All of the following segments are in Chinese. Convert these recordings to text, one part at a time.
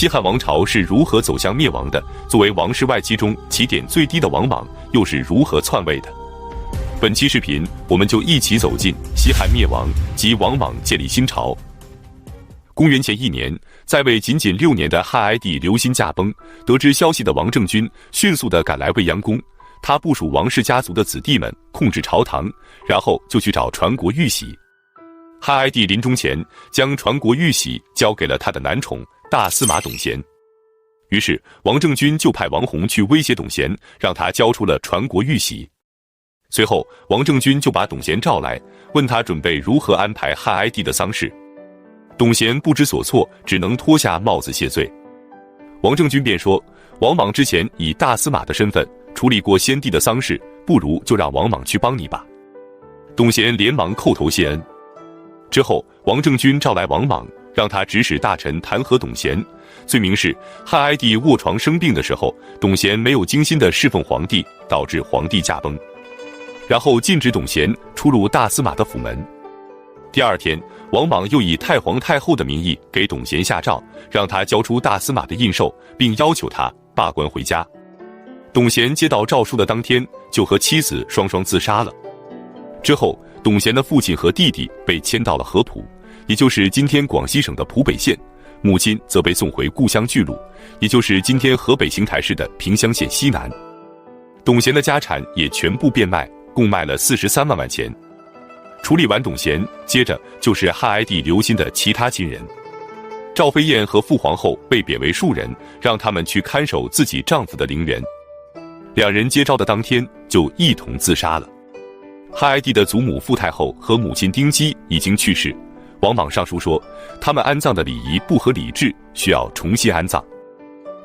西汉王朝是如何走向灭亡的？作为王室外戚中起点最低的王莽，又是如何篡位的？本期视频，我们就一起走进西汉灭亡及王莽建立新朝。公元前1年，在位仅仅6年的汉哀帝刘欣驾崩，得知消息的王政君迅速地赶来未央宫，他部署王氏家族的子弟们控制朝堂，然后就去找传国玉玺。汉哀帝临终前，将传国玉玺交给了他的男宠大司马董贤。于是王政君就派王弘去威胁董贤，让他交出了传国玉玺。随后王政君就把董贤召来，问他准备如何安排汉哀帝的丧事。董贤不知所措，只能脱下帽子谢罪。王政君便说，王莽之前以大司马的身份处理过先帝的丧事，不如就让王莽去帮你吧。董贤连忙叩头谢恩。之后王政君召来王莽，让他指使大臣弹劾董贤，罪名是汉哀帝卧床生病的时候，董贤没有精心的侍奉皇帝，导致皇帝驾崩。然后禁止董贤出入大司马的府门。第二天，王莽又以太皇太后的名义给董贤下诏，让他交出大司马的印绶，并要求他罢官回家。董贤接到诏书的当天，就和妻子双双自杀了。之后，董贤的父亲和弟弟被迁到了合浦，也就是今天广西省的浦北县，母亲则被送回故乡巨鹿，也就是今天河北邢台市的平乡县西南。董贤的家产也全部变卖，共卖了43万钱。处理完董贤，接着就是汉哀帝刘欣的其他亲人。赵飞燕和傅皇后被贬为庶人，让他们去看守自己丈夫的陵园。两人接诏的当天就一同自杀了。汉哀帝的祖母傅太后和母亲丁姬已经去世，王莽上书说，他们安葬的礼仪不合礼制，需要重新安葬。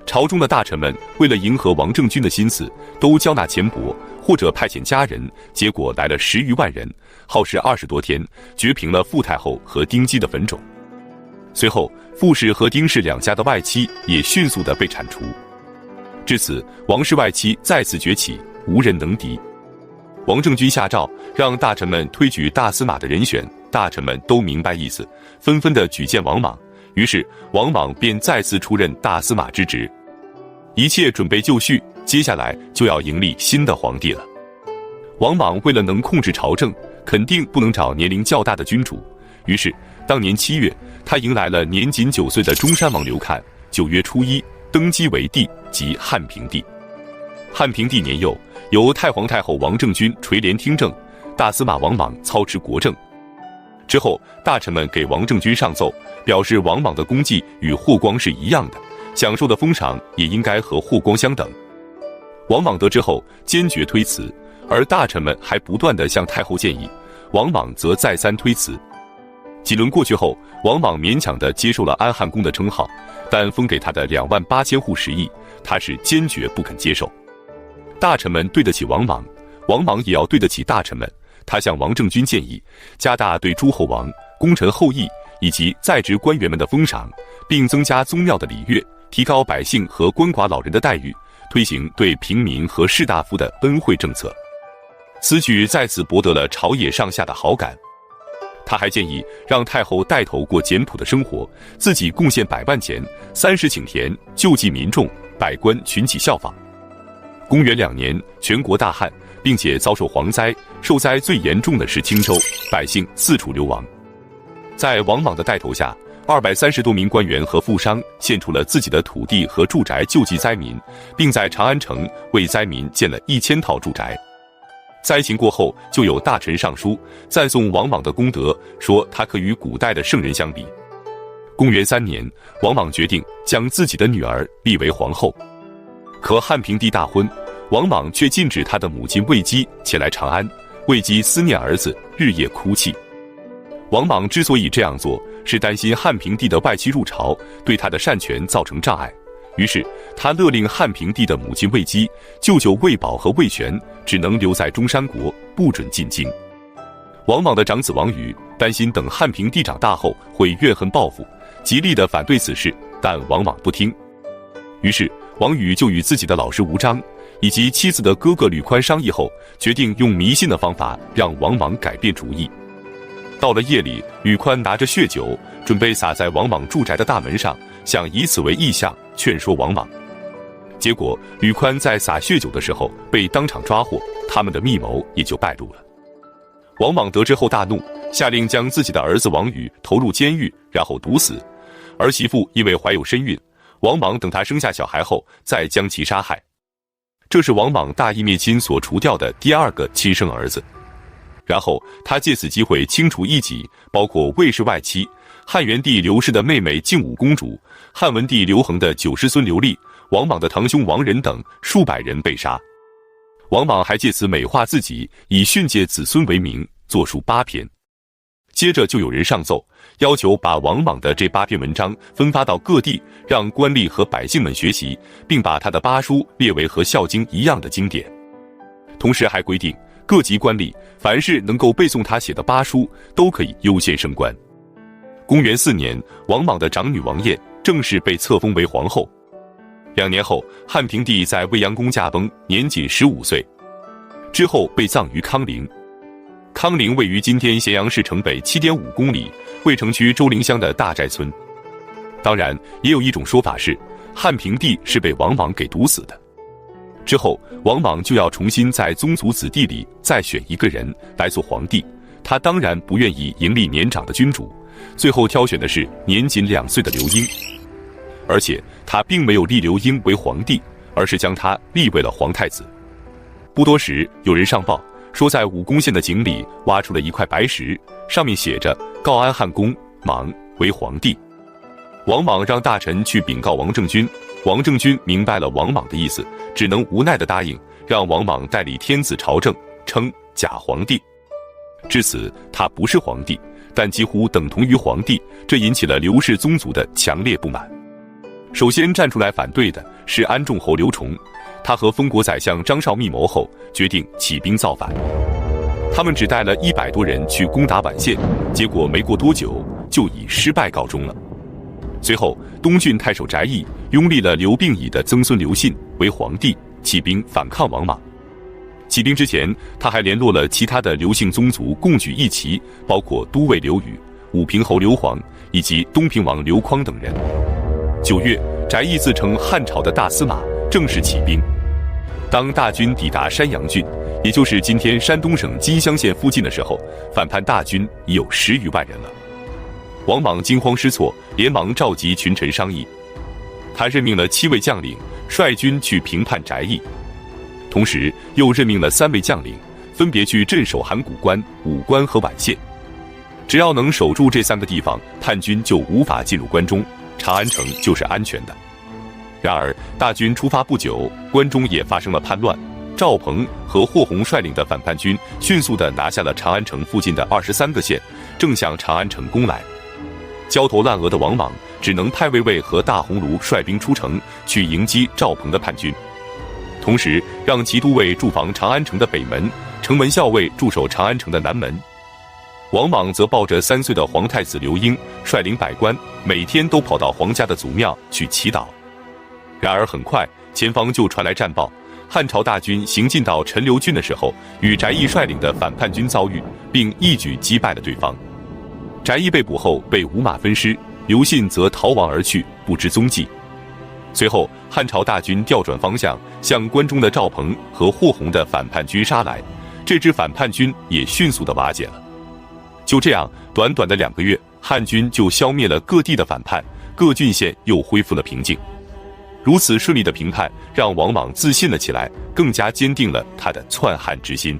朝中的大臣们为了迎合王政君的心思，都交纳钱帛或者派遣家人，结果来了10余万人，耗时20多天，掘平了傅太后和丁姬的坟冢。随后傅氏和丁氏两家的外戚也迅速地被铲除。至此，王室外戚再次崛起，无人能敌。王政君下诏让大臣们推举大司马的人选，大臣们都明白意思，纷纷地举荐王莽，于是王莽便再次出任大司马之职。一切准备就绪，接下来就要迎立新的皇帝了。王莽为了能控制朝政，肯定不能找年龄较大的君主，于是当年7月，他迎来了年仅9岁的中山王刘戡，9月初1登基为帝，即汉平帝。汉平帝年幼，由太皇太后王政君垂帘听政，大司马王莽操持国政。之后大臣们给王政君上奏，表示王莽的功绩与霍光是一样的，享受的封赏也应该和霍光相等。王莽得知后坚决推辞，而大臣们还不断地向太后建议，王莽则再三推辞。几轮过去后，王莽勉强地接受了安汉公的称号，但封给他的28000户食邑，他是坚决不肯接受。大臣们对得起王莽，王莽也要对得起大臣们。他向王政君建议，加大对诸侯王、功臣后裔以及在职官员们的封赏，并增加宗庙的礼乐，提高百姓和鳏寡老人的待遇，推行对平民和士大夫的恩惠政策。此举再次博得了朝野上下的好感。他还建议让太后带头过简朴的生活，自己贡献100万钱，30顷田，救济民众，百官群起效仿。公元2年，全国大旱，并且遭受蝗灾，受灾最严重的是青州，百姓四处流亡。在王莽的带头下，230多名官员和富商献出了自己的土地和住宅救济灾民，并在长安城为灾民建了1000套住宅。灾情过后，就有大臣上书赞颂王莽的功德，说他可与古代的圣人相比。公元3年，王莽决定将自己的女儿立为皇后。可汉平帝大婚，王莽却禁止他的母亲卫姬前来长安，卫姬思念儿子，日夜哭泣。王莽之所以这样做，是担心汉平帝的外戚入朝，对他的擅权造成障碍。于是他勒令汉平帝的母亲卫姬、舅舅卫宝和卫玄只能留在中山国，不准进京。王莽的长子王宇担心等汉平帝长大后会怨恨报复，极力地反对此事，但王莽不听。于是王宇就与自己的老师吴章以及妻子的哥哥吕宽商议后，决定用迷信的方法让王莽改变主意。到了夜里，吕宽拿着血酒准备洒在王莽住宅的大门上，想以此为意向劝说王莽。结果吕宽在洒血酒的时候被当场抓获，他们的密谋也就败露了。王莽得知后大怒，下令将自己的儿子王宇投入监狱，然后毒死。儿媳妇因为怀有身孕，王莽等他生下小孩后再将其杀害。这是王莽大义灭亲所除掉的第2个亲生儿子。然后他借此机会清除异己，包括魏氏外戚、汉元帝刘氏的妹妹敬武公主、汉文帝刘恒的9世孙刘立、王莽的堂兄王仁等数百人被杀。王莽还借此美化自己，以训诫子孙为名，作书8篇。接着就有人上奏，要求把王莽的这8篇文章分发到各地，让官吏和百姓们学习，并把他的8书列为和《孝经》一样的经典。同时还规定，各级官吏凡是能够背诵他写的8书，都可以优先升官。公元4年，王莽的长女王晏正式被册封为皇后。2年后，汉平帝在未央宫驾崩，年仅15岁，之后被葬于康陵。康陵位于今天咸阳市城北7.5公里，渭城区周陵乡的大寨村。当然，也有一种说法是，汉平帝是被王莽给毒死的。之后，王莽就要重新在宗族子弟里再选一个人来做皇帝，他当然不愿意迎立年长的君主，最后挑选的是年仅2岁的刘英。而且他并没有立刘英为皇帝，而是将他立为了皇太子。不多时，有人上报说，在武功县的井里挖出了一块白石，上面写着“告安汉公莽为皇帝”。王莽让大臣去禀告王政君，王政君明白了王莽的意思，只能无奈地答应，让王莽代理天子朝政，称假皇帝。至此，他不是皇帝，但几乎等同于皇帝，这引起了刘氏宗族的强烈不满。首先站出来反对的是安众侯刘崇，他和封国宰相张绍密谋后，决定起兵造反。他们只带了100多人去攻打宛县，结果没过多久就以失败告终了。随后，东郡太守翟义拥立了刘病已的曾孙刘信为皇帝，起兵反抗王莽。起兵之前，他还联络了其他的刘姓宗族共举义旗，包括都尉刘宇、武平侯刘晃以及东平王刘匡等人。9月，翟义自称汉朝的大司马，正式起兵。当大军抵达山阳郡，也就是今天山东省金乡县附近的时候，反叛大军已有10余万人了。王莽惊慌失措，连忙召集群臣商议。他任命了7位将领率军去平叛翟义，同时又任命了3位将领，分别去镇守函谷关、武关和宛县。只要能守住这3个地方，叛军就无法进入关中，长安城就是安全的。然而，大军出发不久，关中也发生了叛乱。赵鹏和霍弘率领的反叛军迅速地拿下了长安城附近的23个县，正向长安城攻来。焦头烂额的王莽只能派魏魏和大鸿胪率兵出城去迎击赵鹏的叛军，同时让骑都尉驻防长安城的北门，城门校尉驻守长安城的南门。王莽则抱着3岁的皇太子刘英，率领百官，每天都跑到皇家的祖庙去祈祷。然而很快，前方就传来战报，汉朝大军行进到陈留郡的时候，与翟义率领的反叛军遭遇，并一举击败了对方。翟义被捕后被五马分尸，刘信则逃亡而去，不知踪迹。随后，汉朝大军调转方向，向关中的赵鹏和霍弘的反叛军杀来，这支反叛军也迅速地瓦解了。就这样，短短的2个月，汉军就消灭了各地的反叛，各郡县又恢复了平静。如此顺利的平叛，让王莽自信了起来，更加坚定了他的篡汉之心。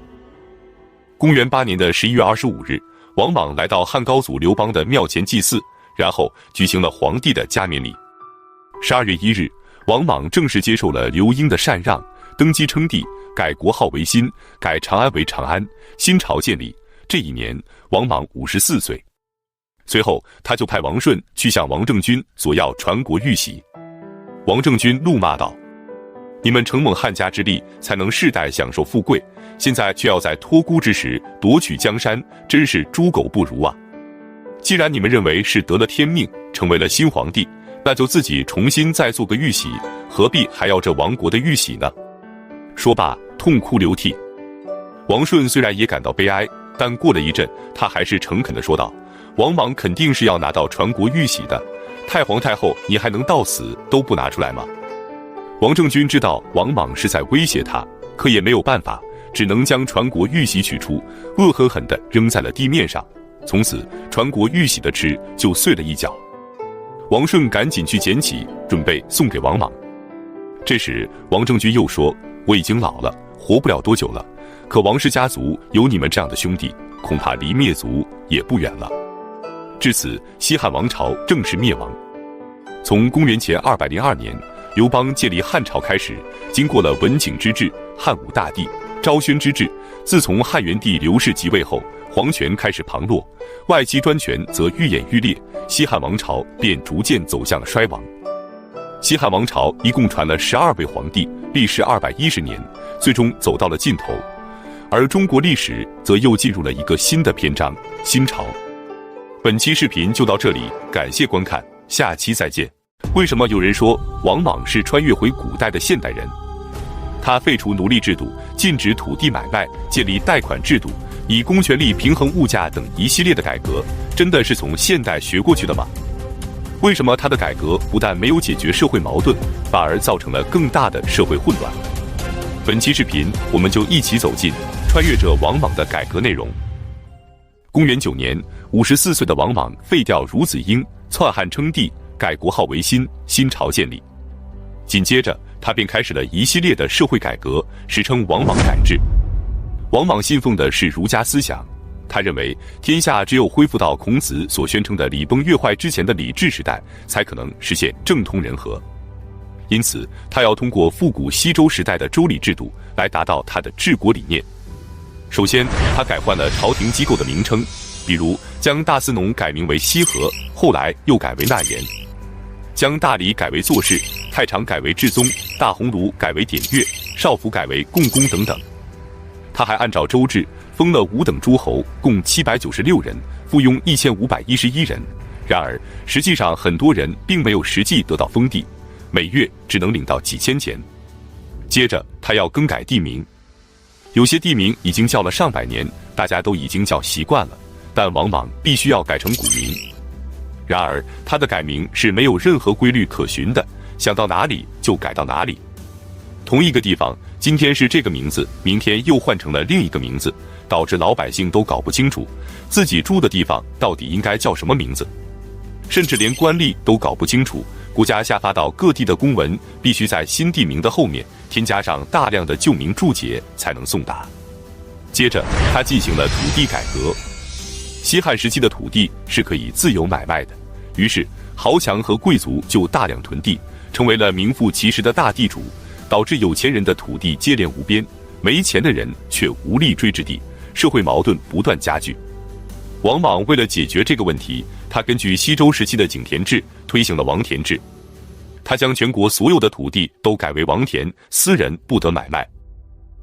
公元8年的11月25日，王莽来到汉高祖刘邦的庙前祭祀，然后举行了皇帝的加冕礼。12月1日，王莽正式接受了刘英的禅让，登基称帝，改国号为新，改长安为长安，新朝建立。这一年，王莽54岁。随后，他就派王顺去向王政君索要传国玉玺。王政君怒骂道：“你们承蒙汉家之力，才能世代享受富贵，现在却要在托孤之时夺取江山，真是猪狗不如啊！既然你们认为是得了天命，成为了新皇帝，那就自己重新再做个玉玺，何必还要这亡国的玉玺呢？”说罢，痛哭流涕。王顺虽然也感到悲哀，但过了一阵，他还是诚恳地说道：“王莽肯定是要拿到传国玉玺的，太皇太后你还能到死都不拿出来吗？王政君知道王莽是在威胁他，可也没有办法，只能将传国玉玺取出，恶狠狠地扔在了地面上。从此传国玉玺的池就碎了一角。王顺赶紧去捡起，准备送给王莽。这时王政君又说，我已经老了，活不了多久了，可王氏家族有你们这样的兄弟，恐怕离灭族也不远了。至此西汉王朝正式灭亡。从公元前202年刘邦建立汉朝开始，经过了文景之治、汉武大帝、昭宣之治，自从汉元帝刘氏即位后，皇权开始旁落，外戚专权则愈演愈烈，西汉王朝便逐渐走向了衰亡。西汉王朝一共传了12位皇帝，历时210年，最终走到了尽头。而中国历史则又进入了一个新的篇章——新朝。本期视频就到这里，感谢观看，下期再见。为什么有人说王莽是穿越回古代的现代人？他废除奴隶制度，禁止土地买卖，建立贷款制度，以公权力平衡物价等一系列的改革，真的是从现代学过去的吗？为什么他的改革不但没有解决社会矛盾，反而造成了更大的社会混乱？本期视频我们就一起走进穿越者王莽的改革内容。公元9年，54岁的王莽废掉孺子婴，篡汉称帝，改国号为新，新朝建立。紧接着他便开始了一系列的社会改革，史称王莽改制。王莽信奉的是儒家思想，他认为天下只有恢复到孔子所宣称的礼崩乐坏之前的礼制时代，才可能实现政通人和。因此他要通过复古西周时代的周礼制度来达到他的治国理念。首先他改换了朝廷机构的名称，比如将大司农改名为西河，后来又改为纳言，将大理改为作事，太常改为至宗，大鸿胪改为典乐，少府改为共工等等。他还按照周制封了5等诸侯，共796人，附庸1511人。然而实际上很多人并没有实际得到封地，每月只能领到几千钱。接着他要更改地名，有些地名已经叫了上百年，大家都已经叫习惯了，但王莽必须要改成古名。然而他的改名是没有任何规律可循的，想到哪里就改到哪里。同一个地方今天是这个名字，明天又换成了另一个名字，导致老百姓都搞不清楚自己住的地方到底应该叫什么名字，甚至连官吏都搞不清楚，国家下发到各地的公文必须在新地名的后面添加上大量的旧名注解才能送达。接着他进行了土地改革。西汉时期的土地是可以自由买卖的，于是豪强和贵族就大量囤地，成为了名副其实的大地主，导致有钱人的土地接连无边，没钱的人却无力追置地，社会矛盾不断加剧。王莽为了解决这个问题，他根据西周时期的井田制推行了王田制。他将全国所有的土地都改为王田，私人不得买卖。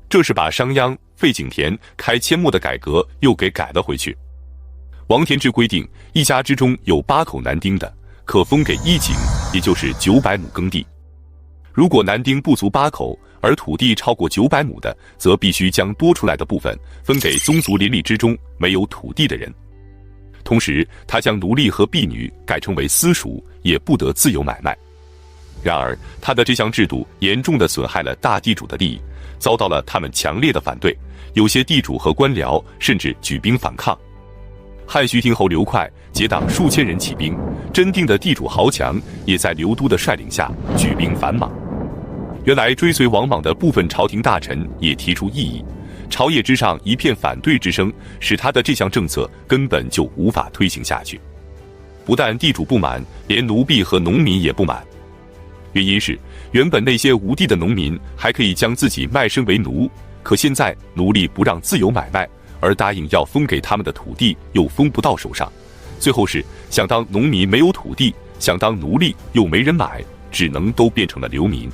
这是把商鞅废井田、开阡陌的改革又给改了回去。王田制规定，一家之中有8口男丁的，可封给1井，也就是900亩耕地。如果男丁不足8口，而土地超过900亩的，则必须将多出来的部分分给宗族邻里之中没有土地的人。同时他将奴隶和婢女改称为私属，也不得自由买卖。然而他的这项制度严重地损害了大地主的利益，遭到了他们强烈的反对，有些地主和官僚甚至举兵反抗。汉徐亭侯刘哙结党数千人起兵，真定的地主豪强也在刘都的率领下举兵反莽。原来追随王莽的部分朝廷大臣也提出异议，朝野之上一片反对之声，使他的这项政策根本就无法推行下去。不但地主不满，连奴婢和农民也不满。原因是原本那些无地的农民还可以将自己卖身为奴，可现在奴隶不让自由买卖，而答应要分给他们的土地又分不到手上，最后是想当农民没有土地，想当奴隶又没人买，只能都变成了流民。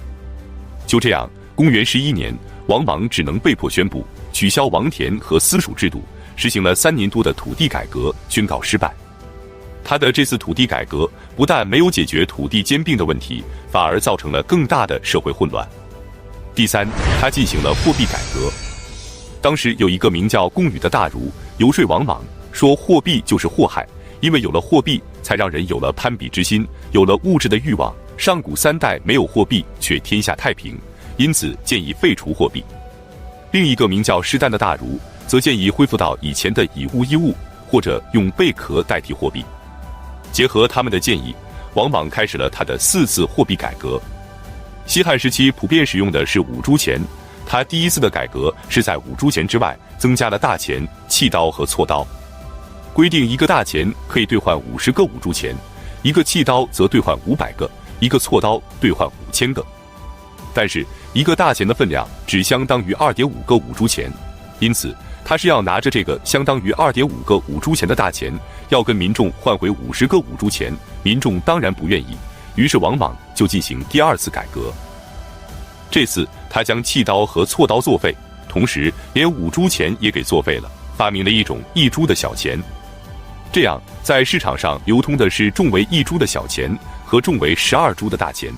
就这样，公元11年，王莽只能被迫宣布取消王田和私属制度，实行了3年多的土地改革，宣告失败。他的这次土地改革不但没有解决土地兼并的问题，反而造成了更大的社会混乱。第三，他进行了货币改革。当时有一个名叫贡禹的大儒游说王莽，说货币就是祸害，因为有了货币，才让人有了攀比之心，有了物质的欲望。上古3代没有货币，却天下太平，因此建议废除货币。另一个名叫施丹的大儒，则建议恢复到以前的以物易物，或者用贝壳代替货币。结合他们的建议，王莽开始了他的4次货币改革。西汉时期普遍使用的是5铢钱，他第一次的改革是在5铢钱之外增加了大钱、契刀和锉刀，规定一个大钱可以兑换50个5铢钱，一个契刀则兑换500个，一个锉刀兑换5000个。但是一个大钱的分量只相当于2.5个5铢钱，因此他是要拿着这个相当于2.5个5铢钱的大钱，要跟民众换回50个5铢钱。民众当然不愿意，于是王莽就进行第2次改革。这次他将契刀和锉刀作废，同时连5铢钱也给作废了，发明了一种1铢的小钱。这样在市场上流通的是重为1铢的小钱和重为12铢的大钱。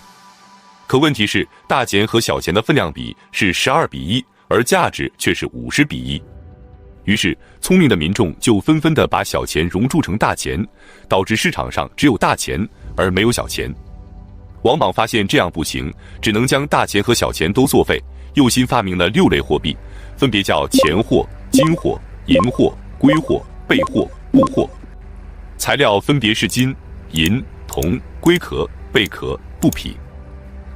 可问题是，大钱和小钱的分量比是12比1，而价值却是50比1。于是聪明的民众就纷纷地把小钱熔铸成大钱，导致市场上只有大钱而没有小钱。王莽发现这样不行，只能将大钱和小钱都作废，又新发明了6类货币，分别叫钱货、金货、银货、龟货、贝货、物货。材料分别是金、银、铜、龟壳、贝壳、布匹。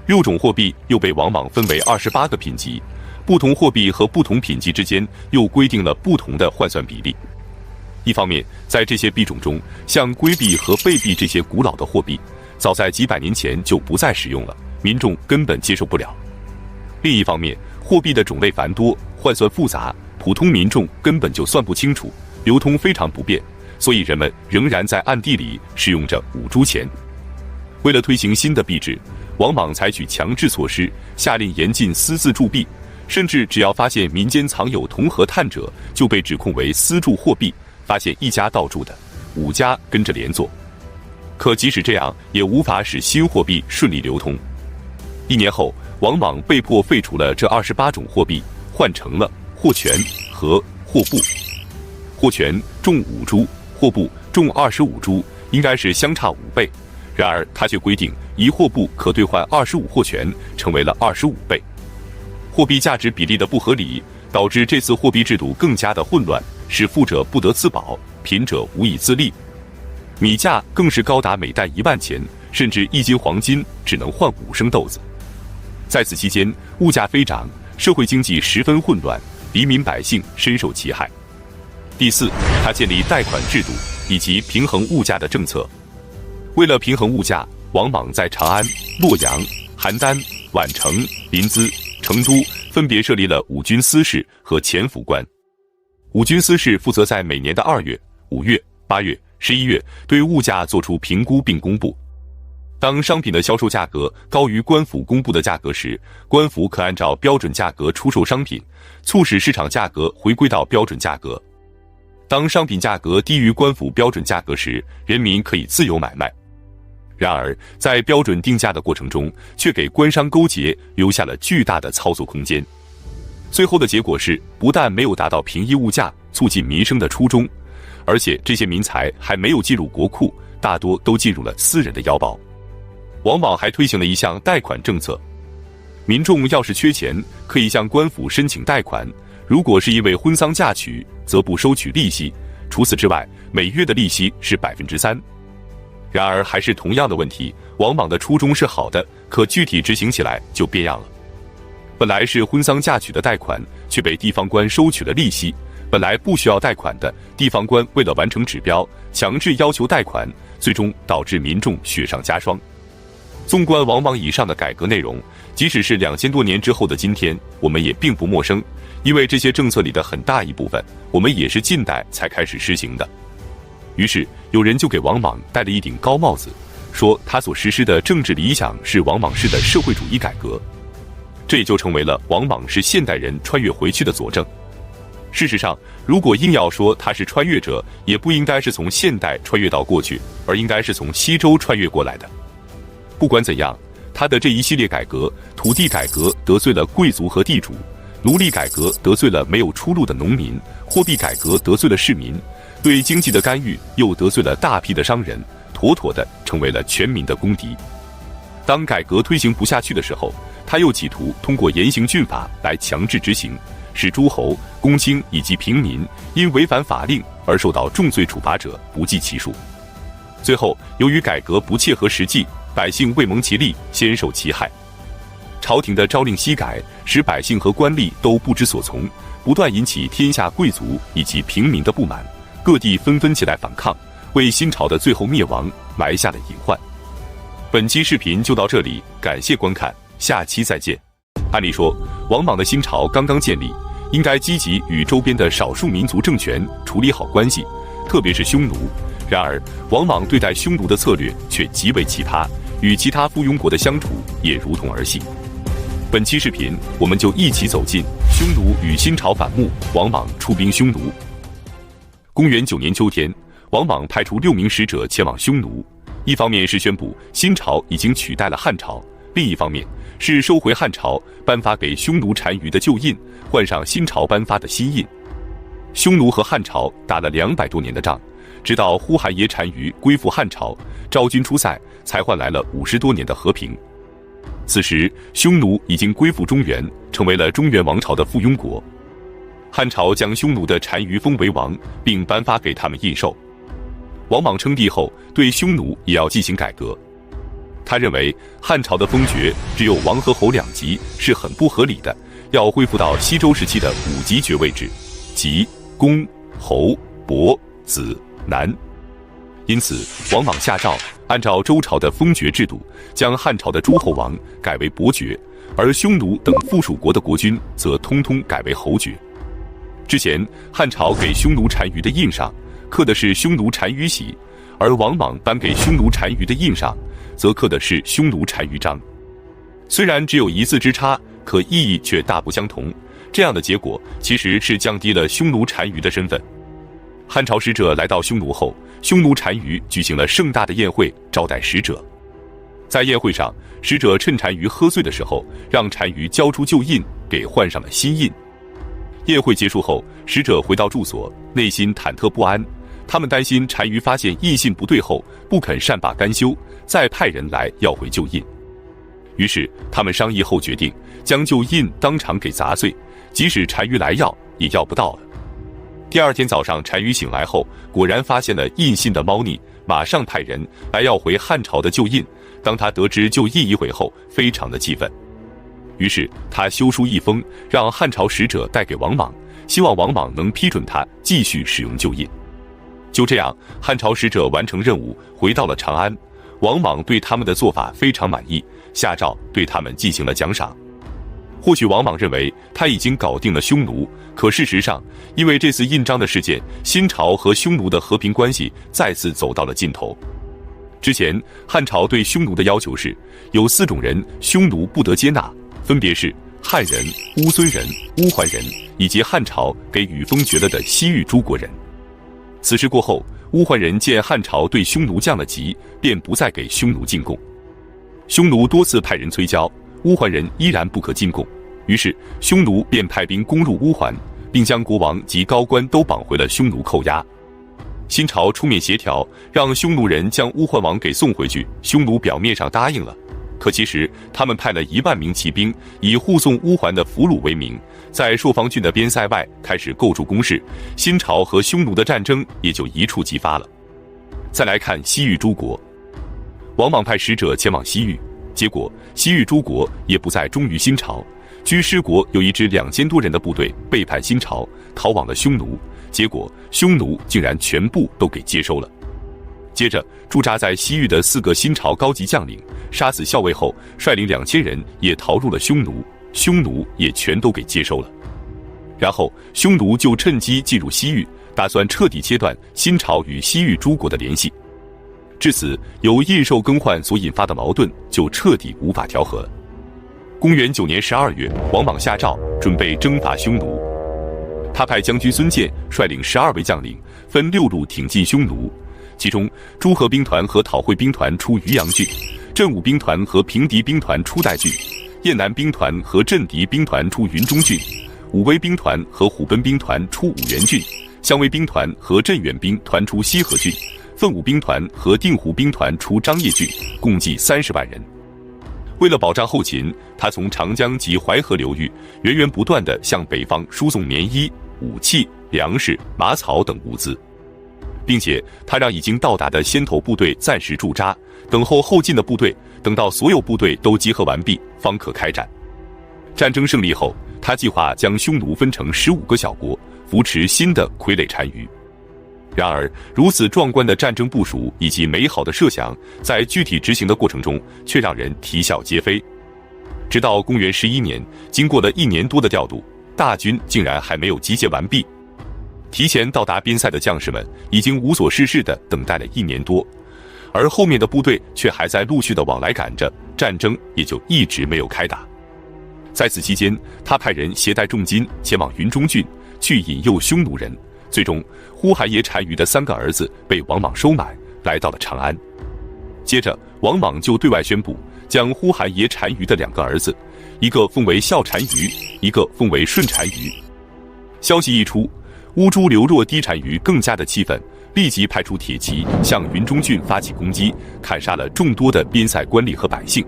6种货币又被王莽分为28个品级，不同货币和不同品级之间又规定了不同的换算比例。一方面，在这些币种中，像龟币和贝币这些古老的货币，早在几百年前就不再使用了，民众根本接受不了。另一方面，货币的种类繁多，换算复杂，普通民众根本就算不清楚，流通非常不便，所以人们仍然在暗地里使用着5铢钱。为了推行新的币制，王莽采取强制措施，下令严禁私自铸币，甚至只要发现民间藏有铜和碳者，就被指控为私铸货币，发现1家盗铸的，5家跟着连坐。可即使这样，也无法使新货币顺利流通。1年后，王莽被迫废除了这28种货币，换成了货权和货布。货权重5铢，货布重25铢，应该是相差5倍。然而他却规定1货布可兑换25货权，成为了25倍。货币价值比例的不合理，导致这次货币制度更加的混乱，使富者不得自保，贫者无以自立。米价更是高达每担1万钱，甚至1斤黄金只能换5升豆子。在此期间，物价飞涨，社会经济十分混乱，黎民百姓深受其害。第4，他建立贷款制度以及平衡物价的政策。为了平衡物价，王莽在长安、洛阳、邯郸、宛城、临淄、成都分别设立了5军司事和前府官。5军司事负责在每年的2月、5月、8月、11月对物价做出评估并公布。当商品的销售价格高于官府公布的价格时，官府可按照标准价格出售商品，促使市场价格回归到标准价格。当商品价格低于官府标准价格时，人民可以自由买卖。然而，在标准定价的过程中，却给官商勾结留下了巨大的操作空间。最后的结果是，不但没有达到平抑物价、促进民生的初衷，而且这些民财还没有进入国库，大多都进入了私人的腰包。王莽还推行了一项贷款政策，民众要是缺钱，可以向官府申请贷款，如果是因为婚丧嫁娶，则不收取利息，除此之外，每月的利息是3%。然而还是同样的问题，王莽的初衷是好的，可具体执行起来就变样了。本来是婚丧嫁娶的贷款，却被地方官收取了利息；本来不需要贷款的，地方官为了完成指标，强制要求贷款，最终导致民众雪上加霜。纵观王莽以上的改革内容，即使是2000多年之后的今天，我们也并不陌生，因为这些政策里的很大一部分，我们也是近代才开始实行的。于是有人就给王莽戴了一顶高帽子，说他所实施的政治理想是王莽式的社会主义改革，这也就成为了王莽是现代人穿越回去的佐证。事实上，如果硬要说他是穿越者，也不应该是从现代穿越到过去，而应该是从西周穿越过来的。不管怎样，他的这一系列改革，土地改革得罪了贵族和地主，奴隶改革得罪了没有出路的农民，货币改革得罪了市民，对经济的干预又得罪了大批的商人，妥妥的成为了全民的公敌。当改革推行不下去的时候，他又企图通过严刑峻法来强制执行，使诸侯、公卿以及平民因违反法令而受到重罪处罚者不计其数。最后，由于改革不切合实际，百姓未蒙其利，先受其害。朝廷的朝令夕改，使百姓和官吏都不知所从，不断引起天下贵族以及平民的不满，各地纷纷起来反抗，为新朝的最后灭亡埋下了隐患。本期视频就到这里，感谢观看，下期再见。按理说，王莽的新朝刚刚建立，应该积极与周边的少数民族政权处理好关系，特别是匈奴。然而，王莽对待匈奴的策略却极为奇葩，与其他附庸国的相处也如同儿戏。本期视频，我们就一起走进匈奴与新朝反目，王莽出兵匈奴。公元9年秋天，王莽派出6名使者前往匈奴，一方面是宣布新朝已经取代了汉朝，另一方面是收回汉朝颁发给匈奴单于的旧印，换上新朝颁发的新印。匈奴和汉朝打了200多年的仗，直到呼韩邪单于归附汉朝，昭君出塞，才换来了50多年的和平。此时，匈奴已经归附中原，成为了中原王朝的附庸国。汉朝将匈奴的单于封为王，并颁发给他们印绶。王莽称帝后，对匈奴也要进行改革。他认为汉朝的封爵只有王和侯2级是很不合理的，要恢复到西周时期的5级爵位制，即公、侯、伯、子、男。因此，王莽下诏，按照周朝的封爵制度，将汉朝的诸侯王改为伯爵，而匈奴等附属国的国君则通通改为侯爵。之前，汉朝给匈奴单于的印上刻的是匈奴单于玺，而王莽颁给匈奴单于的印上则刻的是匈奴单于章。虽然只有1字之差，可意义却大不相同。这样的结果其实是降低了匈奴单于的身份。汉朝使者来到匈奴后，匈奴单于举行了盛大的宴会招待使者。在宴会上，使者趁单于喝醉的时候，让单于交出旧印，给换上了新印。宴会结束后，使者回到住所，内心忐忑不安。他们担心单于发现印信不对后，不肯善罢甘休，再派人来要回旧印。于是他们商议后决定，将旧印当场给砸碎，即使单于来要，也要不到了。第二天早上，单于醒来后，果然发现了印信的猫腻，马上派人来要回汉朝的旧印。当他得知旧印已毁后，非常的气愤。于是他修书一封，让汉朝使者带给王莽，希望王莽能批准他继续使用旧印。就这样，汉朝使者完成任务，回到了长安。王莽对他们的做法非常满意，下诏对他们进行了奖赏。或许王莽认为他已经搞定了匈奴，可事实上，因为这次印章的事件，新朝和匈奴的和平关系再次走到了尽头。之前，汉朝对匈奴的要求是，有4种人匈奴不得接纳，分别是汉人、乌孙人、乌桓人，以及汉朝给予封爵了的西域诸国人。此事过后，乌桓人见汉朝对匈奴降了级，便不再给匈奴进贡。匈奴多次派人催交，乌桓人依然不可进贡，于是匈奴便派兵攻入乌桓，并将国王及高官都绑回了匈奴扣押。新朝出面协调，让匈奴人将乌桓王给送回去，匈奴表面上答应了，可其实他们派了1万名骑兵，以护送乌桓的俘虏为名，在朔方郡的边塞外开始构筑工事，新朝和匈奴的战争也就一触即发了。再来看西域诸国，王莽派使者前往西域，结果西域诸国也不再忠于新朝，居师国有一支2000多人的部队背叛新朝，逃往了匈奴，结果匈奴竟然全部都给接收了。接着驻扎在西域的4个新朝高级将领杀死校尉后，率领2000人也逃入了匈奴，匈奴也全都给接收了。然后匈奴就趁机进入西域，打算彻底切断新朝与西域诸国的联系。至此，由印绶更换所引发的矛盾就彻底无法调和了。公元9年12月，王莽下诏准备征伐匈奴。他派将军孙建率领12位将领，分6路挺进匈奴。其中，诸河兵团和讨会兵团出渔阳郡，镇武兵团和平敌兵团出代郡，雁南兵团和镇敌兵团出云中郡，武威兵团和虎贲兵团出五原郡，湘威兵团和镇远兵团出西河郡，奋武兵团和定湖兵团出张掖郡，共计30万人。为了保障后勤，他从长江及淮河流域源源不断地向北方输送棉衣、武器、粮食、马草等物资，并且他让已经到达的先头部队暂时驻扎，等候后进的部队，等到所有部队都集合完毕，方可开战。战争胜利后，他计划将匈奴分成15个小国，扶持新的傀儡单于。然而，如此壮观的战争部署以及美好的设想，在具体执行的过程中，却让人啼笑皆非。直到公元11年，经过了1年多的调度，大军竟然还没有集结完毕。提前到达边塞的将士们已经无所事事地等待了1年多，而后面的部队却还在陆续地往来赶着，战争也就一直没有开打。在此期间，他派人携带重金前往云中郡，去引诱匈奴人。最终，呼韩邪单于的3个儿子被王莽收买，来到了长安。接着，王莽就对外宣布，将呼韩邪单于的2个儿子，一个封为孝单于，一个封为顺单于。消息一出，乌珠刘若低单于更加的气愤，立即派出铁骑向云中郡发起攻击，砍杀了众多的边塞官吏和百姓。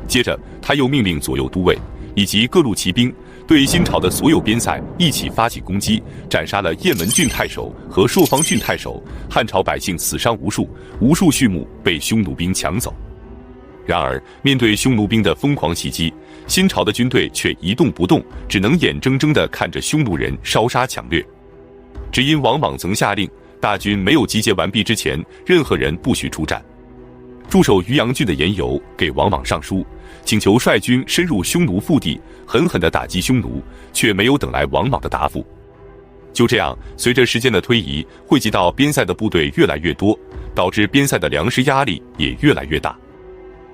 接着，他又命令左右都尉以及各路骑兵对新朝的所有边塞一起发起攻击，斩杀了雁门郡太守和朔方郡太守，汉朝百姓死伤无数，无数畜牧被匈奴兵抢走。然而，面对匈奴兵的疯狂袭击，新朝的军队却一动不动，只能眼睁睁地看着匈奴人烧杀抢掠。只因王莽曾下令，大军没有集结完毕之前，任何人不许出战。驻守渔阳郡的严尤给王莽上书，请求率军深入匈奴腹地，狠狠地打击匈奴，却没有等来王莽的答复。就这样，随着时间的推移，汇集到边塞的部队越来越多，导致边塞的粮食压力也越来越大。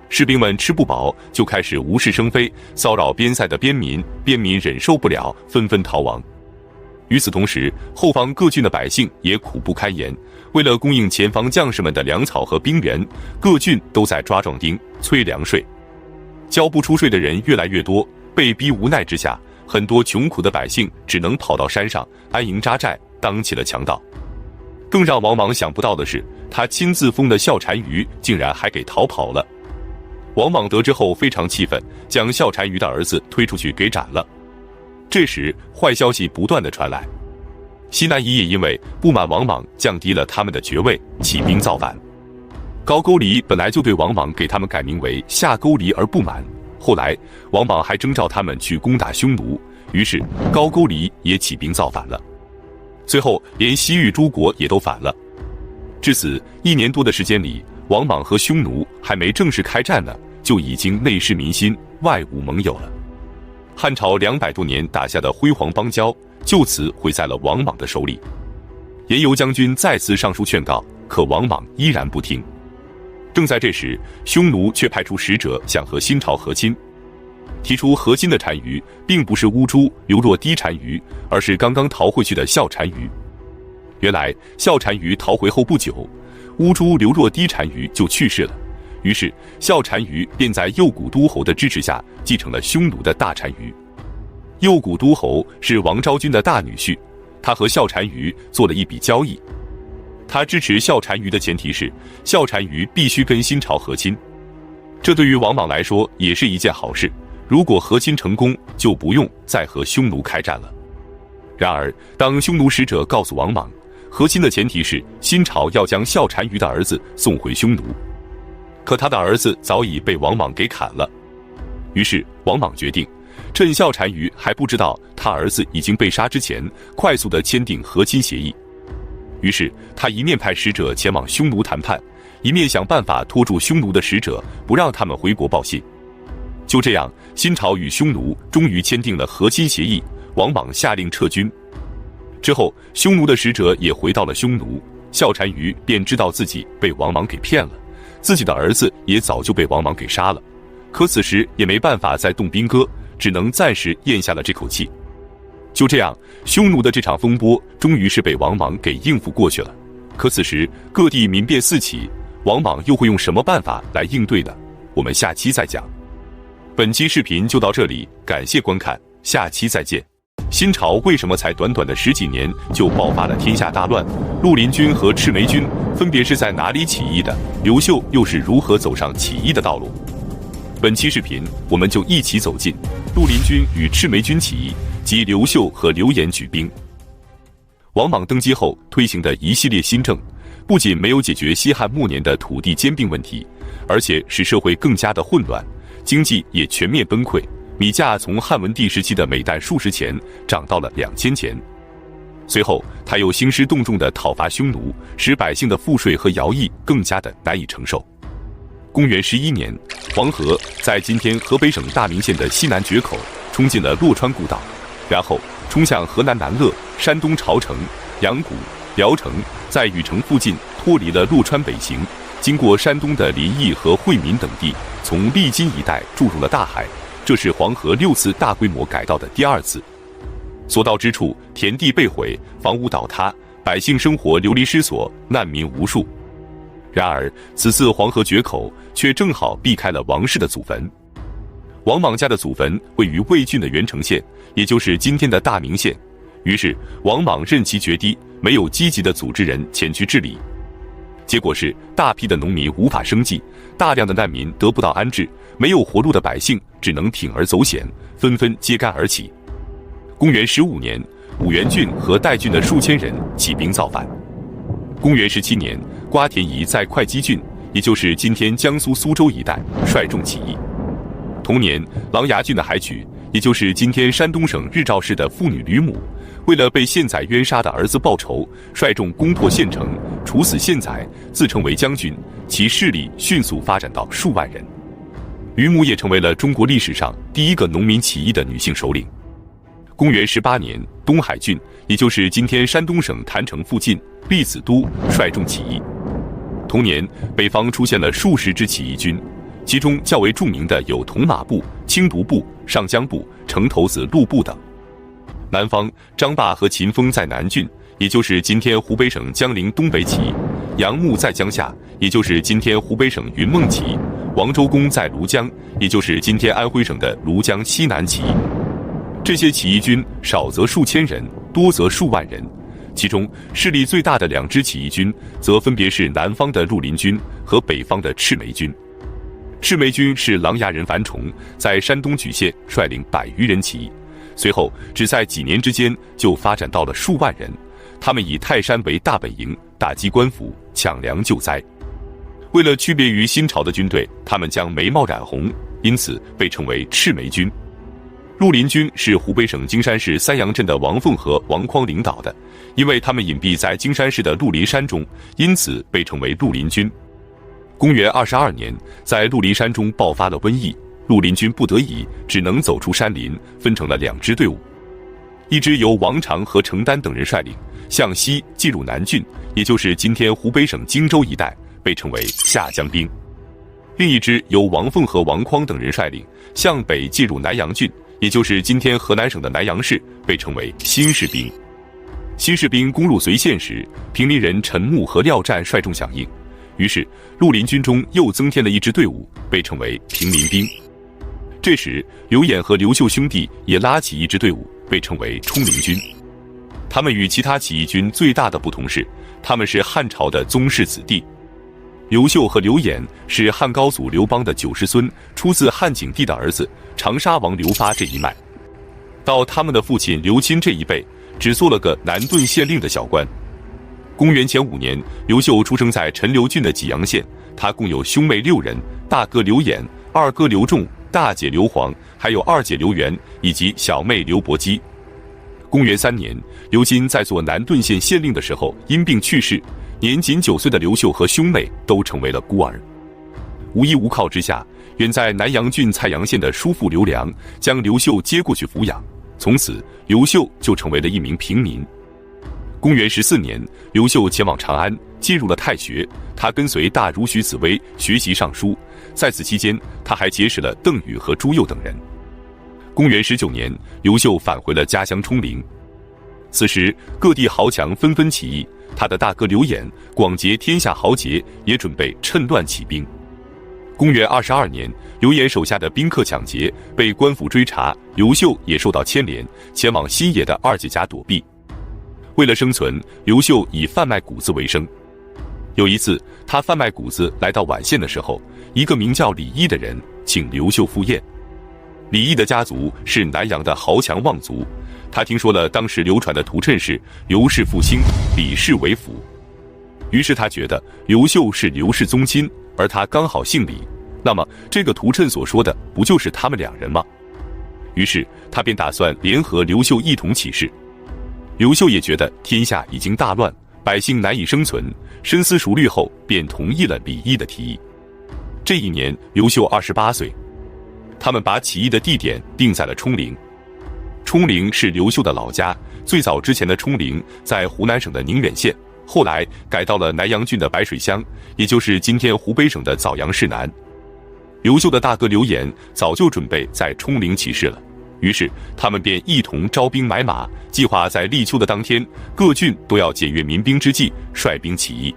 士兵们吃不饱，就开始无事生非，骚扰边塞的边民，边民忍受不了，纷纷逃亡。与此同时，后方各郡的百姓也苦不堪言，为了供应前方将士们的粮草和兵员，各郡都在抓壮丁、催粮税。交不出税的人越来越多，被逼无奈之下，很多穷苦的百姓只能跑到山上安营扎寨，当起了强盗。更让王莽想不到的是，他亲自封的孝单于竟然还给逃跑了。王莽得知后非常气愤，将孝单于的儿子推出去给斩了。这时，坏消息不断地传来，西南夷也因为不满王莽降低了他们的爵位，起兵造反。高句丽本来就对王莽给他们改名为夏勾离而不满，后来王莽还征召他们去攻打匈奴，于是高句丽也起兵造反了。最后，连西域诸国也都反了。至此，1年多的时间里，王莽和匈奴还没正式开战呢，就已经内失民心，外侮盟友了。汉朝200多年打下的辉煌邦交，就此毁在了王莽的手里。严尤将军再次上书劝告，可王莽依然不听。正在这时，匈奴却派出使者想和新朝和亲。提出和亲的单于，并不是乌珠刘若低单于，而是刚刚逃回去的孝单于。原来，孝单于逃回后不久，乌珠刘若低单于就去世了。于是，孝单于便在右谷都侯的支持下继承了匈奴的大单于。右谷都侯是王昭君的大女婿，他和孝单于做了一笔交易。他支持孝单于的前提是，孝单于必须跟新朝和亲。这对于王莽来说也是一件好事，如果和亲成功，就不用再和匈奴开战了。然而，当匈奴使者告诉王莽，和亲的前提是新朝要将孝单于的儿子送回匈奴，可他的儿子早已被王莽给砍了。于是王莽决定，趁孝单于还不知道他儿子已经被杀之前，快速地签订和亲协议。于是他一面派使者前往匈奴谈判，一面想办法拖住匈奴的使者，不让他们回国报信。就这样，新朝与匈奴终于签订了和亲协议，王莽下令撤军。之后，匈奴的使者也回到了匈奴，孝单于便知道自己被王莽给骗了，自己的儿子也早就被王莽给杀了。可此时也没办法再动兵戈，只能暂时咽下了这口气。就这样，匈奴的这场风波终于是被王莽给应付过去了。可此时各地民变四起，王莽又会用什么办法来应对呢？我们下期再讲。本期视频就到这里，感谢观看，下期再见。新朝为什么才短短的10几年就爆发了天下大乱？绿林军和赤眉军分别是在哪里起义的？刘秀又是如何走上起义的道路？本期视频，我们就一起走进绿林军与赤眉军起义及刘秀和刘演举兵。王莽登基后推行的一系列新政，不仅没有解决西汉末年的土地兼并问题，而且使社会更加的混乱，经济也全面崩溃。米价从汉文帝时期的每担数十钱涨到了2000钱。随后，他又兴师动众地讨伐匈奴，使百姓的赋税和徭役更加的难以承受。公元11年，黄河在今天河北省大名县的西南决口冲进了洛川故道，然后冲向河南南鄂、山东朝城、阳谷、聊城，在禹城附近脱离了洛川北行，经过山东的临沂和惠民等地，从利津一带注入了大海。这是黄河6次大规模改道的第2次。所到之处，田地被毁，房屋倒塌，百姓生活流离失所，难民无数。然而，此次黄河决口却正好避开了王室的祖坟。王莽家的祖坟位于魏郡的元城县，也就是今天的大名县。于是，王莽任其决堤，没有积极的组织人前去治理。结果是，大批的农民无法生计，大量的难民得不到安置，没有活路的百姓只能铤而走险，纷纷揭竿而起。公元15年，武元郡和代郡的数千人起兵造反。公元17年，瓜田仪在会稽郡，也就是今天江苏苏州一带，率众起义。同年，琅琊郡的海曲，也就是今天山东省日照市的妇女吕母，为了被县宰冤杀的儿子报仇，率众攻破县城，处死县宰，自称为将军，其势力迅速发展到数万人。吕母也成为了中国历史上第一个农民起义的女性首领。公元18年，东海郡，也就是今天山东省郯城附近，栗子都率众起义。同年，北方出现了数十支起义军，其中较为著名的有铜马部、青毒部、上江部、城头子路部等。南方，张霸和秦风在南郡，也就是今天湖北省江陵东北起义；杨牧在江夏，也就是今天湖北省云梦起义；王周公在庐江，也就是今天安徽省的庐江西南起义。这些起义军少则数千人，多则数万人，其中势力最大的2支起义军则分别是南方的绿林军和北方的赤眉军。赤眉军是琅琊人樊崇在山东莒县率领100余人起义，随后只在几年之间就发展到了数万人。他们以泰山为大本营，打击官府，抢粮救灾。为了区别于新朝的军队，他们将眉毛染红，因此被称为赤眉军。绿林军是湖北省荆山市三阳镇的王凤和王匡领导的，因为他们隐蔽在荆山市的绿林山中，因此被称为绿林军。公元22年，在绿林山中爆发了瘟疫，绿林军不得已只能走出山林，分成了2支队伍，一支由王常和程丹等人率领，向西进入南郡，也就是今天湖北省荆州一带，被称为下江兵；另一支由王凤和王匡等人率领，向北进入南阳郡，也就是今天河南省的南阳市，被称为新士兵。新士兵攻入随县时，平林人陈穆和廖湛率众响应，于是绿林军中又增添了一支队伍，被称为平林兵。这时，刘演和刘秀兄弟也拉起一支队伍，被称为冲灵军。他们与其他起义军最大的不同是，他们是汉朝的宗室子弟。刘秀和刘演是汉高祖刘邦的90孙，出自汉景帝的儿子长沙王刘发这一脉。到他们的父亲刘钦这一辈，只做了个南顿县令的小官。公元前5年，刘秀出生在陈留郡的济阳县，他共有兄妹6人，大哥刘演，二哥刘仲，大姐刘皇，还有二姐刘元以及小妹刘伯姬。公元3年，刘钦在做南顿县县令的时候因病去世，年仅9岁的刘秀和兄妹都成为了孤儿。无依无靠之下，远在南阳郡蔡阳县的叔父刘良将刘秀接过去抚养，从此刘秀就成为了一名平民。公元14年，刘秀前往长安，进入了太学，他跟随大儒徐子薇学习尚书，在此期间，他还结识了邓禹和朱佑等人。公元19年，刘秀返回了家乡冲灵。此时，各地豪强纷纷起义，他的大哥刘演广结天下豪杰，也准备趁乱起兵。公元22年，刘演手下的宾客抢劫，被官府追查，刘秀也受到牵连，前往新野的二姐家躲避。为了生存，刘秀以贩卖谷子为生。有一次，他贩卖谷子来到宛县的时候，一个名叫李毅的人请刘秀赴宴。李毅的家族是南阳的豪强望族，他听说了当时流传的图谶是刘氏复兴，李氏为辅，于是他觉得刘秀是刘氏宗亲，而他刚好姓李，那么这个图谶所说的不就是他们两人吗？于是他便打算联合刘秀一同起事。刘秀也觉得天下已经大乱，百姓难以生存，深思熟虑后便同意了李毅的提议。这一年刘秀28岁，他们把起义的地点定在了冲陵。冲陵是刘秀的老家，最早之前的冲陵在湖南省的宁远县，后来改到了南阳郡的白水乡，也就是今天湖北省的枣阳市南。刘秀的大哥刘演早就准备在冲陵起事了，于是他们便一同招兵买马，计划在立秋的当天，各郡都要检阅民兵之际，率兵起义。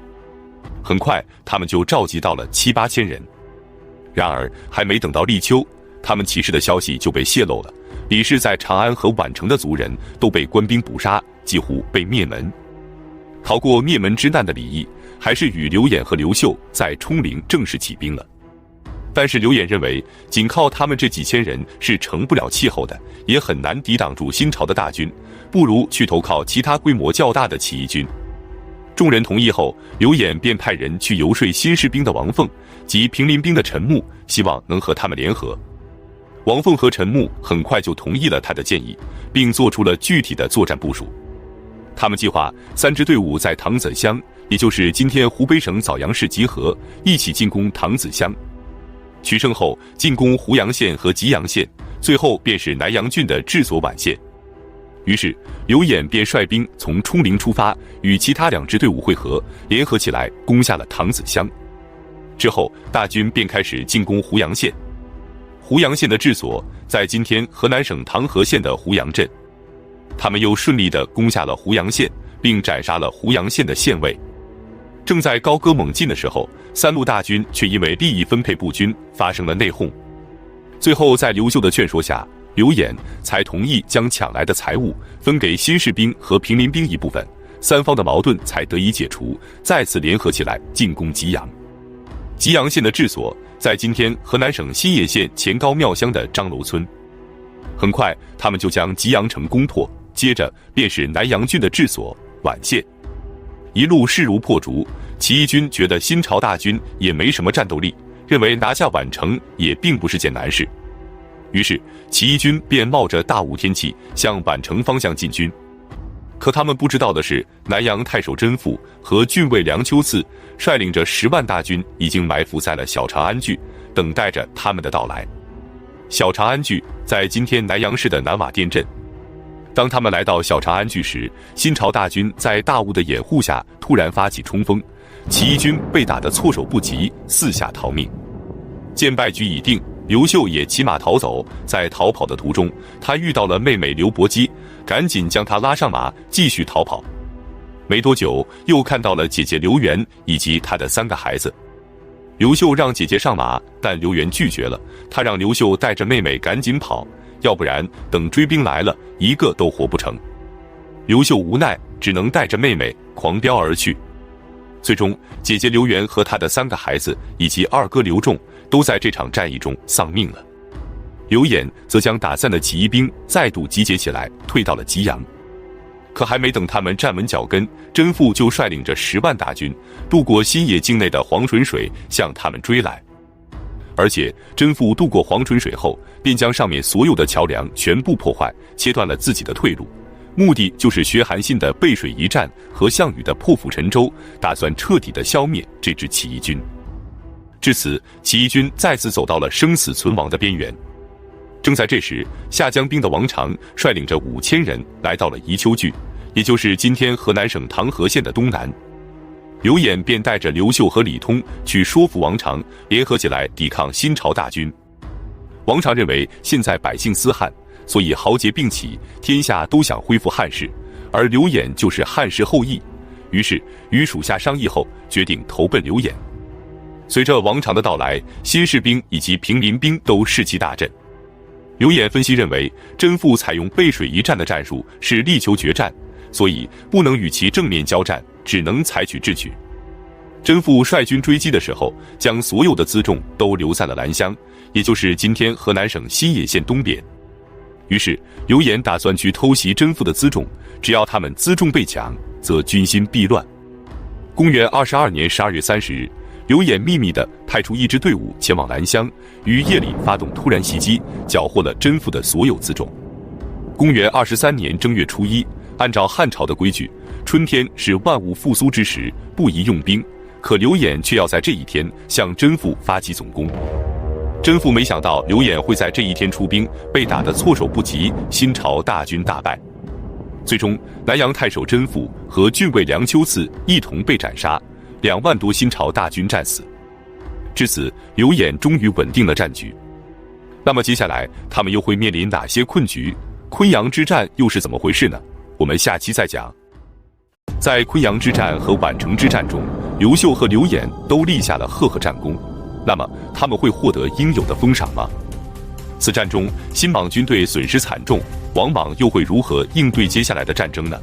很快，他们就召集到了7、8千人。然而，还没等到立秋，他们起事的消息就被泄露了。李氏在长安和宛城的族人都被官兵捕杀，几乎被灭门。逃过灭门之难的李毅，还是与刘演和刘秀在冲陵正式起兵了。但是刘演认为，仅靠他们这几千人是成不了气候的，也很难抵挡住新朝的大军，不如去投靠其他规模较大的起义军。众人同意后，刘演便派人去游说新士兵的王凤及平林兵的陈穆，希望能和他们联合。王凤和陈穆很快就同意了他的建议，并做出了具体的作战部署。他们计划3支队伍在唐子乡，也就是今天湖北省枣阳市集合，一起进攻唐子乡。取胜后进攻湖阳县和吉阳县，最后便是南阳郡的治所宛县。于是刘演便率兵从冲陵出发，与其他2支队伍会合，联合起来攻下了唐子乡。之后大军便开始进攻湖阳县。湖阳县的治所在今天河南省唐河县的湖阳镇，他们又顺利地攻下了湖阳县，并斩杀了湖阳县的县尉。正在高歌猛进的时候，3路大军却因为利益分配不均发生了内讧。最后在刘秀的劝说下，刘演才同意将抢来的财物分给新士兵和平林兵一部分，3方的矛盾才得以解除，再次联合起来进攻吉阳。吉阳县的治所在今天河南省新野县前高庙乡的张楼村。很快他们就将吉阳城攻破，接着便是南阳郡的治所宛县。一路势如破竹，起义军觉得新朝大军也没什么战斗力，认为拿下宛城也并不是件难事。于是起义军便冒着大雾天气向宛城方向进军。可他们不知道的是，南阳太守甄宓和郡尉梁丘赐率领着10万大军已经埋伏在了小长安郡，等待着他们的到来。小长安郡在今天南阳市的南瓦店镇。当他们来到小长安郡时，新朝大军在大雾的掩护下突然发起冲锋，起义军被打得措手不及，四下逃命。见败局已定，刘秀也骑马逃走。在逃跑的途中，他遇到了妹妹刘伯姬，赶紧将她拉上马，继续逃跑。没多久，又看到了姐姐刘元以及她的3个孩子。刘秀让姐姐上马，但刘元拒绝了，他让刘秀带着妹妹赶紧跑，要不然等追兵来了，一个都活不成。刘秀无奈，只能带着妹妹狂飙而去。最终，姐姐刘元和她的3个孩子以及2哥刘仲都在这场战役中丧命了。刘演则将打散的起义兵再度集结起来，退到了吉阳。可还没等他们站稳脚跟，甄宓就率领着10万大军渡过新野境内的黄水水，向他们追来。而且甄宓渡过黄水水后，便将上面所有的桥梁全部破坏，切断了自己的退路，目的就是学韩信的背水一战和项羽的破釜沉舟，打算彻底的消灭这支起义军。至此，起义军再次走到了生死存亡的边缘。正在这时，下江兵的王常率领着5000人来到了宜丘郡，也就是今天河南省唐河县的东南。刘演便带着刘秀和李通去说服王常联合起来抵抗新朝大军。王常认为现在百姓思汉，所以豪杰并起，天下都想恢复汉室，而刘演就是汉室后裔，于是与属下商议后决定投奔刘演。随着王常的到来，新士兵以及平林兵都士气大振。刘演分析认为，甄宓采用背水一战的战术是力求决战，所以不能与其正面交战，只能采取智取。甄宓率军追击的时候，将所有的辎重都留在了兰乡，也就是今天河南省新野县东边。于是刘演打算去偷袭甄宓的辎重，只要他们辎重被抢，则军心必乱。公元22年12月30日，刘演秘密地派出一支队伍前往兰乡，于夜里发动突然袭击，缴获了甄宓的所有辎重。公元23年正月初一，按照汉朝的规矩，春天是万物复苏之时，不宜用兵，可刘演却要在这一天向甄宓发起总攻。甄宓没想到刘演会在这一天出兵，被打得措手不及，新朝大军大败。最终，南阳太守甄宓和郡尉梁丘赐一同被斩杀，2万多新朝大军战死。至此，刘演终于稳定了战局。那么接下来他们又会面临哪些困局？昆阳之战又是怎么回事呢？我们下期再讲。在昆阳之战和宛城之战中，刘秀和刘演都立下了赫赫战功，那么他们会获得应有的封赏吗？此战中，新莽军队损失惨重，王莽又会如何应对接下来的战争呢？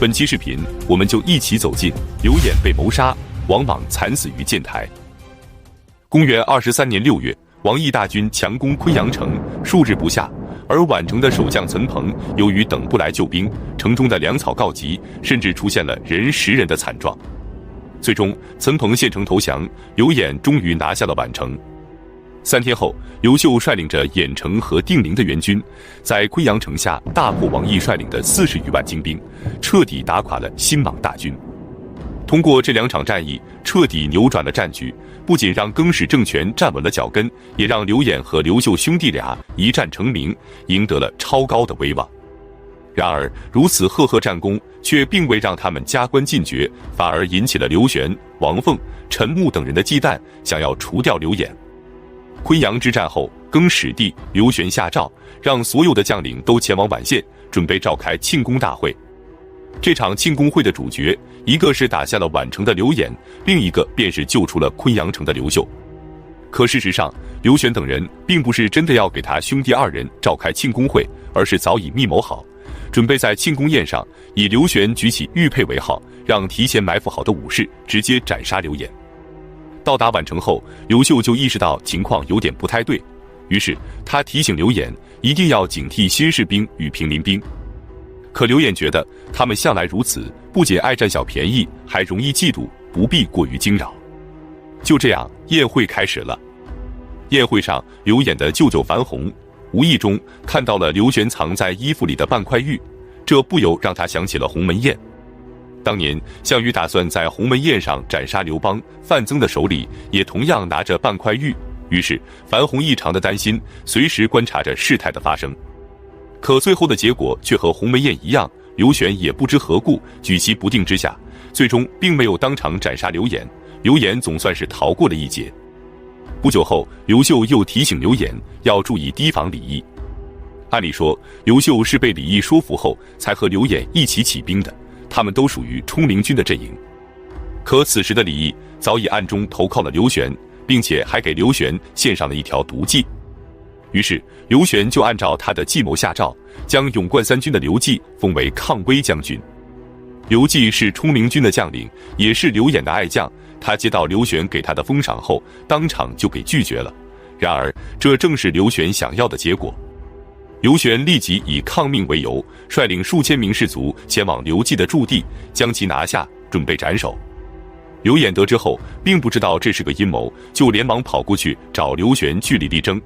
本期视频我们就一起走进刘演被谋杀，王莽惨死于建台。公元23年6月，王毅大军强攻昆阳城，数日不下，而宛城的守将岑彭由于等不来救兵，城中的粮草告急，甚至出现了人10人的惨状。最终，岑彭献城投降，刘演终于拿下了宛城。3天后，刘秀率领着郾城和定陵的援军，在昆阳城下大破王毅率领的40余万精兵，彻底打垮了新莽大军。通过这2场战役，彻底扭转了战局，不仅让更始政权站稳了脚跟，也让刘演和刘秀兄弟俩一战成名，赢得了超高的威望。然而，如此赫赫战功却并未让他们加官进爵，反而引起了刘玄、王凤、陈穆等人的忌惮，想要除掉刘演。昆阳之战后，更始帝刘玄下诏，让所有的将领都前往宛县，准备召开庆功大会。这场庆功会的主角，一个是打下了宛城的刘演，另一个便是救出了昆阳城的刘秀。可事实上，刘玄等人并不是真的要给他兄弟2人召开庆功会，而是早已密谋好，准备在庆功宴上以刘玄举起玉佩为号，让提前埋伏好的武士直接斩杀刘演。到达宛城后，刘秀就意识到情况有点不太对，于是他提醒刘演一定要警惕新士兵与平林兵。可刘演觉得他们向来如此，不仅爱占小便宜，还容易嫉妒，不必过于惊扰。就这样，宴会开始了。宴会上，刘演的舅舅樊洪无意中看到了刘玄藏在衣服里的半块玉，这不由让他想起了鸿门宴。当年项羽打算在鸿门宴上斩杀刘邦，范增的手里也同样拿着半块玉，于是樊洪异常的担心，随时观察着事态的发生。可最后的结果却和鸿门宴一样，刘玄也不知何故，举棋不定之下，最终并没有当场斩杀刘演，刘演总算是逃过了一劫。不久后，刘秀又提醒刘演要注意提防李毅。按理说，刘秀是被李毅说服后才和刘演一起起兵的，他们都属于冲灵军的阵营。可此时的李毅早已暗中投靠了刘玄，并且还给刘玄献上了一条毒计。于是刘玄就按照他的计谋下诏，将勇冠3军的刘季封为抗威将军。刘季是冲灵军的将领，也是刘演的爱将，他接到刘玄给他的封赏后，当场就给拒绝了。然而这正是刘玄想要的结果。刘玄立即以抗命为由，率领数千名士卒前往刘季的驻地，将其拿下，准备斩首。刘演得知后，并不知道这是个阴谋，就连忙跑过去找刘玄据理力争。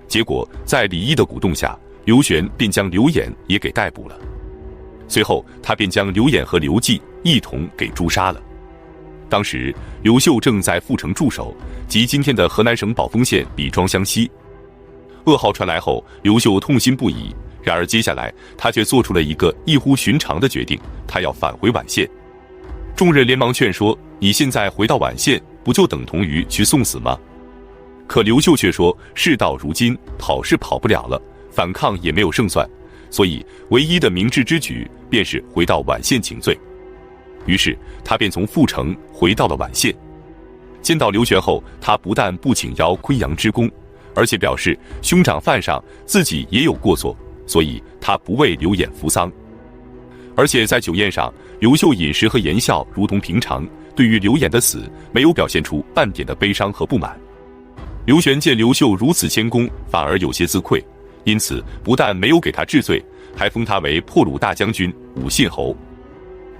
结果在李毅的鼓动下，刘玄便将刘演也给逮捕了。随后他便将刘演和刘季一同给诛杀了。当时刘秀正在阜城驻守，即今天的河南省宝丰县李庄乡西。噩耗传来后，刘秀痛心不已，然而接下来他却做出了一个异乎寻常的决定，他要返回宛县。众人连忙劝说，你现在回到宛县，不就等同于去送死吗？可刘秀却说，事到如今，跑是跑不了了，反抗也没有胜算，所以唯一的明智之举便是回到宛县请罪。于是他便从阜城回到了宛县。见到刘玄后，他不但不请邀昆阳之功，而且表示兄长犯上，自己也有过错，所以他不为刘演扶丧。而且在酒宴上，刘秀饮食和言笑如同平常，对于刘演的死没有表现出半点的悲伤和不满。刘玄见刘秀如此谦恭，反而有些自愧，因此不但没有给他治罪，还封他为破虏大将军、武信侯。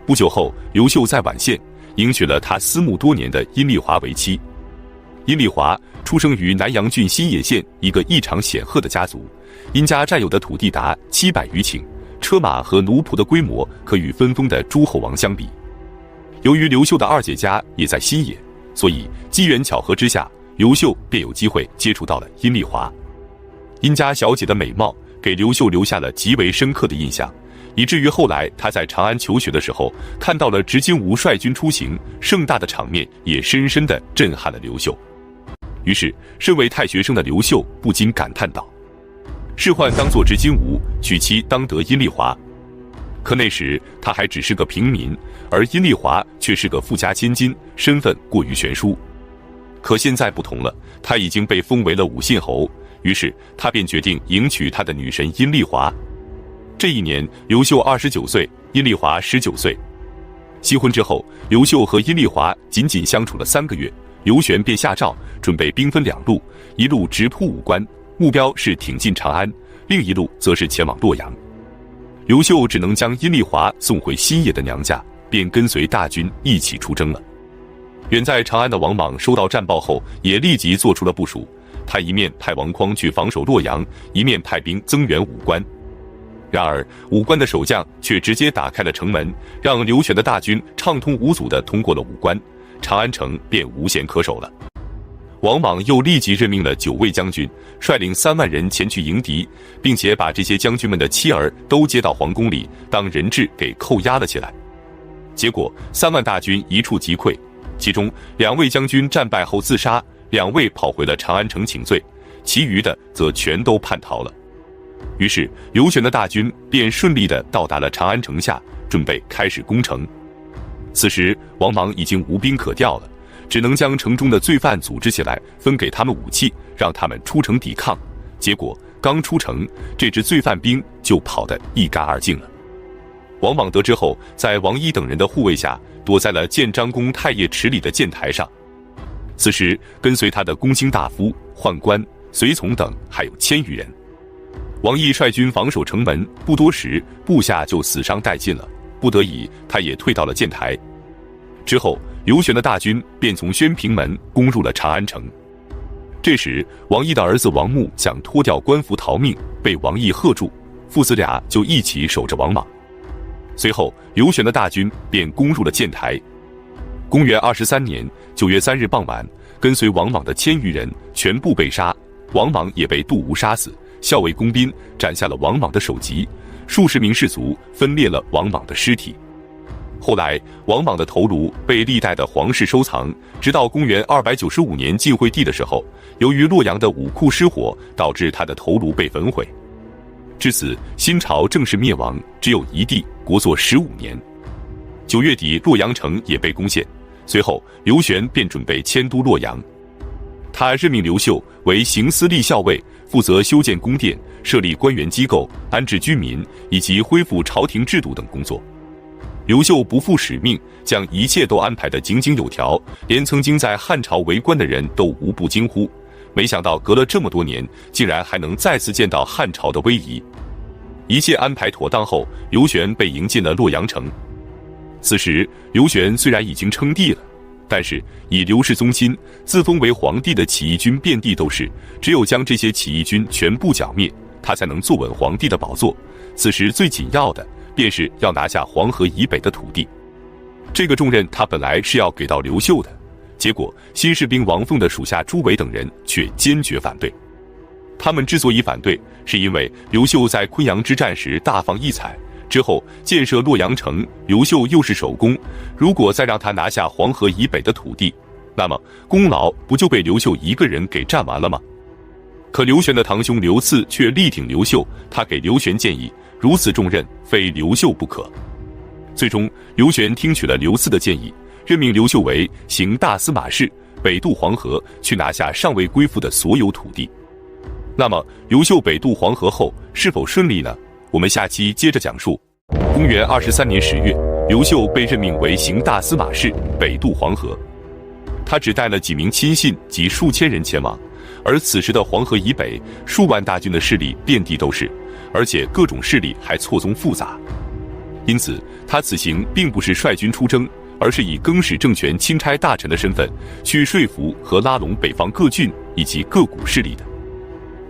不久后，刘秀在宛县迎娶了他思慕多年的阴丽华为妻。阴丽华出生于南阳郡新野县一个异常显赫的家族，殷家占有的土地达700余顷，车马和奴仆的规模可与分封的诸侯王相比。由于刘秀的二姐家也在新野，所以机缘巧合之下，刘秀便有机会接触到了阴丽华。殷家小姐的美貌给刘秀留下了极为深刻的印象，以至于后来他在长安求学的时候，看到了执金吾率军出行，盛大的场面也深深地震撼了刘秀。于是身为太学生的刘秀不禁感叹道：仕宦当作执金吾，娶妻当得阴丽华。可那时他还只是个平民，而阴丽华却是个富家千金，身份过于悬殊。可现在不同了，他已经被封为了武信侯，于是他便决定迎娶他的女神阴丽华。这一年，刘秀29岁，阴丽华19岁。新婚之后，刘秀和阴丽华仅仅相处了3个月，刘玄便下诏准备兵分2路，一路直扑武关，目标是挺进长安；另一路则是前往洛阳。刘秀只能将阴丽华送回新野的娘家，便跟随大军一起出征了。远在长安的王莽收到战报后，也立即做出了部署。他一面派王匡去防守洛阳，一面派兵增援武关。然而武关的守将却直接打开了城门，让刘玄的大军畅通无阻地通过了武关，长安城便无险可守了。王莽又立即任命了9位将军，率领3万人前去迎敌，并且把这些将军们的妻儿都接到皇宫里当人质给扣押了起来。结果3万大军一触即溃，其中2位将军战败后自杀，2位跑回了长安城请罪，其余的则全都叛逃了。于是刘玄的大军便顺利地到达了长安城下，准备开始攻城。此时王莽已经无兵可调了，只能将城中的罪犯组织起来，分给他们武器，让他们出城抵抗。结果刚出城，这支罪犯兵就跑得一干二净了。王莽得知后，在王一等人的护卫下，躲在了建章宫太液池里的建台上。此时跟随他的公卿大夫、宦官、随从等还有1000余人。王毅率军防守城门，不多时部下就死伤殆尽了，不得已他也退到了建台。之后刘玄的大军便从宣平门攻入了长安城。这时王毅的儿子王穆想脱掉官服逃命，被王毅喝住，父子俩就一起守着王莽。随后刘玄的大军便攻入了建台。公元23年9月3日傍晚，跟随王莽的1000余人全部被杀，王莽也被杜吴杀死，校尉龚宾斩下了王莽的首级，数十名士卒分裂了王莽的尸体。后来王莽的头颅被历代的皇室收藏，直到公元295年晋惠帝的时候，由于洛阳的武库失火，导致他的头颅被焚毁。至此新朝正式灭亡，只有一帝，国祚15年。9月底洛阳城也被攻陷，随后刘玄便准备迁都洛阳。他任命刘秀为行司隶校尉，负责修建宫殿、设立官员机构、安置居民以及恢复朝廷制度等工作。刘秀不负使命，将一切都安排得井井有条，连曾经在汉朝为官的人都无不惊呼，没想到隔了这么多年，竟然还能再次见到汉朝的威仪。一切安排妥当后，刘玄被迎进了洛阳城。此时刘玄虽然已经称帝了，但是以刘氏宗亲自封为皇帝的起义军遍地都是，只有将这些起义军全部剿灭，他才能坐稳皇帝的宝座。此时最紧要的便是要拿下黄河以北的土地。这个重任他本来是要给到刘秀的，结果新士兵王凤的属下朱伟等人却坚决反对。他们之所以反对，是因为刘秀在昆阳之战时大放异彩，之后建设洛阳城，刘秀又是首功，如果再让他拿下黄河以北的土地，那么功劳不就被刘秀一个人给占完了吗？可刘玄的堂兄刘赐却力挺刘秀，他给刘玄建议，如此重任非刘秀不可。最终刘玄听取了刘赐的建议，任命刘秀为行大司马事，北渡黄河，去拿下尚未归附的所有土地。那么，刘秀北渡黄河后是否顺利呢？我们下期接着讲述。公元23年10月，刘秀被任命为行大司马事，北渡黄河。他只带了几名亲信及数千人前往，而此时的黄河以北，数万大军的势力遍地都是，而且各种势力还错综复杂。因此，他此行并不是率军出征，而是以更始政权钦差大臣的身份去说服和拉拢北方各郡以及各股势力的。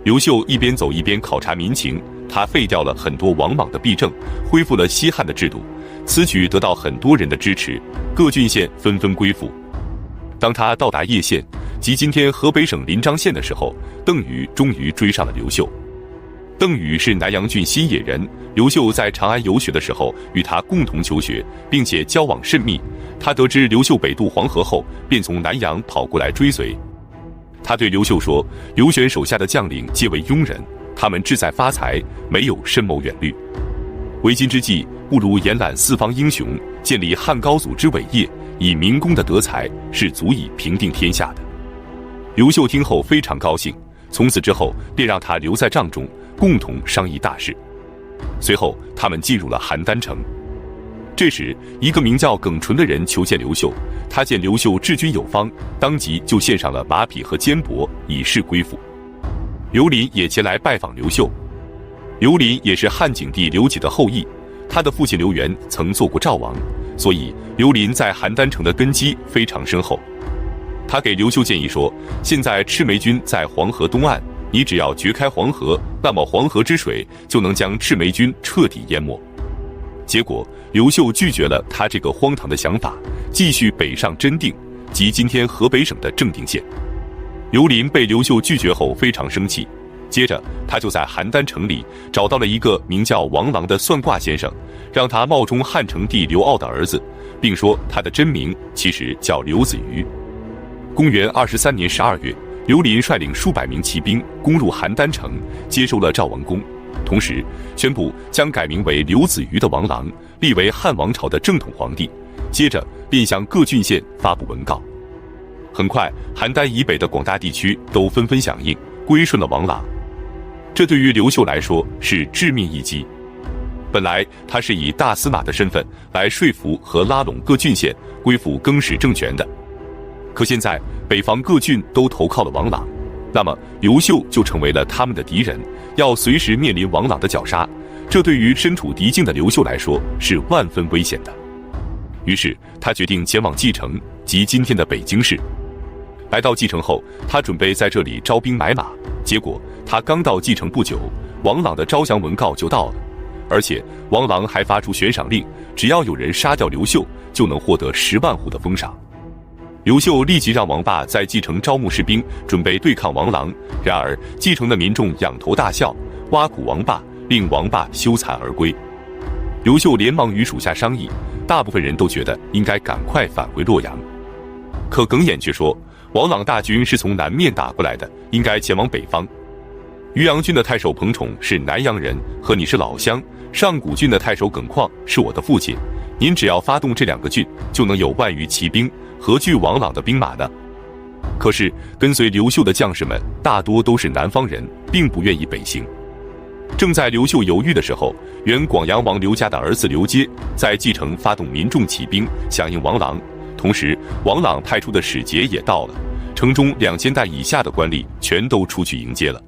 刘秀一边走一边考察民情，他废掉了很多王莽的弊政，恢复了西汉的制度，此举得到很多人的支持，各郡县纷纷归附。当他到达叶县，即今天河北省临漳县的时候，邓禹终于追上了刘秀。邓禹是南阳郡新野人，刘秀在长安游学的时候与他共同求学，并且交往甚密。他得知刘秀北渡黄河后，便从南阳跑过来追随。他对刘秀说，刘玄手下的将领皆为庸人，他们志在发财，没有深谋远虑。为今之计，不如延揽四方英雄，建立汉高祖之伟业，以明公的德才是足以平定天下的。刘秀听后非常高兴，从此之后便让他留在帐中，共同商议大事。随后他们进入了邯郸城。这时，一个名叫耿纯的人求见刘秀，他见刘秀治军有方，当即就献上了马匹和坚帛，以示归附。刘林也前来拜访刘秀。刘林也是汉景帝刘启的后裔，他的父亲刘元曾做过赵王，所以刘林在邯郸城的根基非常深厚。他给刘秀建议说，现在赤眉军在黄河东岸，你只要掘开黄河，那么黄河之水就能将赤眉军彻底淹没。结果刘秀拒绝了他这个荒唐的想法，继续北上真定，即今天河北省的正定县。刘林被刘秀拒绝后非常生气，接着他就在邯郸城里找到了一个名叫王朗的算卦先生，让他冒充汉成帝刘骜的儿子，并说他的真名其实叫刘子瑜。公元23年12月，刘林率领数百名骑兵攻入邯郸城，接收了赵王宫，同时宣布将改名为刘子瑜的王朗立为汉王朝的正统皇帝，接着便向各郡县发布文告。很快，邯郸以北的广大地区都纷纷响应，归顺了王朗。这对于刘秀来说是致命一击。本来他是以大司马的身份来说服和拉拢各郡县归附更始政权的，可现在北方各郡都投靠了王朗，那么刘秀就成为了他们的敌人，要随时面临王朗的绞杀，这对于身处敌境的刘秀来说是万分危险的。于是他决定前往蓟城，即今天的北京市。来到蓟城后，他准备在这里招兵买马，结果他刚到蓟城不久，王朗的招降文告就到了，而且王朗还发出悬赏令，只要有人杀掉刘秀，就能获得10万户的封赏。刘秀立即让王霸在蓟城招募士兵，准备对抗王朗。然而蓟城的民众仰头大笑，挖苦王霸，令王霸羞惭而归。刘秀连忙与属下商议，大部分人都觉得应该赶快返回洛阳。可耿弇却说，王朗大军是从南面打过来的，应该前往北方。渔阳郡的太守彭宠是南阳人，和你是老乡。上古郡的太守耿况是我的父亲，您只要发动这2个郡，就能有万余骑兵，何惧王朗的兵马呢？可是跟随刘秀的将士们大多都是南方人，并不愿意北行。正在刘秀犹豫的时候，原广阳王刘家的儿子刘阶在蓟城发动民众起兵，响应王朗。同时王朗派出的使节也到了，城中2000担以下的官吏全都出去迎接了。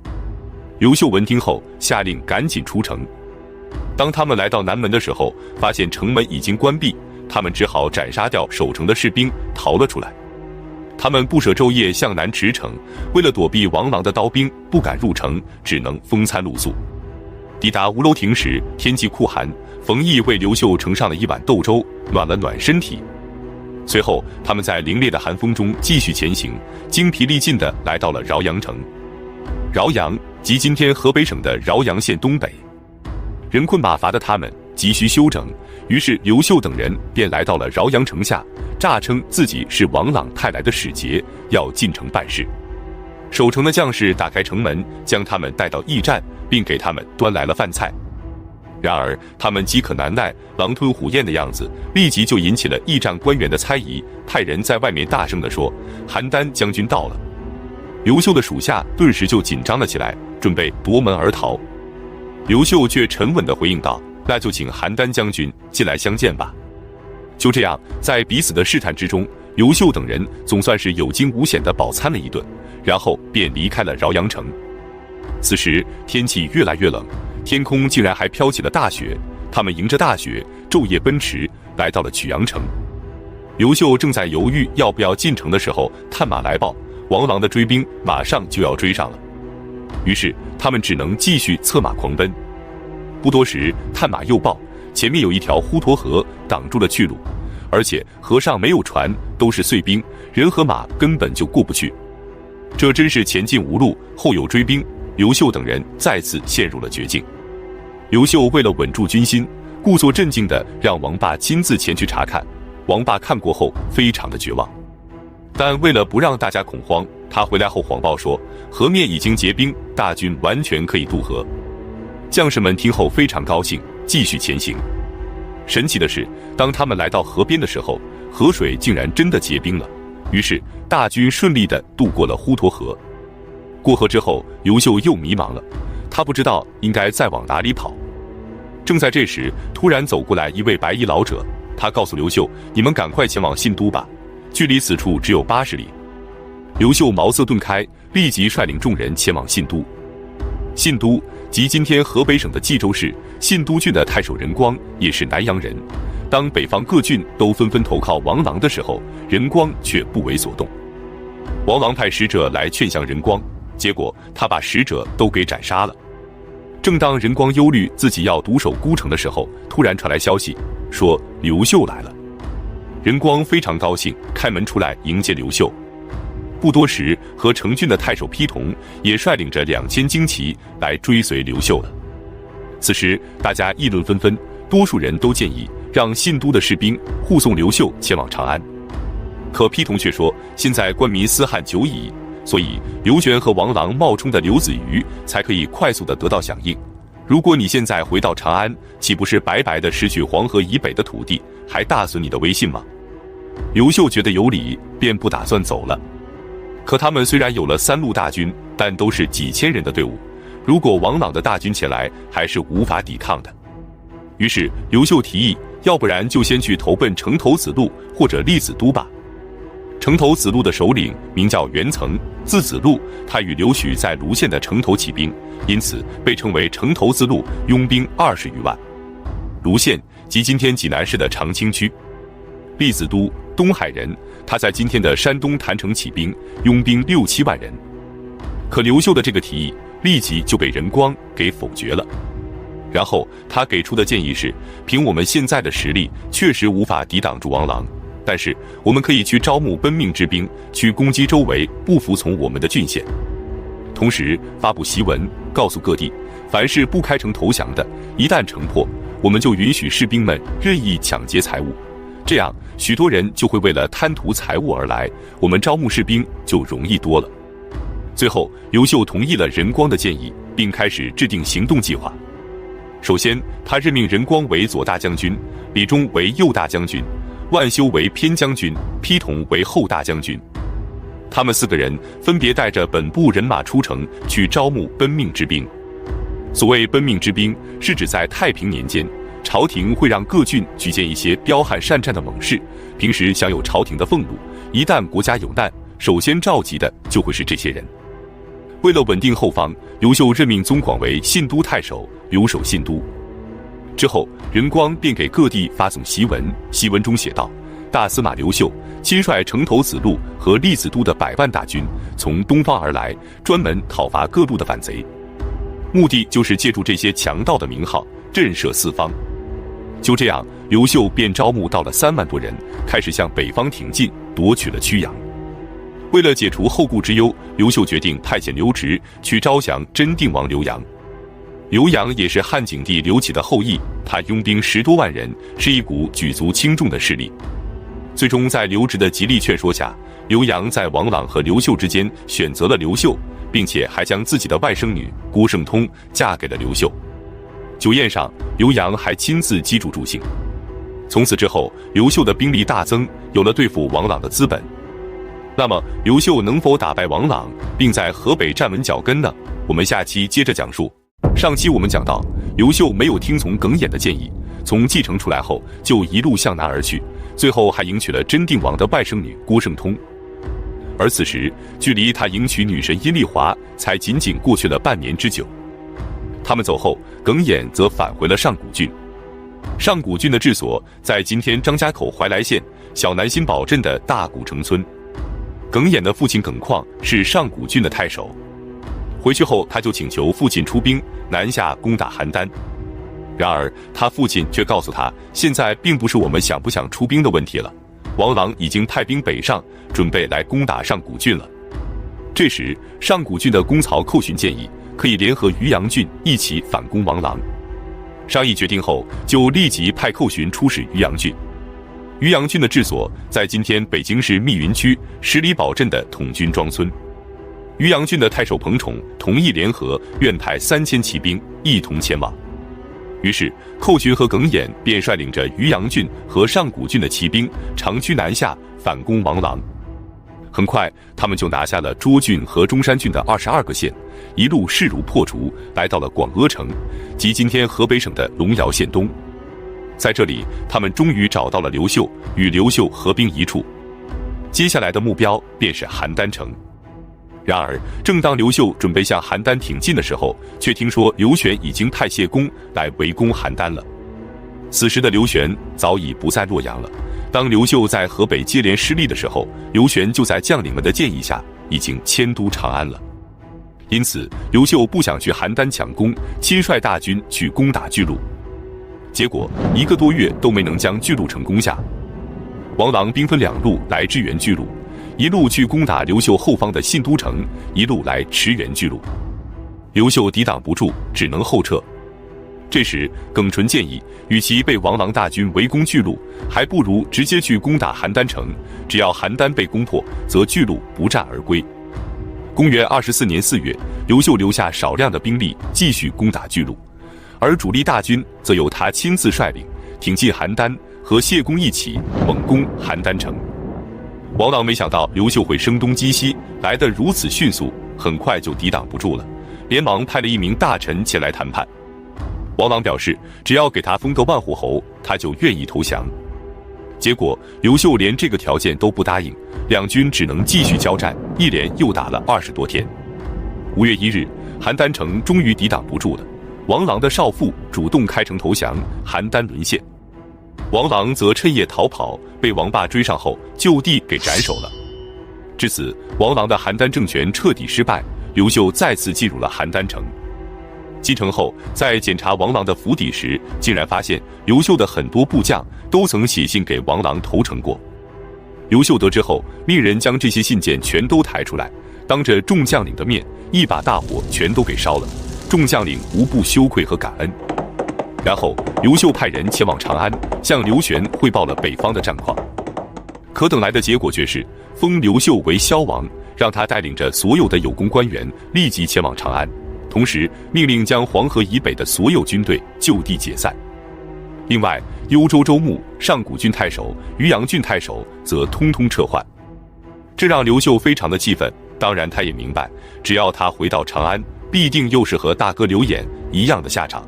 刘秀闻听后，下令赶紧出城。当他们来到南门的时候，发现城门已经关闭，他们只好斩杀掉守城的士兵，逃了出来。他们不舍昼夜向南驰骋，为了躲避王朗的刀兵，不敢入城，只能风餐露宿。抵达吴楼亭时，天气酷寒，冯异为刘秀盛上了一碗豆粥，暖了暖身体。随后他们在凛冽的寒风中继续前行，精疲力尽地来到了饶阳城。饶阳即今天河北省的饶阳县东北。人困马乏的他们急需休整，于是刘秀等人便来到了饶阳城下，诈称自己是王朗派来的使节，要进城办事。守城的将士打开城门，将他们带到驿站，并给他们端来了饭菜。然而他们饥渴难耐、狼吞虎咽的样子，立即就引起了驿站官员的猜疑，派人在外面大声地说：“邯郸将军到了。”刘秀的属下顿时就紧张了起来，准备夺门而逃。刘秀却沉稳地回应道：“那就请邯郸将军进来相见吧。”就这样，在彼此的试探之中，刘秀等人总算是有惊无险地饱餐了一顿，然后便离开了饶阳城。此时天气越来越冷，天空竟然还飘起了大雪。他们迎着大雪，昼夜奔驰，来到了曲阳城。刘秀正在犹豫要不要进城的时候，探马来报，王朗的追兵马上就要追上了。于是他们只能继续策马狂奔。不多时，探马又报，前面有一条滹沱河挡住了去路，而且河上没有船，都是碎冰，人和马根本就过不去。这真是前进无路，后有追兵。刘秀等人再次陷入了绝境。刘秀为了稳住军心，故作镇静地让王霸亲自前去查看。王霸看过后非常的绝望，但为了不让大家恐慌，他回来后谎报说河面已经结冰，大军完全可以渡河。将士们听后非常高兴，继续前行。神奇的是，当他们来到河边的时候，河水竟然真的结冰了，于是大军顺利地渡过了滹沱河。过河之后，刘秀又迷茫了，他不知道应该再往哪里跑。正在这时，突然走过来一位白衣老者，他告诉刘秀：“你们赶快前往信都吧，距离此处只有80里。”刘秀茅塞顿开，立即率领众人前往信都。信都即今天河北省的冀州市，信都郡的太守任光也是南阳人。当北方各郡都纷纷投靠王朗的时候，任光却不为所动。王朗派使者来劝降任光，结果他把使者都给斩杀了。正当任光忧虑自己要独守孤城的时候，突然传来消息，说刘秀来了。任光非常高兴，开门出来迎接刘秀。不多时，和成郡的太守丕同也率领着2000精骑来追随刘秀了。此时大家议论纷纷，多数人都建议让信都的士兵护送刘秀前往长安。可丕同却说，现在官民私汉久矣，所以刘玄和王朗冒充的刘子瑜才可以快速地得到响应。如果你现在回到长安，岂不是白白地失去黄河以北的土地，还大损你的威信吗？刘秀觉得有理，便不打算走了。可他们虽然有了3路大军，但都是几千人的队伍，如果王朗的大军前来，还是无法抵抗的。于是刘秀提议，要不然就先去投奔城头子路或者栗子都吧。城头子路的首领名叫袁岑，字子路，他与刘许在卢县的城头起兵，因此被称为城头子路，拥兵20余万。卢县即今天济南市的长清区。栗子都，东海人，他在今天的山东郯城起兵，拥兵6、7万人。可刘秀的这个提议立即就被任光给否决了。然后他给出的建议是，凭我们现在的实力，确实无法抵挡住王朗，但是我们可以去招募奔命之兵，去攻击周围不服从我们的郡县。同时发布檄文，告诉各地，凡是不开城投降的，一旦城破，我们就允许士兵们任意抢劫财物。这样许多人就会为了贪图财物而来，我们招募士兵就容易多了。最后刘秀同意了任光的建议，并开始制定行动计划。首先他任命任光为左大将军，李忠为右大将军，万修为偏将军，丕同为后大将军。他们4个人分别带着本部人马出城去招募奔命之兵。所谓奔命之兵，是指在太平年间，朝廷会让各郡举荐一些彪悍善战的猛士，平时享有朝廷的俸禄，一旦国家有难，首先召集的就会是这些人。为了稳定后方，刘秀任命宗广为信都太守，留守信都。之后任光便给各地发送檄文，檄文中写道：大司马刘秀亲率城头子路和栗子都的100万大军从东方而来，专门讨伐各路的反贼，目的就是借助这些强盗的名号震慑四方。就这样，刘秀便招募到了3万多人，开始向北方挺进，夺取了曲阳。为了解除后顾之忧，刘秀决定派遣刘直去招降真定王刘阳。刘阳也是汉景帝刘启的后裔，他拥兵10多万人，是一股举足轻重的势力。最终在刘直的极力劝说下，刘阳在王朗和刘秀之间选择了刘秀，并且还将自己的外甥女郭圣通嫁给了刘秀。酒宴上，刘洋还亲自击筑助兴。从此之后，刘秀的兵力大增，有了对付王朗的资本。那么，刘秀能否打败王朗，并在河北站稳脚跟呢？我们下期接着讲述。上期我们讲到，刘秀没有听从耿弇的建议，从蓟城出来后就一路向南而去，最后还迎娶了真定王的外甥女郭圣通。而此时，距离他迎娶女神阴丽华才仅仅过去了半年之久。他们走后，耿弇则返回了上古郡。上古郡的治所在今天张家口怀来县小南新堡镇的大古城村。耿弇的父亲耿况是上古郡的太守。回去后，他就请求父亲出兵南下攻打邯郸。然而，他父亲却告诉他，现在并不是我们想不想出兵的问题了，王朗已经派兵北上，准备来攻打上古郡了。这时，上古郡的公曹寇寻建议，可以联合渔阳郡一起反攻王朗。商议决定后，就立即派寇寻出使渔阳郡。渔阳郡的治所在今天北京市密云区十里堡镇的统军庄村。渔阳郡的太守彭宠同意联合，愿派3000骑兵一同前往。于是，寇寻和耿弇便率领着渔阳郡和上古郡的骑兵长驱南下，反攻王朗。很快，他们就拿下了涿郡和中山郡的22个县，一路势如破竹，来到了广阿城，即今天河北省的龙窑县东。在这里，他们终于找到了刘秀，与刘秀合兵一处。接下来的目标便是邯郸城。然而，正当刘秀准备向邯郸挺进的时候，却听说刘玄已经派谢公来围攻邯郸了。此时的刘玄早已不在洛阳了。当刘秀在河北接连失利的时候，刘玄就在将领们的建议下，已经迁都长安了。因此，刘秀不想去邯郸抢攻，亲率大军去攻打巨鹿。结果1个多月都没能将巨鹿城攻下。王朗兵分2路来支援巨鹿，一路去攻打刘秀后方的信都城，一路来驰援巨鹿。刘秀抵挡不住，只能后撤。这时，耿纯建议，与其被王朗大军围攻巨鹿，还不如直接去攻打邯郸城。只要邯郸被攻破，则巨鹿不战而归。公元24年4月，刘秀留下少量的兵力继续攻打巨鹿，而主力大军则由他亲自率领，挺进邯郸，和谢公一起猛攻邯郸城。王朗没想到刘秀会声东击西，来得如此迅速，很快就抵挡不住了，连忙派了一名大臣前来谈判。王朗表示，只要给他封个万户侯，他就愿意投降。结果刘秀连这个条件都不答应，两军只能继续交战，一连又打了20多天。5月1日，邯郸城终于抵挡不住了，王朗的少妇主动开城投降，邯郸沦陷。王朗则趁夜逃跑，被王霸追上后就地给斩首了。至此，王朗的邯郸政权彻底失败，刘秀再次进入了邯郸城。进城后，在检查王朗的府邸时，竟然发现刘秀的很多部将都曾写信给王朗投诚过。刘秀得知后，命人将这些信件全都抬出来，当着众将领的面，一把大火全都给烧了。众将领无不羞愧和感恩。然后，刘秀派人前往长安，向刘玄汇报了北方的战况。可等来的结果却是封刘秀为萧王，让他带领着所有的有功官员立即前往长安。同时命令将黄河以北的所有军队就地解散。另外，幽州州牧、上古郡太守、渔阳郡太守则通通撤换。这让刘秀非常的气愤，当然他也明白，只要他回到长安，必定又是和大哥刘演一样的下场。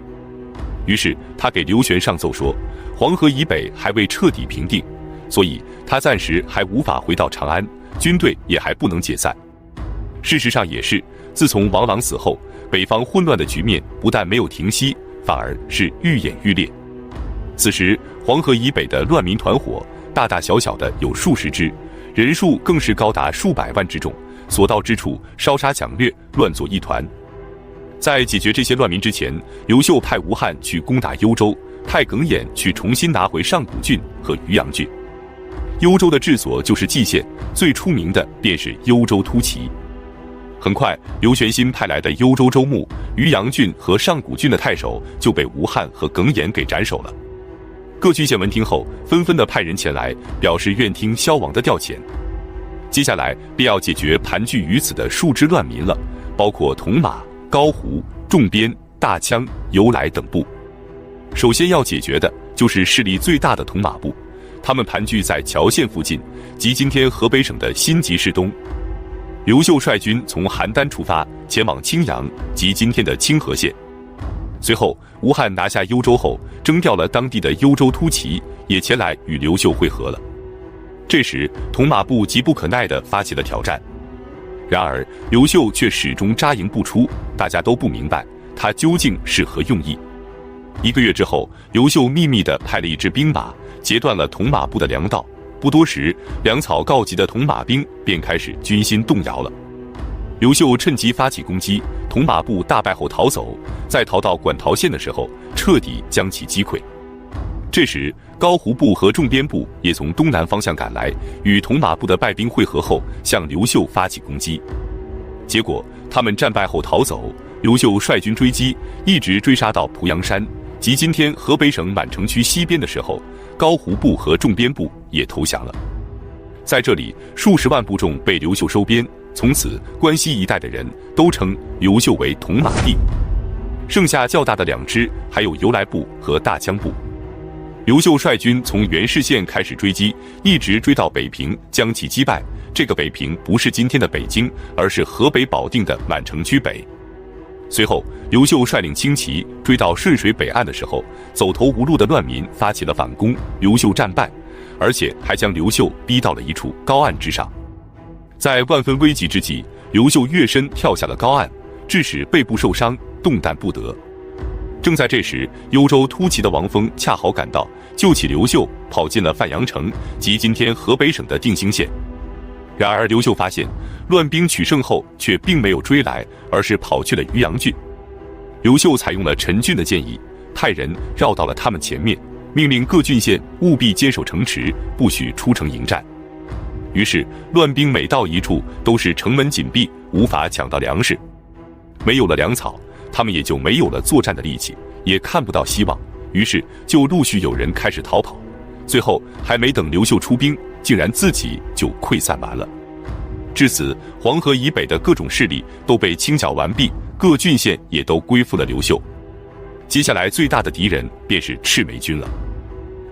于是他给刘玄上奏说，黄河以北还未彻底平定，所以他暂时还无法回到长安，军队也还不能解散。事实上也是，自从王朗死后，北方混乱的局面不但没有停息，反而是愈演愈烈。此时，黄河以北的乱民团伙大大小小的有数十支，人数更是高达数百万之众，所到之处烧杀抢掠，乱作一团。在解决这些乱民之前，刘秀派吴汉去攻打幽州，派耿弇去重新拿回上古郡和渔阳郡。幽州的治所就是蓟县，最出名的便是幽州突骑。很快，刘玄新派来的幽州州牧、渔阳郡和上古郡的太守就被吴汉和耿弇给斩首了。各郡县闻听后，纷纷的派人前来，表示愿听萧王的调遣。接下来便要解决盘踞于此的数支乱民了，包括铜马、高胡、重鞭、大枪、由来等部。首先要解决的就是势力最大的统马部，他们盘踞在谯县附近，即今天河北省的新集市东。刘秀率军从邯郸出发，前往青阳，即今天的清河县。随后，吴汉拿下幽州后，征调了当地的幽州突骑，也前来与刘秀会合了。这时，统马部急不可耐地发起了挑战。然而，刘秀却始终扎营不出，大家都不明白他究竟是何用意。1个月之后，刘秀秘密地派了一支兵马，截断了统马部的粮道。不多时，粮草告急的统马兵便开始军心动摇了。刘秀趁机发起攻击，统马部大败后逃走，在逃到馆陶县的时候，彻底将其击溃。这时，高胡部和重编部也从东南方向赶来，与统马部的败兵会合后，向刘秀发起攻击。结果，他们战败后逃走，刘秀率军追击，一直追杀到濮阳山，即今天河北省满城区西边的时候，高胡部和重编部也投降了。在这里，数十万部众被刘秀收编，从此关西一带的人都称刘秀为统马帝。剩下较大的2支还有由来部和大羌部。刘秀率军从元氏县开始追击，一直追到北平，将其击败。这个北平不是今天的北京，而是河北保定的满城区北。随后，刘秀率领轻骑追到顺水北岸的时候，走投无路的乱民发起了反攻，刘秀战败，而且还将刘秀逼到了一处高岸之上。在万分危急之际，刘秀跃身跳下了高岸，致使背部受伤，动弹不得。正在这时，幽州突骑的王峰恰好赶到，救起刘秀，跑进了范阳城，即今天河北省的定兴县。然而刘秀发现，乱兵取胜后却并没有追来，而是跑去了渔阳郡。刘秀采用了陈俊的建议，派人绕到了他们前面，命令各郡县务必坚守城池，不许出城迎战。于是乱兵每到一处，都是城门紧闭，无法抢到粮食。没有了粮草，他们也就没有了作战的力气，也看不到希望，于是就陆续有人开始逃跑。最后还没等刘秀出兵，竟然自己就溃散完了。至此，黄河以北的各种势力都被清剿完毕，各郡县也都归附了刘秀。接下来最大的敌人便是赤眉军了。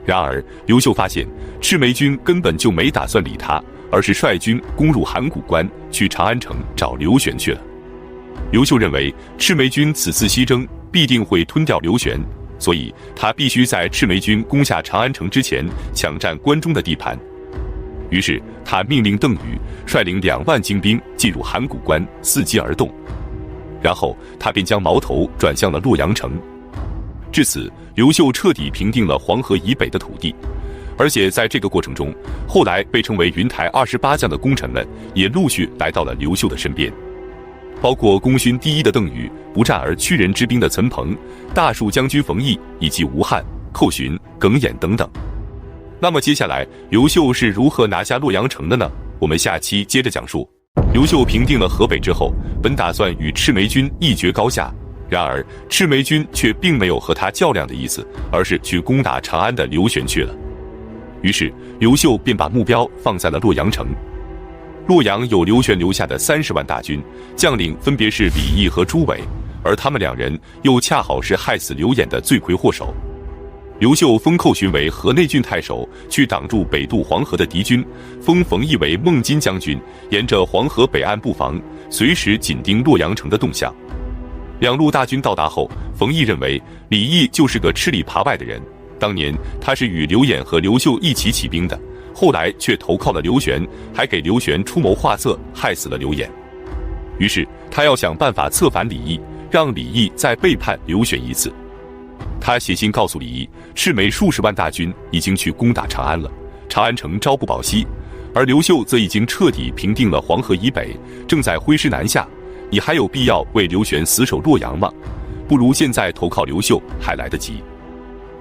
然而刘秀发现，赤眉军根本就没打算理他，而是率军攻入函谷关，去长安城找刘玄去了。刘秀认为赤眉军此次西征必定会吞掉刘玄，所以他必须在赤眉军攻下长安城之前抢占关中的地盘。于是他命令邓禹率领2万精兵进入函谷关，伺机而动。然后他便将矛头转向了洛阳城。至此，刘秀彻底平定了黄河以北的土地。而且在这个过程中，后来被称为云台28将的功臣们也陆续来到了刘秀的身边，包括功勋第一的邓禹、不战而屈人之兵的岑彭、大树将军冯异以及吴汉、寇寻、耿弇等等。那么接下来刘秀是如何拿下洛阳城的呢？我们下期接着讲述。刘秀平定了河北之后，本打算与赤眉军一决高下，然而赤眉军却并没有和他较量的意思，而是去攻打长安的刘玄去了。于是刘秀便把目标放在了洛阳城。洛阳有刘玄留下的30万大军，将领分别是李毅和朱伟，而他们2人又恰好是害死刘演的罪魁祸首。刘秀封寇寻为河内郡太守，去挡住北渡黄河的敌军，封冯异为孟津将军，沿着黄河北岸布防，随时紧盯洛阳城的动向。2路大军到达后，冯异认为李毅就是个吃里扒外的人，当年他是与刘演和刘秀一起起兵的，后来却投靠了刘玄，还给刘玄出谋划策，害死了刘演。于是他要想办法策反李毅，让李毅再背叛刘玄一次。他写信告诉李毅，赤眉数十万大军已经去攻打长安了，长安城朝不保夕，而刘秀则已经彻底平定了黄河以北，正在挥师南下，你还有必要为刘玄死守洛阳吗？不如现在投靠刘秀还来得及。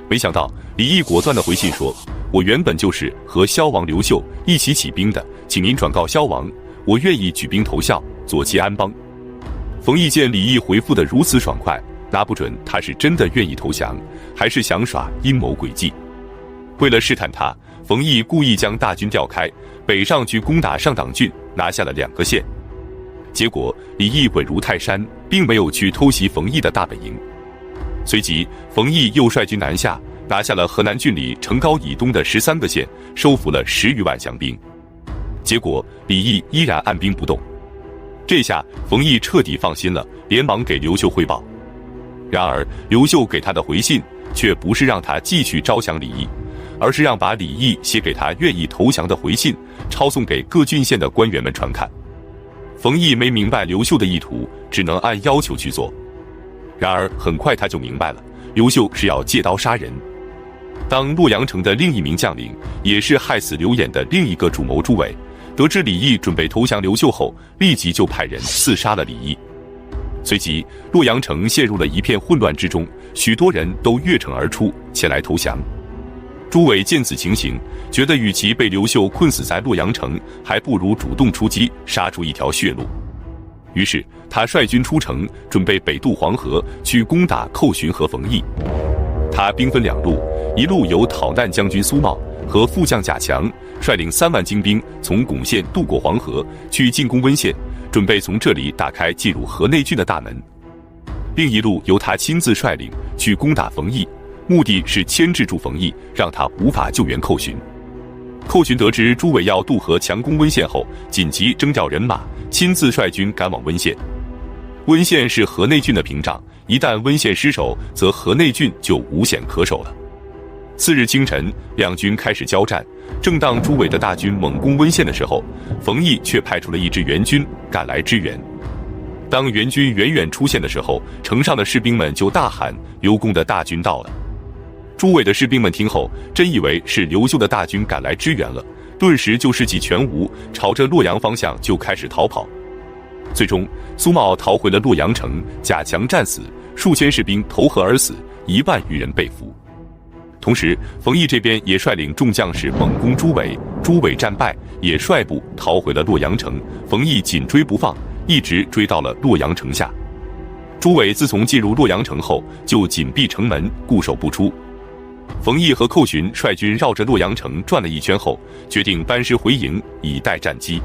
没想到李毅果断地回信说，我原本就是和萧王刘秀一起起兵的，请您转告萧王，我愿意举兵投效，左其安邦。冯异见李毅回复得如此爽快，拿不准他是真的愿意投降，还是想耍阴谋诡计。为了试探他，冯异故意将大军调开，北上去攻打上党郡，拿下了2个县。结果李毅稳如泰山，并没有去偷袭冯异的大本营。随即，冯异又率军南下，拿下了河南郡里城高以东的13个县，收服了10余万降兵。结果，李毅依然按兵不动。这下，冯异彻底放心了，连忙给刘秀汇报。然而，刘秀给他的回信却不是让他继续招降李毅，而是让把李毅写给他愿意投降的回信抄送给各郡县的官员们传看。冯异没明白刘秀的意图，只能按要求去做。然而很快他就明白了，刘秀是要借刀杀人。当洛阳城的另一名将领，也是害死刘演的另一个主谋朱伟，得知李毅准备投降刘秀后，立即就派人刺杀了李毅。随即，洛阳城陷入了一片混乱之中，许多人都越城而出，前来投降。朱伟见此情形，觉得与其被刘秀困死在洛阳城，还不如主动出击，杀出一条血路。于是他率军出城，准备北渡黄河，去攻打寇寻和冯异。他兵分2路，一路由讨难将军苏茂和副将贾强率领3万精兵从巩县渡过黄河，去进攻温县，准备从这里打开进入河内郡的大门。另一路由他亲自率领去攻打冯异，目的是牵制住冯异，让他无法救援寇寻。寇寻得知朱伟要渡河强攻温县后，紧急征调人马，亲自率军赶往温县。温县是河内郡的屏障，一旦温县失守，则河内郡就无险可守了。次日清晨，两军开始交战。正当朱伟的大军猛攻温县的时候，冯异却派出了一支援军赶来支援。当援军远远出现的时候，城上的士兵们就大喊：“刘公的大军到了！”朱伟的士兵们听后，真以为是刘秀的大军赶来支援了，顿时就士气全无，朝着洛阳方向就开始逃跑。最终，苏茂逃回了洛阳城，贾强战死，数千士兵投河而死，1万余人被俘。同时，冯异这边也率领众将士猛攻朱伟，朱伟战败，也率部逃回了洛阳城。冯异紧追不放，一直追到了洛阳城下。朱伟自从进入洛阳城后，就紧闭城门，固守不出。冯异和寇寻率军绕着洛阳城转了一圈后，决定班师回营，以待战机。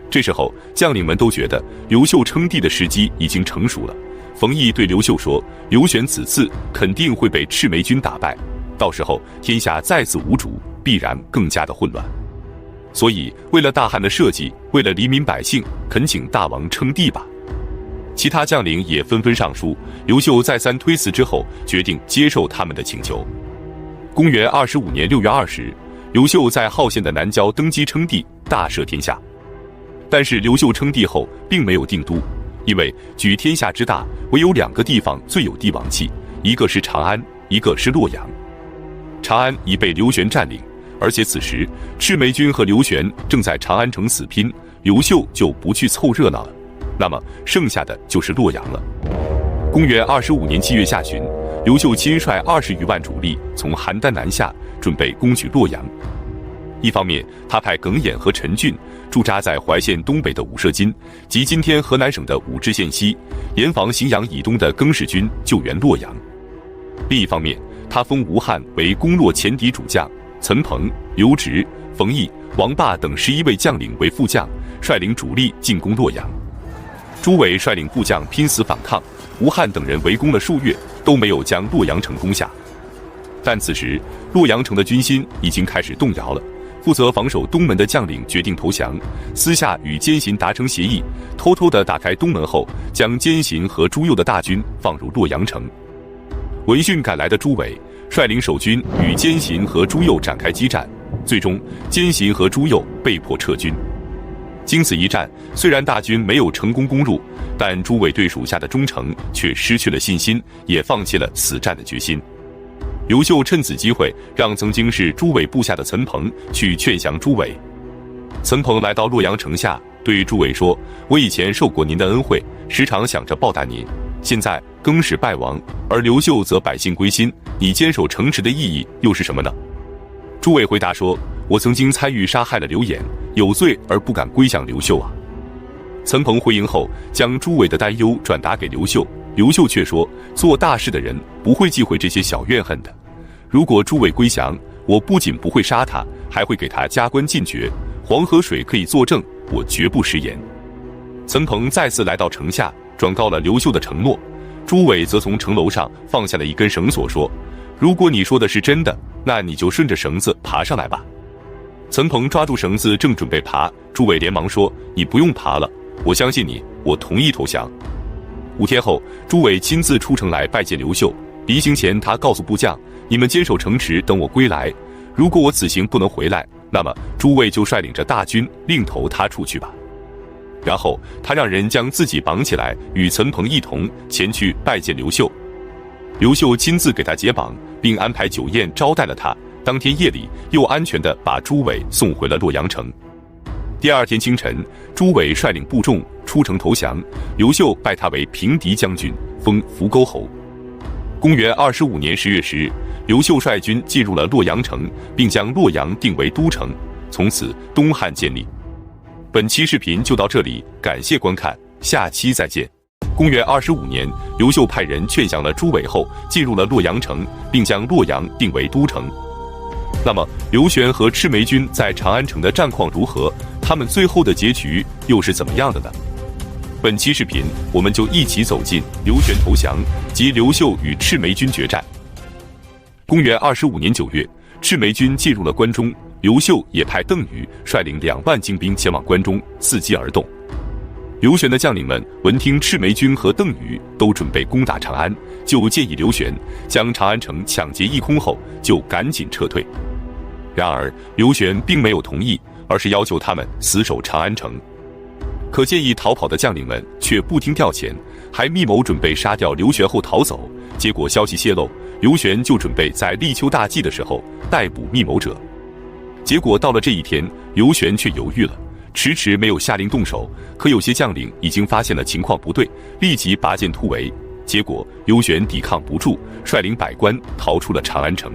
这时候，将领们都觉得刘秀称帝的时机已经成熟了。冯异对刘秀说：“刘玄此次肯定会被赤眉军打败，到时候天下再次无主，必然更加的混乱。所以，为了大汉的社稷，为了黎民百姓，恳请大王称帝吧。”其他将领也纷纷上书。刘秀再三推辞之后，决定接受他们的请求。公元25年6月20日，刘秀在浩县的南郊登基称帝，大赦天下。但是刘秀称帝后并没有定都，因为举天下之大，唯有2个地方最有帝王气，一个是长安，一个是洛阳。长安已被刘玄占领，而且此时赤眉军和刘玄正在长安城死拼，刘秀就不去凑热闹了，那么剩下的就是洛阳了。公元25年7月下旬，刘秀亲率20余万主力从邯郸南下，准备攻取洛阳。一方面，他派耿弇和陈俊驻扎在怀县东北的武社津，即今天河南省的武陟县西，严防荥阳以东的更始军救援洛阳。另一方面，他封吴汉为攻洛前敌主将，岑彭、刘直、冯异、王霸等11位将领为副将，率领主力进攻洛阳。朱伟率领部将拼死反抗，吴汉等人围攻了数月，都没有将洛阳城攻下。但此时，洛阳城的军心已经开始动摇了。负责防守东门的将领决定投降，私下与奸臣达成协议，偷偷地打开东门后，将奸臣和朱佑的大军放入洛阳城。闻讯赶来的朱伟率领守军与奸臣和朱佑展开激战，最终奸臣和朱佑被迫撤军。经此一战，虽然大军没有成功攻入，但朱伟对属下的忠诚却失去了信心，也放弃了死战的决心。刘秀趁此机会，让曾经是朱伟部下的岑彭去劝降朱伟。岑彭来到洛阳城下，对朱伟说：“我以前受过您的恩惠，时常想着报答您。现在更始败亡，而刘秀则百姓归心，你坚守城池的意义又是什么呢？”朱伟回答说：“我曾经参与杀害了刘演，有罪而不敢归降刘秀啊。”岑彭回营后，将朱伟的担忧转达给刘秀，刘秀却说：“做大事的人不会忌讳这些小怨恨的。如果朱伟归降，我不仅不会杀他，还会给他加官进爵。黄河水可以作证，我绝不食言。”岑彭再次来到城下，转告了刘秀的承诺。朱伟则从城楼上放下了一根绳索，说：“如果你说的是真的，那你就顺着绳子爬上来吧。”岑鹏抓住绳子正准备爬，朱伟连忙说：“你不用爬了，我相信你，我同意投降。”5天后，朱伟亲自出城来拜见刘秀。临行前，他告诉部将：“你们坚守城池，等我归来。如果我此行不能回来，那么诸位就率领着大军另投他处去吧。”然后他让人将自己绑起来，与岑鹏一同前去拜见刘秀。刘秀亲自给他解绑，并安排酒宴招待了他。当天夜里，又安全地把朱伟送回了洛阳城。第二天清晨，朱伟率领部众出城投降，刘秀拜他为平敌将军，封扶沟侯。公元25年10月10日，刘秀率军进入了洛阳城，并将洛阳定为都城，从此东汉建立。本期视频就到这里，感谢观看，下期再见。公元25年，刘秀派人劝降了朱伟后，进入了洛阳城，并将洛阳定为都城。那么，刘玄和赤眉军在长安城的战况如何？他们最后的结局又是怎么样的呢？本期视频，我们就一起走进刘玄投降及刘秀与赤眉军决战。公元25年9月，赤眉军进入了关中，刘秀也派邓禹率领2万精兵前往关中，伺机而动。刘玄的将领们闻听赤眉军和邓禹都准备攻打长安，就建议刘玄将长安城抢劫一空后，就赶紧撤退。然而刘玄并没有同意，而是要求他们死守长安城。可建议逃跑的将领们却不听调遣，还密谋准备杀掉刘玄后逃走。结果消息泄露，刘玄就准备在立秋大祭的时候逮捕密谋者。结果到了这一天，刘玄却犹豫了，迟迟没有下令动手。可有些将领已经发现了情况不对，立即拔剑突围。结果刘玄抵抗不住，率领百官逃出了长安城。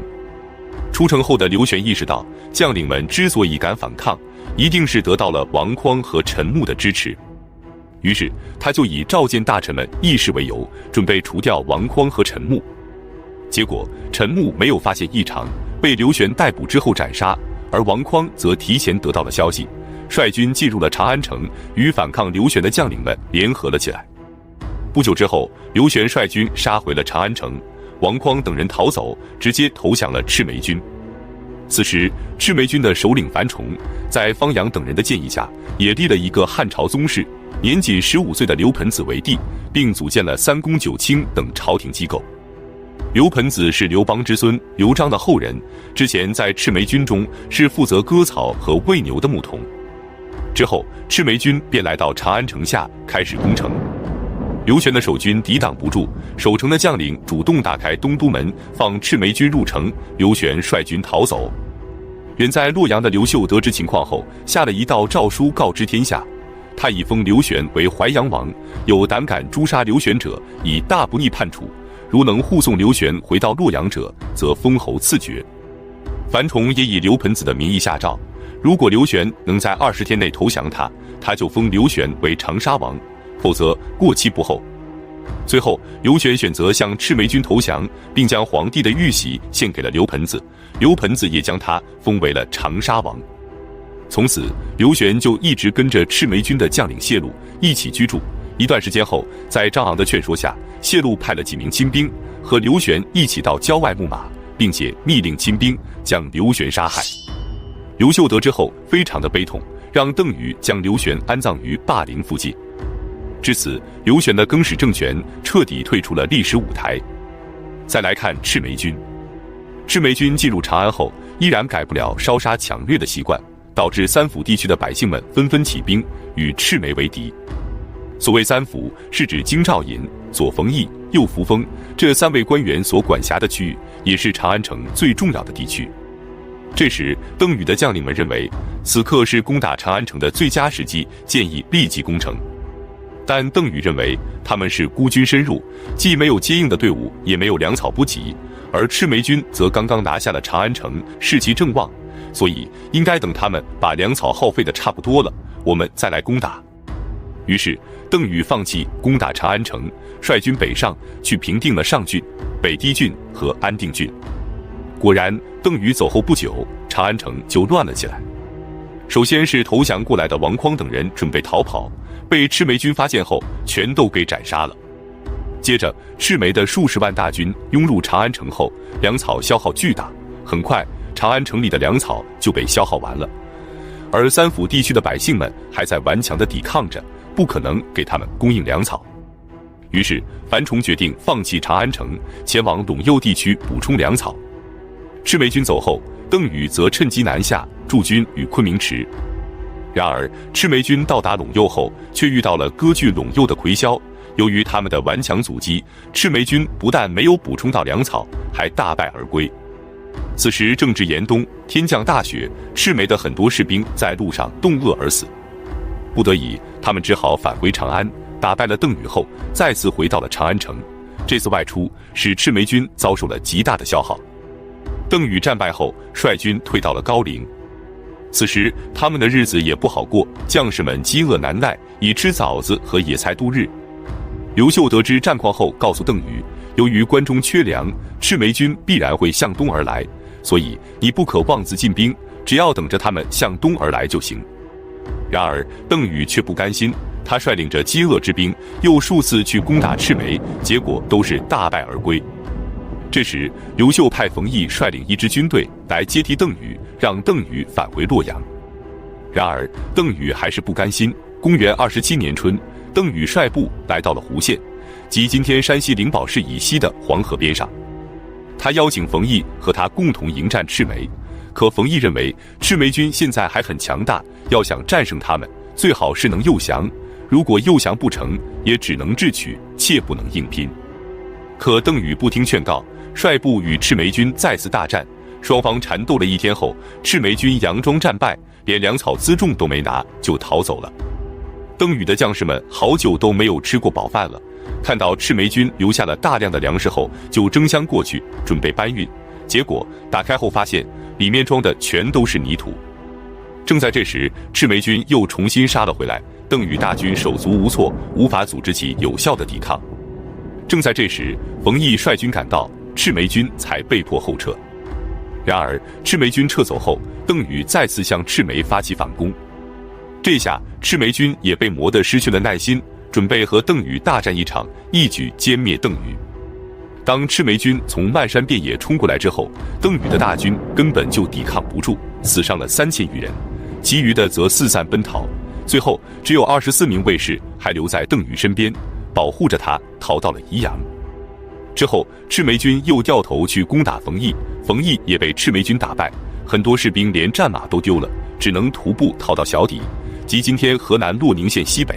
出城后的刘玄意识到，将领们之所以敢反抗，一定是得到了王匡和陈穆的支持。于是他就以召见大臣们议事为由，准备除掉王匡和陈穆。结果陈穆没有发现异常，被刘玄逮捕之后斩杀，而王匡则提前得到了消息，率军进入了长安城，与反抗刘玄的将领们联合了起来。不久之后，刘玄率军杀回了长安城，王匡等人逃走，直接投降了赤眉军。此时赤眉军的首领樊崇在方阳等人的建议下，也立了一个汉朝宗室，年仅15岁的刘盆子为帝，并组建了三公九卿等朝廷机构。刘盆子是刘邦之孙刘璋的后人，之前在赤眉军中是负责割草和喂牛的牧童。之后赤眉军便来到长安城下开始攻城。刘玄的守军抵挡不住，守城的将领主动打开东都门，放赤眉军入城，刘玄率军逃走。远在洛阳的刘秀得知情况后，下了一道诏书告知天下，他已封刘玄为淮阳王，有胆敢诛杀刘玄者，以大不逆判处，如能护送刘玄回到洛阳者，则封侯赐爵。樊崇也以刘盆子的名义下诏，如果刘玄能在20天内投降他，他就封刘玄为长沙王，否则过期不候。最后刘玄选择向赤眉军投降，并将皇帝的玉玺献给了刘盆子，刘盆子也将他封为了长沙王。从此刘玄就一直跟着赤眉军的将领谢禄一起居住。一段时间后，在张昂的劝说下，谢禄派了几名亲兵和刘玄一起到郊外牧马，并且密令亲兵将刘玄杀害。刘秀得知后非常的悲痛，让邓禹将刘玄安葬于霸陵附近。至此，刘玄的更始政权彻底退出了历史舞台。再来看赤眉军，赤眉军进入长安后，依然改不了烧杀抢掠的习惯，导致三府地区的百姓们纷纷起兵与赤眉为敌。所谓三府，是指京兆尹、左冯翊、右扶风这3位官员所管辖的区域，也是长安城最重要的地区。这时，邓禹的将领们认为此刻是攻打长安城的最佳时机，建议立即攻城。但邓禹认为他们是孤军深入，既没有接应的队伍，也没有粮草补给，而赤眉军则刚刚拿下了长安城，士气正旺，所以应该等他们把粮草耗费的差不多了，我们再来攻打。于是邓禹放弃攻打长安城，率军北上，去平定了上郡、北堤郡和安定郡。果然，邓禹走后不久，长安城就乱了起来。首先是投降过来的王匡等人准备逃跑，被赤眉军发现后全都给斩杀了。接着，赤眉的数十万大军涌入长安城后，粮草消耗巨大，很快长安城里的粮草就被消耗完了。而三府地区的百姓们还在顽强地抵抗着，不可能给他们供应粮草。于是樊崇决定放弃长安城，前往陇右地区补充粮草。赤眉军走后，邓禹则趁机南下驻军于昆明池。然而赤眉军到达陇右后，却遇到了割据陇右的魁骁。由于他们的顽强阻击，赤眉军不但没有补充到粮草，还大败而归。此时正值严冬，天降大雪，赤眉的很多士兵在路上冻饿而死。不得已，他们只好返回长安，打败了邓禹后，再次回到了长安城。这次外出使赤眉军遭受了极大的消耗。邓禹战败后，率军退到了高陵。此时他们的日子也不好过，将士们饥饿难耐，以吃枣子和野菜度日。刘秀得知战况后，告诉邓禹，由于关中缺粮，赤眉军必然会向东而来，所以你不可妄自进兵，只要等着他们向东而来就行。然而邓禹却不甘心，他率领着饥饿之兵，又数次去攻打赤眉，结果都是大败而归。这时刘秀派冯异率领一支军队来接替邓禹，让邓禹返回洛阳。然而邓禹还是不甘心。公元27年春，邓禹率部来到了胡县，即今天山西灵宝市以西的黄河边上。他邀请冯异和他共同迎战赤眉，可冯异认为赤眉军现在还很强大，要想战胜他们，最好是能诱降，如果诱降不成，也只能智取，切不能硬拼。可邓禹不听劝告，率部与赤眉军再次大战，双方缠斗了一天后，赤眉军佯装战败，连粮草辎重都没拿就逃走了。邓禹的将士们好久都没有吃过饱饭了，看到赤眉军留下了大量的粮食后，就争相过去准备搬运，结果打开后发现里面装的全都是泥土。正在这时，赤眉军又重新杀了回来，邓禹大军手足无措，无法组织起有效的抵抗。正在这时，冯异率军赶到，赤眉军才被迫后撤。然而赤眉军撤走后，邓禹再次向赤眉发起反攻。这下赤眉军也被磨得失去了耐心，准备和邓禹大战一场，一举歼灭邓禹。当赤眉军从漫山遍野冲过来之后，邓禹的大军根本就抵抗不住，死伤了3000余人，其余的则四散奔逃。最后只有24名卫士还留在邓禹身边，保护着他逃到了宜阳。之后赤眉军又掉头去攻打冯异，冯异也被赤眉军打败，很多士兵连战马都丢了，只能徒步逃到小底，即今天河南洛宁县西北。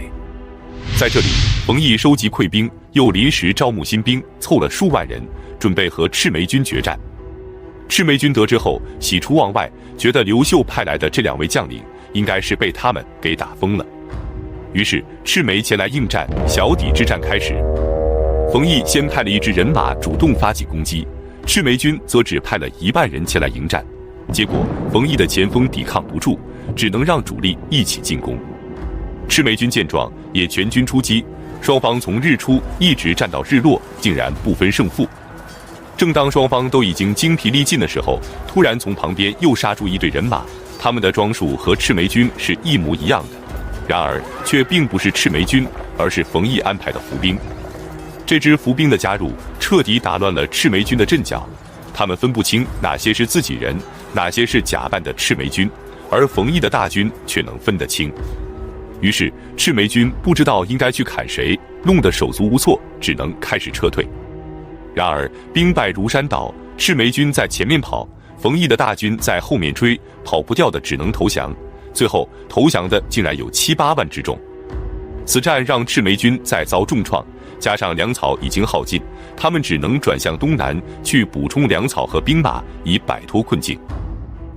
在这里，冯异收集溃兵，又临时招募新兵，凑了数万人，准备和赤眉军决战。赤眉军得知后喜出望外，觉得刘秀派来的这2位将领应该是被他们给打疯了。于是赤眉前来应战，小底之战开始。冯异先派了一支人马主动发起攻击，赤眉军则只派了1万人前来迎战。结果冯异的前锋抵抗不住，只能让主力一起进攻。赤眉军见状也全军出击，双方从日出一直战到日落，竟然不分胜负。正当双方都已经精疲力尽的时候，突然从旁边又杀出一队人马，他们的装束和赤眉军是一模一样的，然而却并不是赤眉军，而是冯异安排的伏兵。这支伏兵的加入彻底打乱了赤眉军的阵脚，他们分不清哪些是自己人，哪些是假扮的赤眉军，而冯异的大军却能分得清。于是赤眉军不知道应该去砍谁，弄得手足无措，只能开始撤退。然而兵败如山倒，赤眉军在前面跑，冯异的大军在后面追，跑不掉的只能投降，最后投降的竟然有7、8万之众。此战让赤眉军再遭重创，加上粮草已经耗尽，他们只能转向东南去补充粮草和兵马，以摆脱困境。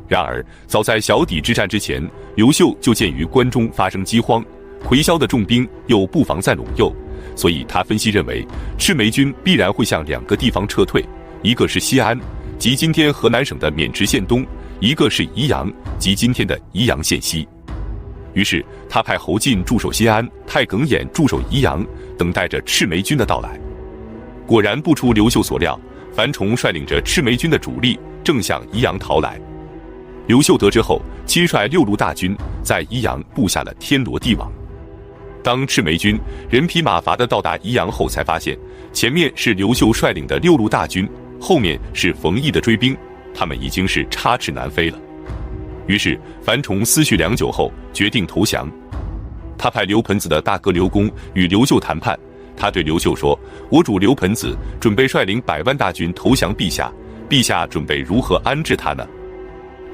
然而早在小底之战之前，刘秀就鉴于关中发生饥荒，魁骁的重兵又布防在陇右，所以他分析认为赤眉军必然会向2个地方撤退，一个是西安，即今天河南省的渑池县东，一个是宜阳，即今天的宜阳县西。于是他派侯进驻守西安，太耿兖驻守宜阳，等待着赤眉军的到来。果然不出刘秀所料，樊崇率领着赤眉军的主力正向宜阳逃来。刘秀得知后，亲率6路大军在宜阳布下了天罗地网。当赤眉军人披马乏地到达宜阳后，才发现前面是刘秀率领的6路大军，后面是冯异的追兵，他们已经是插翅难飞了。于是樊崇思绪良久后决定投降。他派刘盆子的大哥刘公与刘秀谈判，他对刘秀说：“我主刘盆子准备率领100万大军投降陛下，陛下准备如何安置他呢？”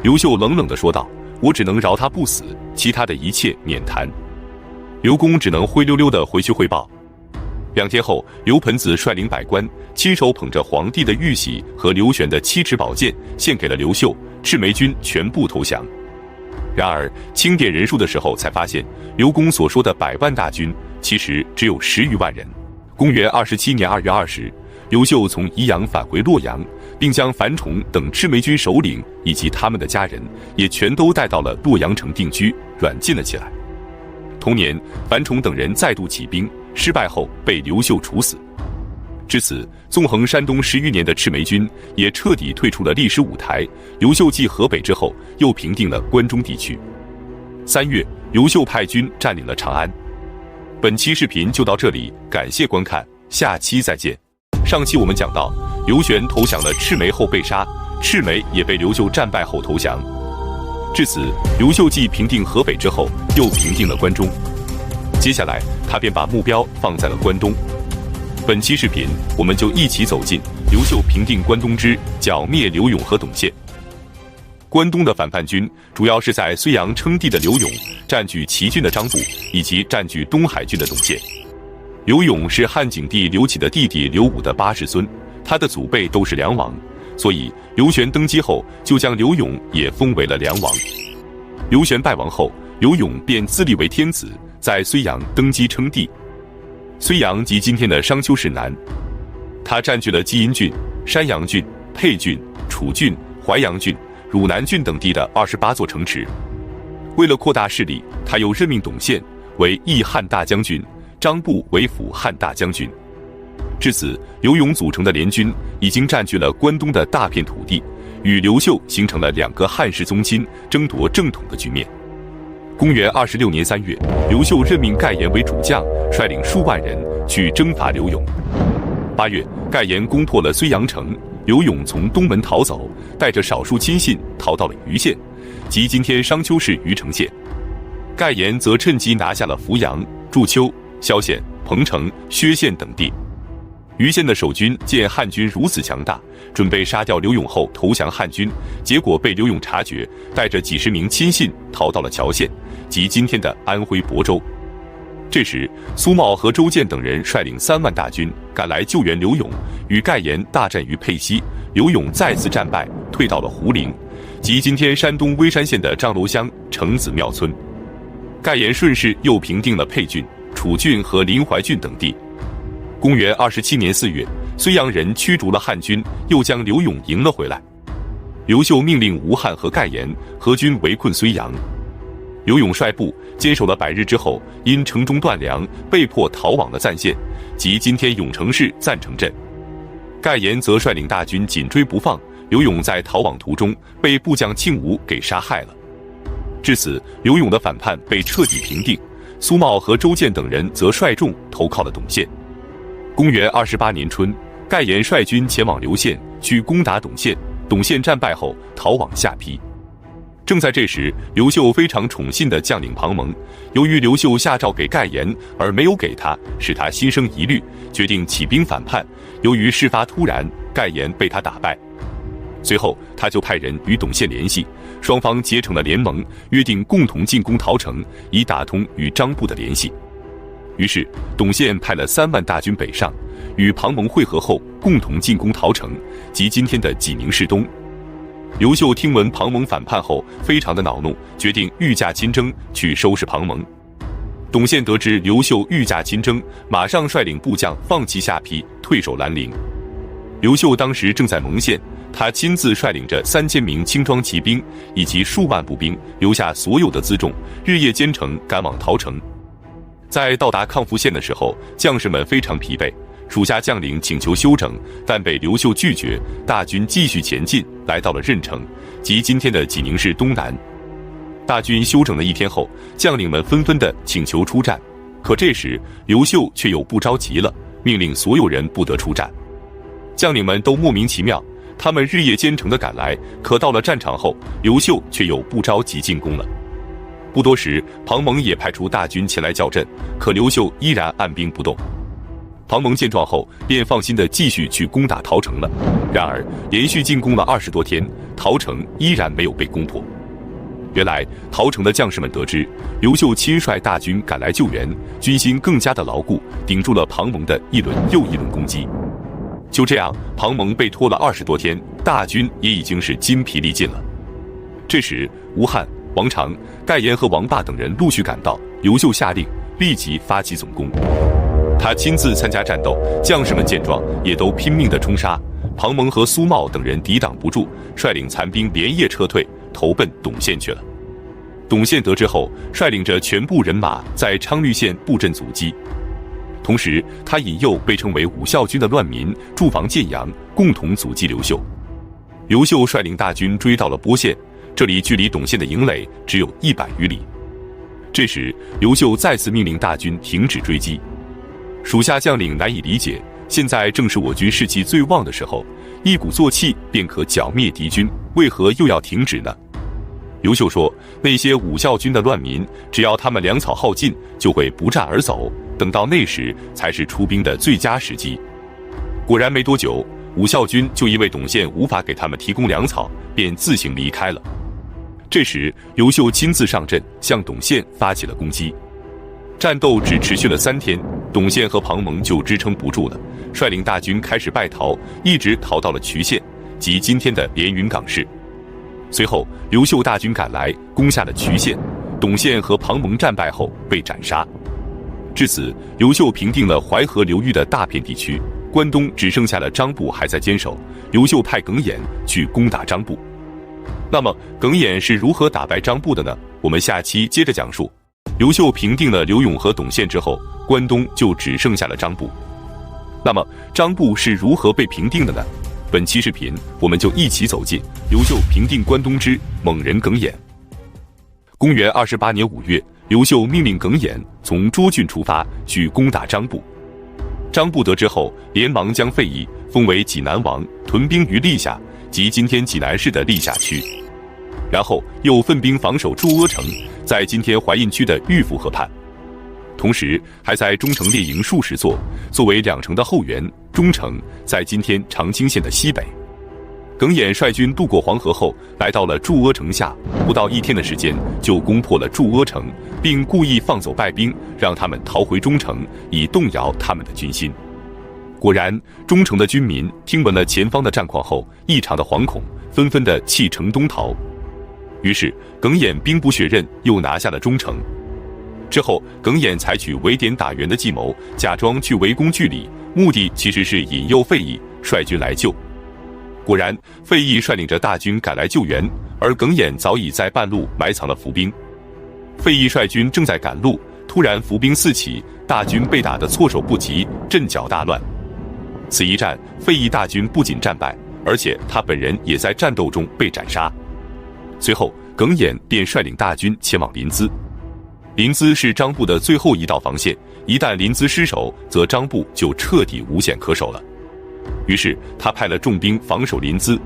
刘秀冷冷地说道：“我只能饶他不死，其他的一切免谈。”刘公只能灰溜溜地回去汇报。2天后，刘盆子率领百官，亲手捧着皇帝的玉玺和刘玄的7尺宝剑，献给了刘秀，赤眉军全部投降。然而清点人数的时候，才发现刘公所说的100万大军，其实只有10余万人。公元27年2月20日，刘秀从宜阳返回洛阳，并将樊崇等赤眉军首领以及他们的家人也全都带到了洛阳城定居，软禁了起来。同年，樊崇等人再度起兵，失败后被刘秀处死。至此，纵横山东10余年的赤眉军也彻底退出了历史舞台。刘秀继河北之后，又平定了关中地区。3月，刘秀派军占领了长安。本期视频就到这里，感谢观看，下期再见。上期我们讲到，刘玄投降了赤眉后被杀，赤眉也被刘秀战败后投降。至此，刘秀继平定河北之后，又平定了关中。接下来，他便把目标放在了关东。本期视频，我们就一起走进刘秀平定关东之剿灭刘永和董宪。关东的反叛军主要是在睢阳称帝的刘永，占据祁郡的张布，以及占据东海郡的董宪。刘永是汉景帝刘启的弟弟刘武的8世孙，他的祖辈都是梁王，所以刘玄登基后就将刘永也封为了梁王。刘玄败亡后，刘永便自立为天子，在睢阳登基称帝。睢阳即今天的商丘市南，他占据了基阴郡、山阳郡、沛郡、楚郡、淮阳郡、汝南郡等地的28座城池。为了扩大势力，他又任命董宪为义汉大将军，张布为辅汉大将军。至此，刘永组成的联军已经占据了关东的大片土地，与刘秀形成了2个汉室宗亲争夺正统的局面。公元26年3月，刘秀任命盖延为主将，率领数万人去征伐刘永。8月，盖延攻破了睢阳城，刘永从东门逃走，带着少数亲信逃到了余县，即今天商丘市余城县。盖延则趁机拿下了扶阳、祝丘、萧县、彭城、薛县等地。余县的守军见汉军如此强大，准备杀掉刘永后投降汉军，结果被刘永察觉，带着几十名亲信逃到了谯县，即今天的安徽亳州。这时，苏茂和周建等人率领3万大军赶来救援刘永，与盖延大战于沛溪，刘永再次战败，退到了胡陵，即今天山东微山县的张楼乡程子庙村。盖延顺势又平定了沛郡、楚郡和临淮郡等地。公元27年4月，睢阳人驱逐了汉军，又将刘永迎了回来。刘秀命令吴汉和盖延合军围困睢阳。刘永率部坚守了100日之后，因城中断粮，被迫逃往了赞县，即今天永城市赞城镇。盖延则率领大军紧追不放，刘永在逃往途中被部将庆武给杀害了。至此，刘永的反叛被彻底平定，苏茂和周建等人则率众投靠了董宪。公元28年春，盖延率军前往刘县去攻打董宪，董宪战败后逃往下邳。正在这时，刘秀非常宠信的将领庞蒙，由于刘秀下诏给盖延而没有给他，使他心生疑虑，决定起兵反叛。由于事发突然，盖延被他打败。随后，他就派人与董宪联系，双方结成了联盟，约定共同进攻陶城，以打通与张布的联系。于是，董宪派了3万大军北上，与庞蒙会合后，共同进攻陶城，即今天的济宁市东。刘秀听闻庞蒙反叛后，非常的恼怒，决定御驾亲征去收拾庞蒙。董宪得知刘秀御驾亲征，马上率领部将放弃下邳，退守兰陵。刘秀当时正在蒙县，他亲自率领着3000名轻装骑兵以及数万步兵，留下所有的辎重，日夜兼程赶往陶城。在到达康福县的时候，将士们非常疲惫，属下将领请求休整，但被刘秀拒绝，大军继续前进，来到了任城，即今天的济宁市东南。大军休整了1天后，将领们纷纷的请求出战，可这时刘秀却又不着急了，命令所有人不得出战。将领们都莫名其妙，他们日夜兼程地赶来，可到了战场后，刘秀却又不着急进攻了。不多时，庞蒙也派出大军前来叫阵，可刘秀依然按兵不动。庞蒙见状后，便放心地继续去攻打陶城了。然而，连续进攻了20多天，陶城依然没有被攻破。原来，陶城的将士们得知刘秀亲率大军赶来救援，军心更加的牢固，顶住了庞蒙的一轮又一轮攻击。就这样，庞蒙被拖了20多天，大军也已经是筋疲力尽了。这时，吴汉、王常、盖延和王霸等人陆续赶到，刘秀下令立即发起总攻。他亲自参加战斗，将士们见状也都拼命地冲杀。庞蒙和苏茂等人抵挡不住，率领残兵连夜撤退，投奔董宪去了。董宪得知后，率领着全部人马在昌虑县布阵阻击。同时，他引诱被称为武孝军的乱民驻防建阳，共同阻击刘秀。刘秀率领大军追到了波县，这里距离董宪的营垒只有100余里。这时，刘秀再次命令大军停止追击。属下将领难以理解，现在正是我军士气最旺的时候，一鼓作气便可剿灭敌军，为何又要停止呢？刘秀说，那些武孝军的乱民，只要他们粮草耗尽，就会不战而走，等到那时才是出兵的最佳时机。果然没多久，武孝军就因为董宪无法给他们提供粮草，便自行离开了。这时，刘秀亲自上阵，向董宪发起了攻击。战斗只持续了3天，董宪和庞蒙就支撑不住了，率领大军开始败逃，一直逃到了渠县，即今天的连云港市。随后，刘秀大军赶来，攻下了渠县，董宪和庞蒙战败后被斩杀。至此，刘秀平定了淮河流域的大片地区，关东只剩下了张布还在坚守。刘秀派耿弇去攻打张布。那么，耿弇是如何打败张布的呢？我们下期接着讲述。刘秀平定了刘勇和董宪之后，关东就只剩下了张布。那么，张布是如何被平定的呢？本期视频，我们就一起走进刘秀平定关东之猛人耿弇。公元28年5月，刘秀命令耿弇从涿郡出发去攻打张布。张布得知后，连忙将费祎封为济南王，屯兵于历下，即今天济南市的历下区。然后又分兵防守祝阿城，在今天淮阴区的玉府河畔。同时还在中城列营数十座，作为2城的后援。中城在今天长清县的西北。耿弇率军渡过黄河后，来到了祝阿城下，不到1天的时间就攻破了祝阿城，并故意放走败兵，让他们逃回中城，以动摇他们的军心。果然，中城的军民听闻了前方的战况后，异常的惶恐，纷纷的弃城东逃。于是，耿弇兵不血刃，又拿下了中城。之后，耿弇采取围点打援的计谋，假装去围攻据里，目的其实是引诱费祎率军来救。果然，费祎率领着大军赶来救援，而耿弇早已在半路埋藏了伏兵。费祎率军正在赶路，突然伏兵四起，大军被打得措手不及，阵脚大乱。此一战，费祎大军不仅战败，而且他本人也在战斗中被斩杀。随后，耿弇便率领大军前往临淄。临淄是张布的最后一道防线，一旦临淄失守，则张布就彻底无险可守了。于是他派了重兵防守临淄。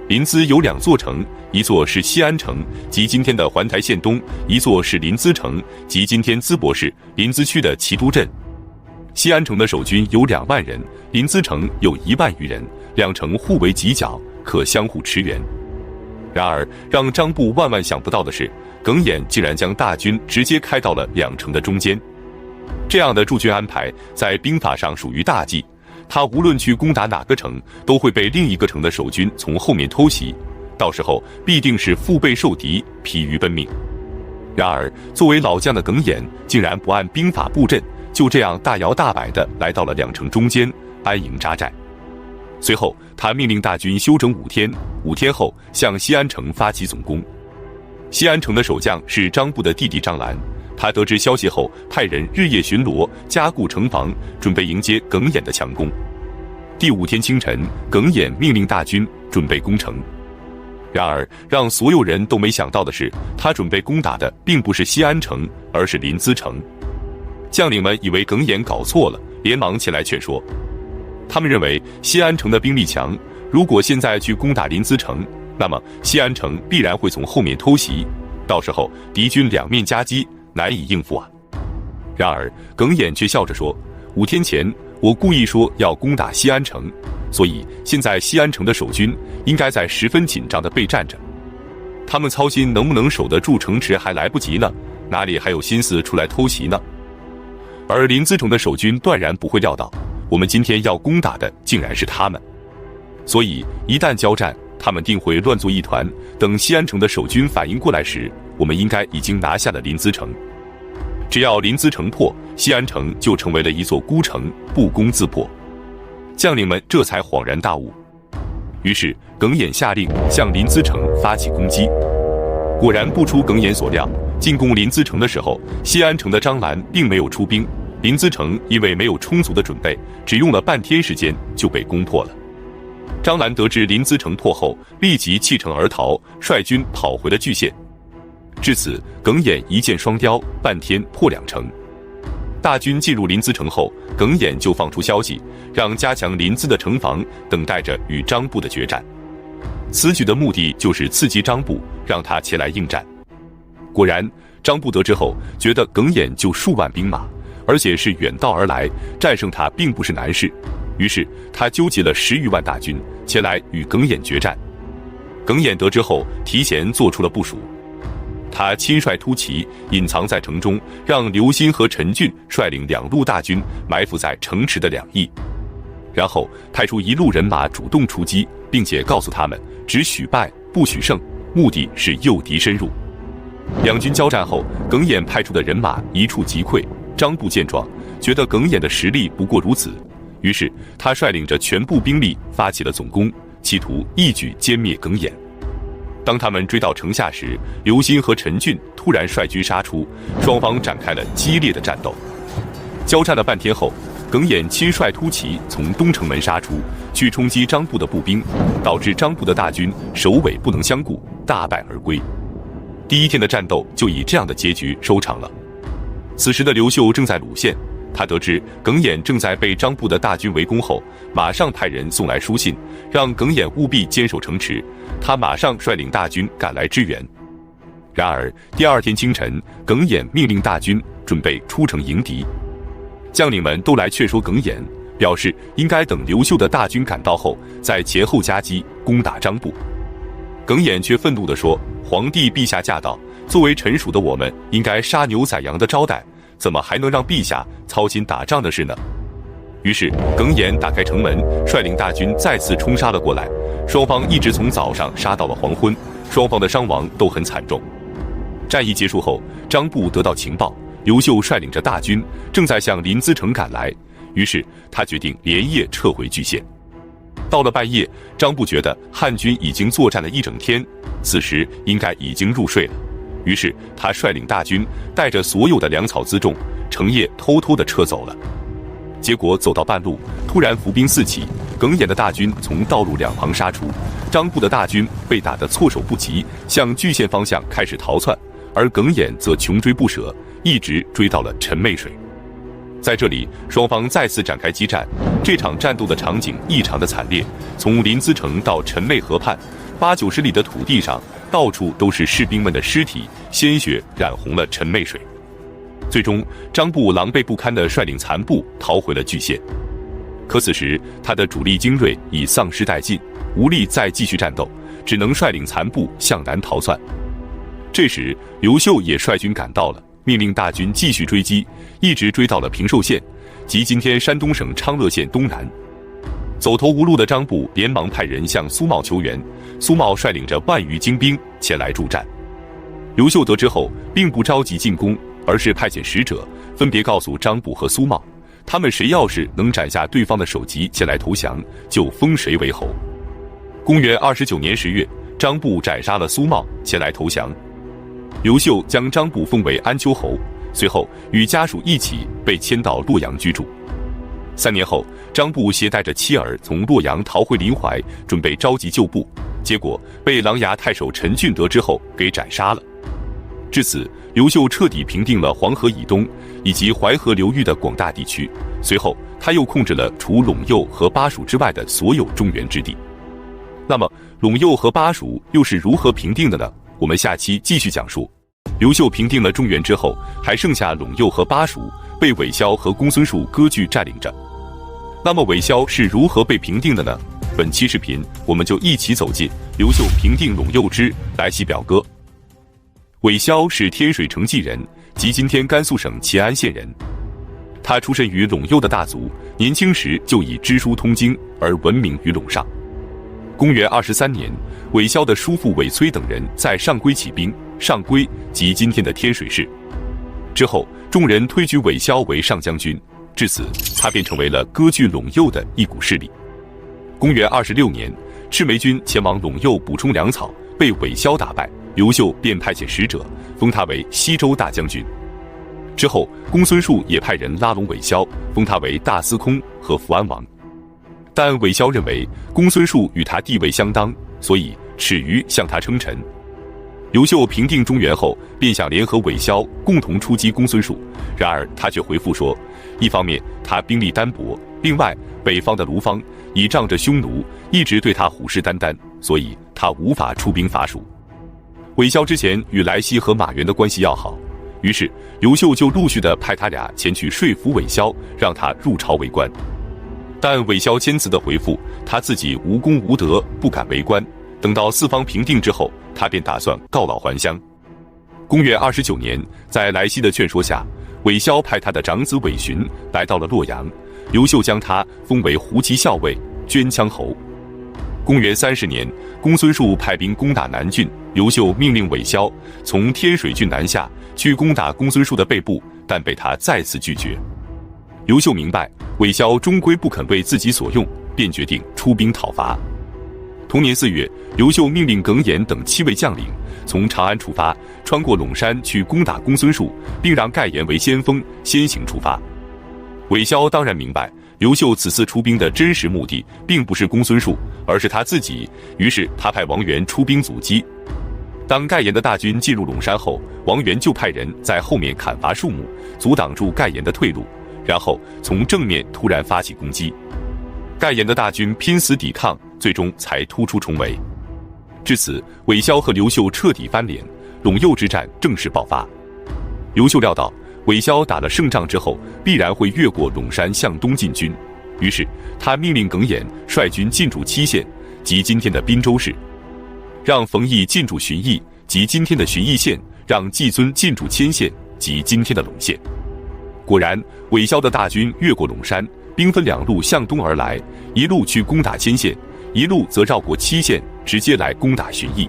临淄有2座城，一座是西安城，即今天的环台县东；一座是临淄城，即今天淄博市临淄区的齐都镇。西安城的守军有2万人，临淄城有1万余人，2城互为犄角，可相互驰援。然而，让张布万万想不到的是，耿弇竟然将大军直接开到了2城的中间。这样的驻军安排，在兵法上属于大忌。他无论去攻打哪个城，都会被另一个城的守军从后面偷袭，到时候必定是腹背受敌，疲于奔命。然而，作为老将的耿弇竟然不按兵法布阵，就这样大摇大摆地来到了2城中间，安营扎寨。随后，他命令大军休整5天，5天后向西安城发起总攻。西安城的守将是张布的弟弟张兰，他得知消息后，派人日夜巡逻，加固城防，准备迎接耿弇的强攻。第5天清晨，耿弇命令大军准备攻城。然而，让所有人都没想到的是，他准备攻打的并不是西安城，而是临淄城。将领们以为耿弇搞错了，连忙前来劝说。他们认为西安城的兵力强，如果现在去攻打临淄城，那么西安城必然会从后面偷袭，到时候敌军两面夹击，难以应付啊。然而耿弇却笑着说，5天前我故意说要攻打西安城，所以现在西安城的守军应该在十分紧张地备战着，他们操心能不能守得住城池还来不及呢，哪里还有心思出来偷袭呢？而临淄城的守军断然不会料到，我们今天要攻打的竟然是他们，所以一旦交战，他们定会乱作一团，等西安城的守军反应过来时，我们应该已经拿下了临淄城。只要临淄城破，西安城就成为了一座孤城，不攻自破。将领们这才恍然大悟。于是耿弇下令向临淄城发起攻击。果然不出耿弇所料，进攻临淄城的时候，西安城的张兰并没有出兵，临淄城因为没有充足的准备，只用了半天时间就被攻破了。张兰得知临淄城破后，立即弃城而逃，率军跑回了莒县。至此，耿弇一箭双雕，半天破2城。大军进入临淄城后，耿弇就放出消息，让加强临淄的城防，等待着与张部的决战。此举的目的就是刺激张部，让他前来应战。果然，张部得知后，觉得耿弇就数万兵马，而且是远道而来，战胜他并不是难事。于是他纠集了10余万大军前来与耿弇决战。耿弇得知后，提前做出了部署。他亲率突骑隐藏在城中，让刘歆和陈俊率领2路大军埋伏在城池的2翼，然后派出1路人马主动出击，并且告诉他们只许败不许胜，目的是诱敌深入。两军交战后，耿弇派出的人马一触即溃。张部见状，觉得耿弇的实力不过如此，于是他率领着全部兵力发起了总攻，企图一举歼灭耿弇。当他们追到城下时，刘歆和陈俊突然率军杀出，双方展开了激烈的战斗。交战了半天后，耿弇亲率突骑从东城门杀出，去冲击张部的步兵，导致张部的大军首尾不能相顾，大败而归。第1天的战斗就以这样的结局收场了。此时的刘秀正在鲁县，他得知耿弇正在被张部的大军围攻后，马上派人送来书信，让耿弇务必坚守城池。他马上率领大军赶来支援。然而第2天清晨，耿弇命令大军准备出城迎敌。将领们都来劝说耿弇，表示应该等刘秀的大军赶到后，再前后夹击攻打张部。耿弇却愤怒地说，皇帝陛下驾到，作为臣属的我们应该杀牛宰羊的招待，怎么还能让陛下操心打仗的事呢？于是耿弇打开城门，率领大军再次冲杀了过来。双方一直从早上杀到了黄昏，双方的伤亡都很惨重。战役结束后，张部得到情报，刘秀率领着大军正在向临淄城赶来，于是他决定连夜撤回莒县。到了半夜，张部觉得汉军已经作战了1整天，此时应该已经入睡了，于是他率领大军带着所有的粮草辎重，成夜偷偷地撤走了。结果走到半路，突然伏兵四起，耿弇的大军从道路两旁杀出，张部的大军被打得措手不及，向莒县方向开始逃窜，而耿弇则穷追不舍，一直追到了陈妹水。在这里，双方再次展开激战。这场战斗的场景异常的惨烈，从临淄城到陈妹河畔，80-90里的土地上，到处都是士兵们的尸体，鲜血染红了陈妹水。最终，张部狼狈不堪地率领残部逃回了莒县。可此时，他的主力精锐已丧失殆尽，无力再继续战斗，只能率领残部向南逃窜。这时，刘秀也率军赶到了，命令大军继续追击，一直追到了平寿县，即今天山东省昌乐县东南。走投无路的张部连忙派人向苏茂求援，苏茂率领着万余精兵前来助战。刘秀得知后，并不着急进攻，而是派遣使者，分别告诉张部和苏茂，他们谁要是能斩下对方的首级前来投降，就封谁为侯。公元29年10月，张部斩杀了苏茂，前来投降。刘秀将张部封为安丘侯，随后与家属一起被迁到洛阳居住。3年后，张部携带着妻儿从洛阳逃回临淮，准备召集旧部，结果被琅琊太守陈俊得知后给斩杀了。至此，刘秀彻底平定了黄河以东以及淮河流域的广大地区。随后，他又控制了除陇右和巴蜀之外的所有中原之地。那么，陇右和巴蜀又是如何平定的呢？我们下期继续讲述。刘秀平定了中原之后，还剩下陇右和巴蜀被韦骁和公孙述割据占领着。那么韦骁是如何被平定的呢？本期视频我们就一起走进刘秀平定陇右之来袭表哥。韦骁是天水城济人，即今天甘肃省齐安县人。他出身于陇右的大族，年轻时就以知书通经而闻名于陇上。公元23年，韦骁的叔父韦崔等人在上邽起兵，上邽即今天的天水市。之后，众人推举韦骁为上将军，至此，他便成为了割据陇右的一股势力。公元26年，赤眉军前往陇右补充粮草，被韦骁打败，刘秀便派遣使者，封他为西州大将军。之后，公孙述也派人拉拢韦骁，封他为大司空和福安王。但韦骁认为公孙述与他地位相当，所以耻于向他称臣。刘秀平定中原后，便想联合韦骁共同出击公孙述，然而他却回复说，一方面他兵力单薄，另外北方的卢方倚仗着匈奴，一直对他虎视眈眈，所以他无法出兵伐蜀。韦骁之前与来西和马援的关系要好，于是刘秀就陆续地派他俩前去说服韦骁，让他入朝为官。但韦骁谦辞地回复，他自己无功无德，不敢为官。等到四方平定之后，他便打算告老还乡。公元29年，在来西的劝说下，韦骁派他的长子韦寻来到了洛阳，刘秀将他封为胡骑校尉、捐羌侯。公元30年，公孙述派兵攻打南郡，刘秀命令韦骁从天水郡南下，去攻打公孙述的背部，但被他再次拒绝。刘秀明白韦骁终归不肯为自己所用，便决定出兵讨伐。同年4月，刘秀命令耿弇等7位将领从长安出发，穿过陇山去攻打公孙述，并让盖言为先锋，先行出发。韦骁当然明白刘秀此次出兵的真实目的并不是公孙述，而是他自己，于是他派王元出兵阻击。当盖言的大军进入陇山后，王元就派人在后面砍伐树木，阻挡住盖言的退路，然后从正面突然发起攻击。盖言的大军拼死抵抗，最终才突出重围。至此，韦骁和刘秀彻底翻脸，陇右之战正式爆发。刘秀料到韦骁打了胜仗之后，必然会越过陇山向东进军，于是他命令耿弇率军进驻期县，即今天的滨州市；让冯异进驻旬邑，即今天的旬邑县；让季尊进驻迁县，即今天的陇县。果然，韦骁的大军越过陇山，兵分两路向东而来，一路去攻打迁县，一路则绕过期县，直接来攻打旬邑。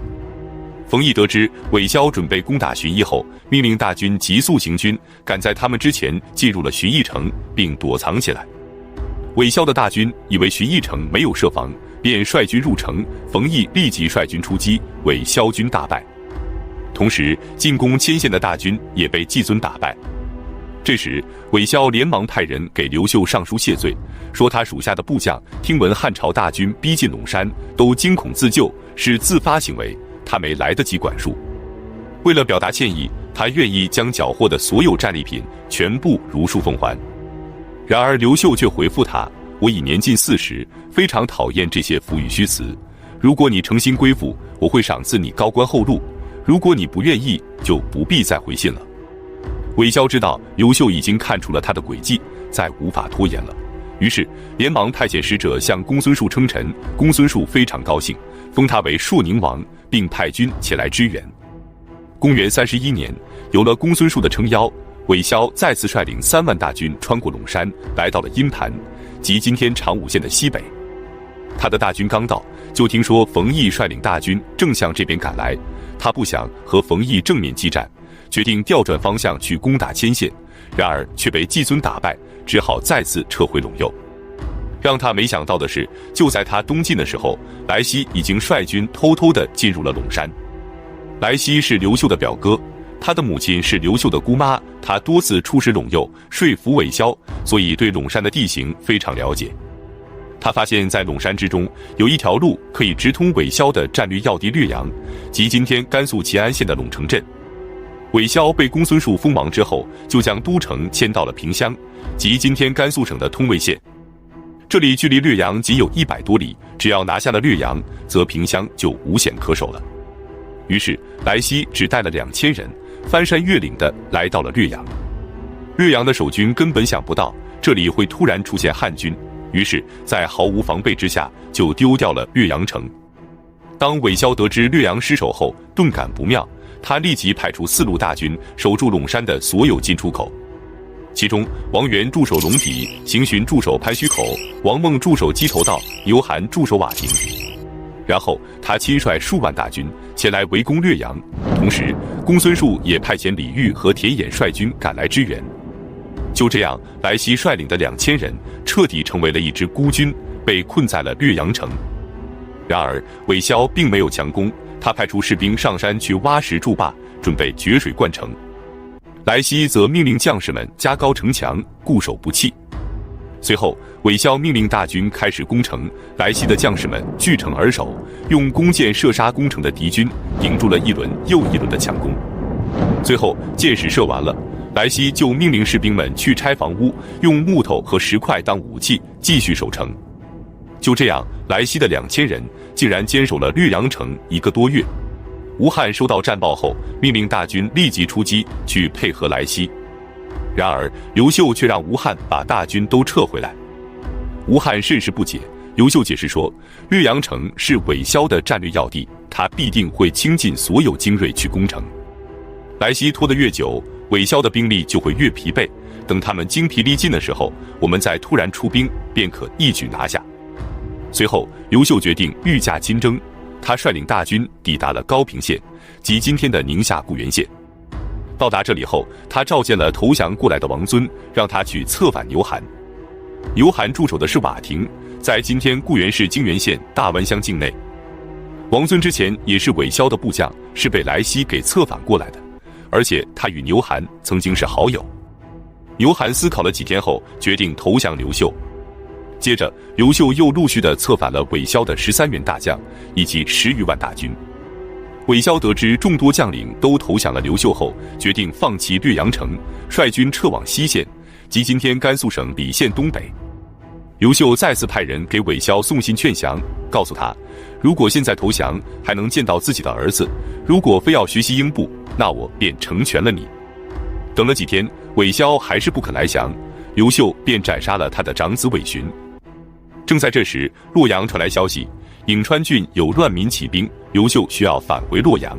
冯异得知韦骁准备攻打旬邑后，命令大军急速行军，赶在他们之前进入了旬邑城，并躲藏起来。韦骁的大军以为旬邑城没有设防，便率军入城，冯异立即率军出击，韦骁军大败。同时，进攻迁县的大军也被季尊打败。这时，韦骁连忙派人给刘秀上书谢罪，说他属下的部将听闻汉朝大军逼近陇山，都惊恐自救，是自发行为，他没来得及管束。为了表达歉意，他愿意将缴获的所有战利品全部如数奉还。然而刘秀却回复他，我已年近40，非常讨厌这些浮语虚词，如果你诚心归附，我会赏赐你高官厚禄，如果你不愿意，就不必再回信了。韦骁知道刘秀已经看出了他的诡计，再无法拖延了，于是连忙派遣使者向公孙述称臣。公孙述非常高兴，封他为朔宁王，并派军前来支援。公元31年，有了公孙述的撑腰，韦骁再次率领3万大军穿过陇山，来到了阴盘，即今天长武县的西北。他的大军刚到，就听说冯异率领大军正向这边赶来，他不想和冯异正面激战，决定调转方向去攻打迁县，然而却被季尊打败，只好再次撤回陇右。让他没想到的是，就在他东进的时候，来西已经率军偷偷地进入了陇山。来西是刘秀的表哥，他的母亲是刘秀的姑妈，他多次出使陇右，说服韦骁，所以对陇山的地形非常了解。他发现在陇山之中有一条路可以直通韦骁的战略要地略阳，即今天甘肃齐安县的陇城镇。韦骁被公孙述封王之后，就将都城迁到了平乡，即今天甘肃省的通渭县。这里距离略阳仅有100多里，只要拿下了略阳，则平乡就无险可守了。于是来西只带了2000人，翻山越岭的来到了略阳。略阳的守军根本想不到这里会突然出现汉军，于是在毫无防备之下就丢掉了略阳城。当韦骁得知略阳失守后，顿感不妙，他立即派出4路大军守住陇山的所有进出口，其中王元驻守龙底，邢询驻守潘须口，王孟驻守鸡头道，牛韩驻守瓦亭。然后他亲率数万大军前来围攻略阳，同时公孙述也派遣李煜和田衍率军赶来支援。就这样，来西率领的2000人彻底成为了一支孤军，被困在了略阳城。然而韦骁并没有强攻，他派出士兵上山去挖石筑坝，准备决水灌城。来西则命令将士们加高城墙，固守不弃。随后韦骁命令大军开始攻城，来西的将士们据城而守，用弓箭射杀攻城的敌军，顶住了一轮又一轮的强攻。最后箭矢射完了，来西就命令士兵们去拆房屋，用木头和石块当武器继续守城。就这样，来西的2000人竟然坚守了略阳城1个多月。吴汉收到战报后，命令大军立即出击，去配合来西。然而刘秀却让吴汉把大军都撤回来。吴汉甚是不解，刘秀解释说，略阳城是韦骁的战略要地，他必定会倾尽所有精锐去攻城。来西拖得越久，韦骁的兵力就会越疲惫，等他们精疲力尽的时候，我们再突然出兵，便可一举拿下。随后刘秀决定御驾亲征，他率领大军抵达了高平县，即今天的宁夏固原县。到达这里后，他召见了投降过来的王遵，让他去策反牛韩。牛韩驻守的是瓦亭，在今天固原市泾原县大湾乡境内。王遵之前也是韦骁的部将，是被来西给策反过来的，而且他与牛韩曾经是好友。牛韩思考了几天后，决定投降刘秀。接着刘秀又陆续地策反了韦骁的13员大将以及10余万大军。韦骁得知众多将领都投降了刘秀后，决定放弃略阳城，率军撤往西县，即今天甘肃省礼县东北。刘秀再次派人给韦骁送信劝降，告诉他，如果现在投降，还能见到自己的儿子；如果非要学习英布，那我便成全了你。等了几天，韦骁还是不肯来降，刘秀便斩杀了他的长子韦寻。正在这时，洛阳传来消息，颍川郡有乱民起兵，刘秀需要返回洛阳。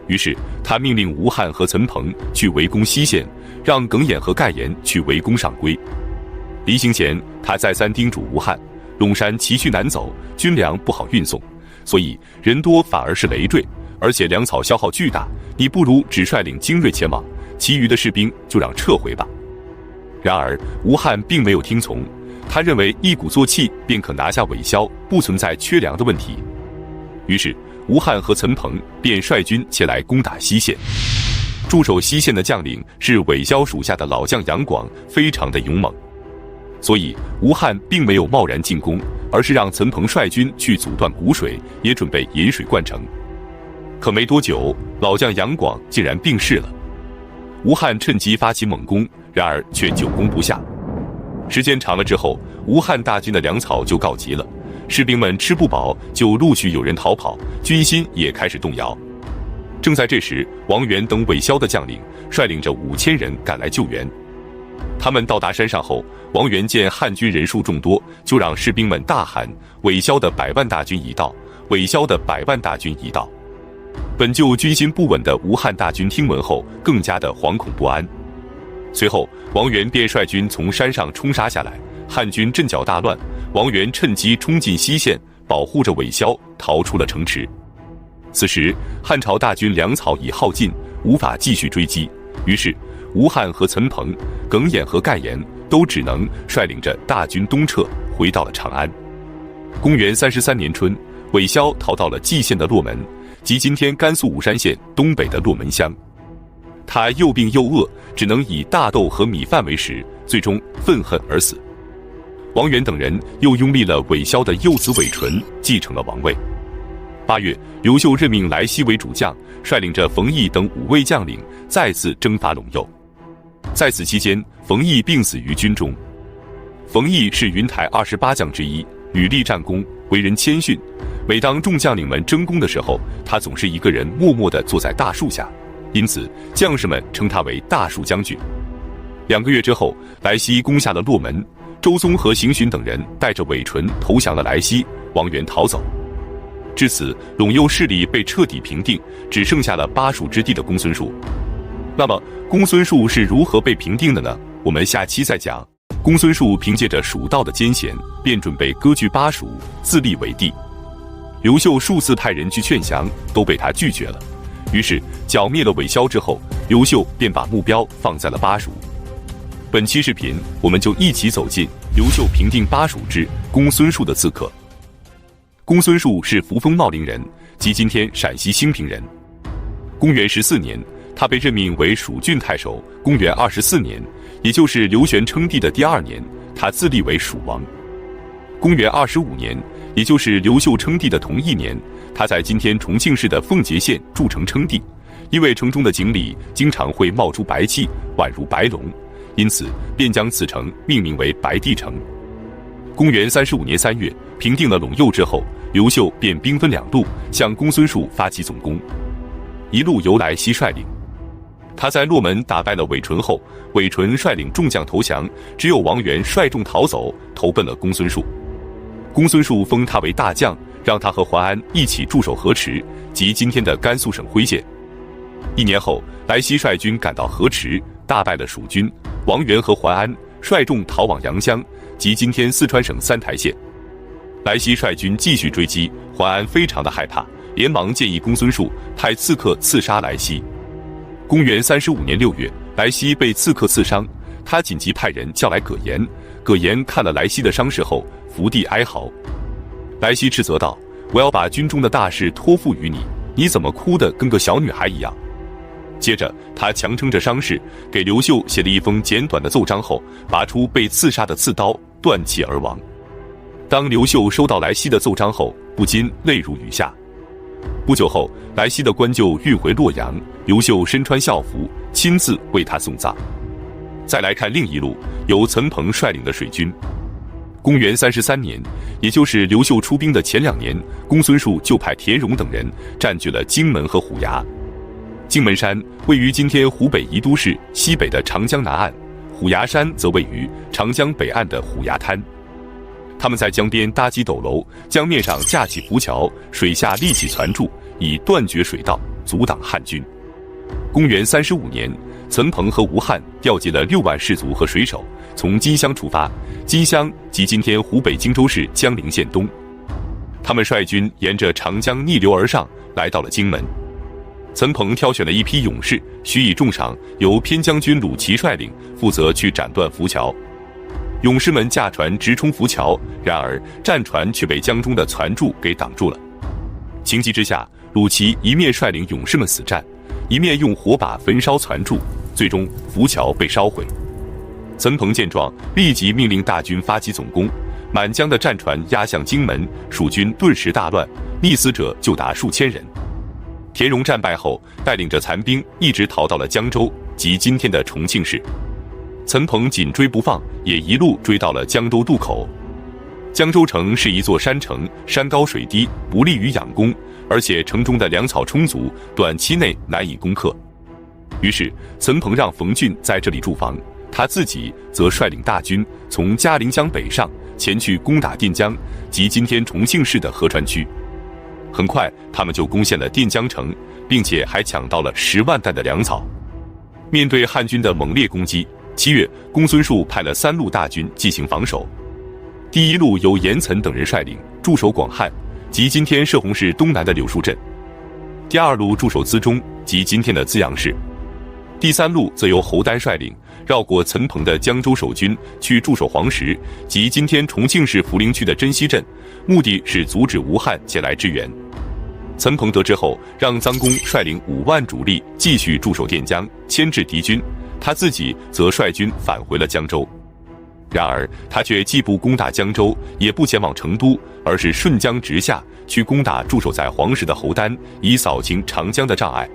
于是他命令吴汉和岑彭去围攻西县，让耿弇和盖延去围攻上邽。离行前，他再三叮嘱吴汉，陇山崎岖难走，军粮不好运送，所以人多反而是累赘，而且粮草消耗巨大，你不如只率领精锐前往，其余的士兵就让撤回吧。然而吴汉并没有听从，他认为一鼓作气便可拿下韦骁，不存在缺粮的问题。于是吴汉和岑彭便率军前来攻打西县。驻守西县的将领是韦骁属下的老将杨广，非常的勇猛，所以吴汉并没有贸然进攻，而是让岑彭率军去阻断谷水，也准备引水灌城。可没多久，老将杨广竟然病逝了。吴汉趁机发起猛攻，然而却久攻不下。时间长了之后，吴汉大军的粮草就告急了，士兵们吃不饱，就陆续有人逃跑，军心也开始动摇。正在这时，王元等韦骁的将领率领着5000人赶来救援。他们到达山上后，王元见汉军人数众多，就让士兵们大喊：“韦骁的100万大军已到！韦骁的100万大军已到！”本就军心不稳的吴汉大军听闻后，更加的惶恐不安。随后王元便率军从山上冲杀下来，汉军阵脚大乱，王元趁机冲进西县，保护着韦骁逃出了城池。此时汉朝大军粮草已耗尽，无法继续追击，于是吴汉和岑彭、耿弇和盖延都只能率领着大军东撤，回到了长安。公元33年春，韦骁逃到了蓟县的洛门，即今天甘肃武山县东北的洛门乡。他又病又饿，只能以大豆和米饭为食，最终愤恨而死。王元等人又拥立了韦骁的幼子韦纯继承了王位。8月，刘秀任命来西为主将，率领着冯异等5位将领再次征伐陇右。在此期间，冯异病死于军中。冯异是云台28将之一，屡立战功，为人谦逊。每当众将领们争功的时候，他总是一个人默默地坐在大树下，因此将士们称他为大树将军。2个月之后，来西攻下了洛门，周宗和邢询等人带着韦纯投降了来西，王元逃走。至此，陇右势力被彻底平定，只剩下了巴蜀之地的公孙述。那么，公孙述是如何被平定的呢？我们下期再讲。公孙述凭借着蜀道的艰险，便准备割据巴蜀，自立为帝。刘秀数次派人去劝降，都被他拒绝了。于是剿灭了韦骁之后，刘秀便把目标放在了巴蜀。本期视频，我们就一起走进刘秀平定巴蜀之公孙述的刺客。公孙述是扶风茂陵人，即今天陕西兴平人。公元14年，他被任命为蜀郡太守。公元24年，也就是刘玄称帝的第2年，他自立为蜀王。公元25年，也就是刘秀称帝的同一年，他在今天重庆市的奉节县筑城称帝。因为城中的井里经常会冒出白气，宛如白龙，因此便将此城命名为白帝城。公元35年3月，平定了陇右之后，刘秀便兵分2路，向公孙述发起总攻。一路由来西率领。他在洛门打败了韦纯后，韦纯率领众将投降，只有王元率众逃走，投奔了公孙述。公孙述封他为大将，让他和桓安一起驻守河池，即今天的甘肃省徽县。1年后，来西率军赶到河池，大败了蜀军。王元和桓安率众逃往阳乡，即今天四川省三台县。来西率军继续追击，桓安非常的害怕，连忙建议公孙述派刺客刺杀来西。公元35年6月，来西被刺客刺伤，他紧急派人叫来葛延。葛延看了来西的伤势后，伏地哀嚎。来西斥责道：“我要把军中的大事托付于你，你怎么哭得跟个小女孩一样？”接着，他强撑着伤势，给刘秀写了一封简短的奏章后，拔出被刺杀的刺刀，断气而亡。当刘秀收到来西的奏章后，不禁泪如雨下。不久后，来西的棺柩运回洛阳，刘秀身穿校服，亲自为他送葬。再来看另一路，由岑彭率领的水军。公元33年，也就是刘秀出兵的前2年，公孙述就派田荣等人占据了荆门和虎牙。荆门山位于今天湖北宜都市西北的长江南岸，虎牙山则位于长江北岸的虎牙滩。他们在江边搭基斗楼，江面上架起浮桥，水下立起船柱，以断绝水道，阻挡汉军。公元35年，岑彭和吴汉调集了6万士卒和水手，从金乡出发。金乡即今天湖北荆州市江陵县东。他们率军沿着长江逆流而上，来到了荆门。岑彭挑选了一批勇士，许以重赏，由偏将军鲁齐率领，负责去斩断浮桥。勇士们驾船直冲浮桥，然而战船却被江中的船柱给挡住了。情急之下，鲁齐一面率领勇士们死战，一面用火把焚烧船柱，最终浮桥被烧毁。岑彭见状，立即命令大军发起总攻，满江的战船压向荆门，蜀军顿时大乱，溺死者就达数千人。田荣战败后，带领着残兵一直逃到了江州，即今天的重庆市。岑彭紧追不放，也一路追到了江州渡口。江州城是一座山城，山高水低，不利于养攻，而且城中的粮草充足，短期内难以攻克。于是岑彭让冯俊在这里驻防，他自己则率领大军从嘉陵江北上，前去攻打垫江，即今天重庆市的合川区。很快，他们就攻陷了垫江城，并且还抢到了10万担的粮草。面对汉军的猛烈攻击，7月，公孙述派了3路大军进行防守。第1路由严岑等人率领，驻守广汉，即今天射洪市东南的柳树镇。第2路驻守资中，即今天的资阳市。第3路则由侯丹率领，绕过岑彭的江州守军，去驻守黄石，即今天重庆市涪陵区的珍稀镇，目的是阻止吴汉前来支援。岑彭得知后，让臧公率领5万主力继续驻守垫江，牵制敌军，他自己则率军返回了江州。然而他却既不攻打江州，也不前往成都，而是顺江直下去攻打驻守在黄石的侯丹，以扫清长江的障碍。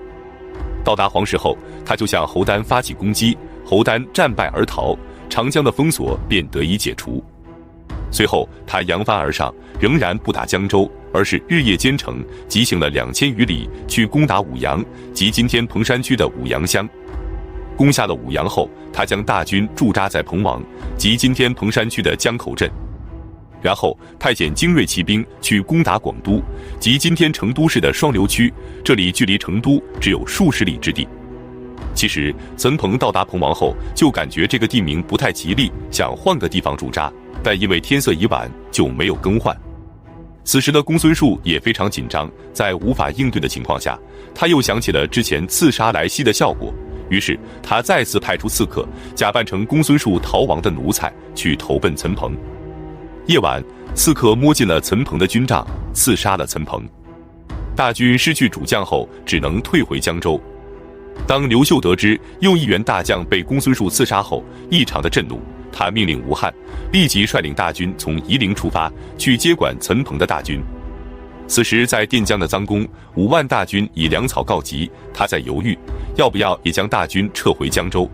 到达黄石后，他就向侯丹发起攻击，侯丹战败而逃，长江的封锁便得以解除。随后他扬帆而上，仍然不打江州，而是日夜兼程，急行了2000余里去攻打舞阳，即今天彭山区的舞阳乡。攻下了舞阳后，他将大军驻扎在彭王，即今天彭山区的江口镇。然后派遣精锐骑兵去攻打广都，即今天成都市的双流区，这里距离成都只有数十里之地。其实岑彭到达彭王后，就感觉这个地名不太吉利，想换个地方驻扎，但因为天色已晚，就没有更换。此时的公孙述也非常紧张，在无法应对的情况下，他又想起了之前刺杀来西的效果，于是他再次派出刺客，假扮成公孙述逃亡的奴才，去投奔岑彭。夜晚，刺客摸进了岑彭的军帐，刺杀了岑彭。大军失去主将后，只能退回江州。当刘秀得知又一员大将被公孙述刺杀后，异常的震怒，他命令吴汉立即率领大军从夷陵出发，去接管岑彭的大军。此时在垫江的臧公5万大军以粮草告急，他在犹豫要不要也将大军撤回江州。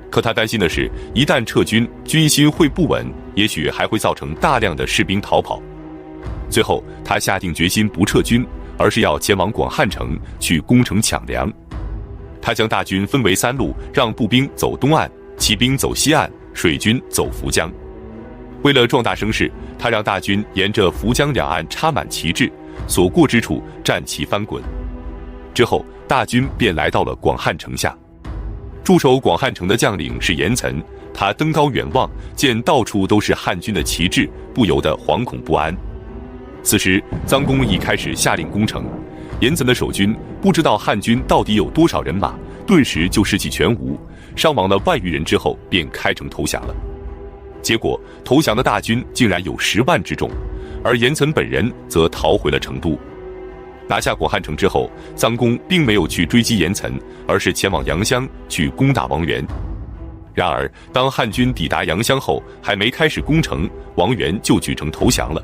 可他担心的是，一旦撤军，军心会不稳，也许还会造成大量的士兵逃跑。最后他下定决心不撤军，而是要前往广汉城去攻城抢粮。他将大军分为3路，让步兵走东岸，骑兵走西岸，水军走涪江。为了壮大声势，他让大军沿着涪江两岸插满旗帜，所过之处战旗翻滚。之后大军便来到了广汉城下。驻守广汉城的将领是严岑，他登高远望，见到处都是汉军的旗帜，不由得惶恐不安。此时臧公已开始下令攻城，严岑的守军不知道汉军到底有多少人马，顿时就士气全无，伤亡了1万余人之后，便开城投降了。结果投降的大军竟然有10万之众，而严岑本人则逃回了成都。拿下广汉城之后，臧公并没有去追击严岑，而是前往阳乡去攻打王元。然而当汉军抵达阳乡后，还没开始攻城，王元就举城投降了。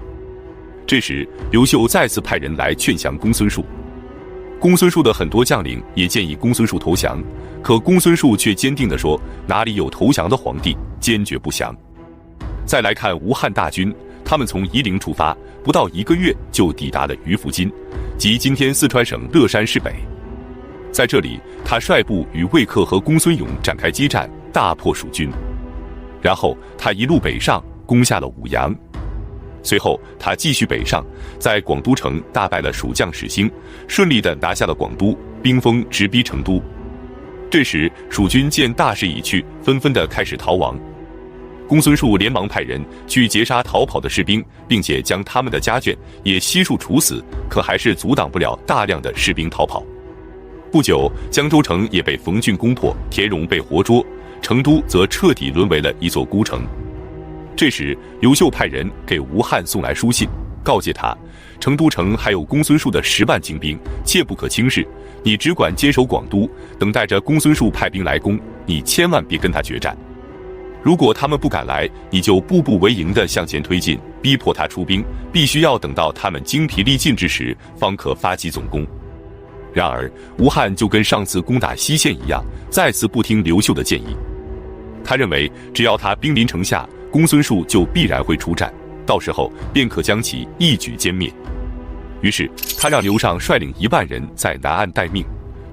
这时刘秀再次派人来劝降公孙述。公孙述的很多将领也建议公孙述投降，可公孙述却坚定地说，哪里有投降的皇帝，坚决不降。再来看吴汉大军，他们从夷陵出发，不到1个月就抵达了于福津，即今天四川省乐山市北。在这里，他率部与魏克和公孙勇展开激战，大破蜀军。然后他一路北上，攻下了舞阳。随后他继续北上，在广都城大败了蜀将史兴，顺利地拿下了广都，兵锋直逼成都。这时蜀军见大势已去，纷纷地开始逃亡。公孙述连忙派人去截杀逃跑的士兵，并且将他们的家眷也悉数处死，可还是阻挡不了大量的士兵逃跑。不久，江州城也被冯俊攻破，田荣被活捉，成都则彻底沦为了一座孤城。这时刘秀派人给吴汉送来书信，告诫他，成都城还有公孙述的10万精兵，切不可轻视，你只管坚守广都，等待着公孙述派兵来攻，你千万别跟他决战。如果他们不敢来，你就步步为营地向前推进，逼迫他出兵，必须要等到他们精疲力尽之时，方可发起总攻。然而吴汉就跟上次攻打西县一样，再次不听刘秀的建议。他认为只要他兵临城下，公孙述就必然会出战，到时候便可将其一举歼灭。于是他让刘尚率领1万人在南岸待命，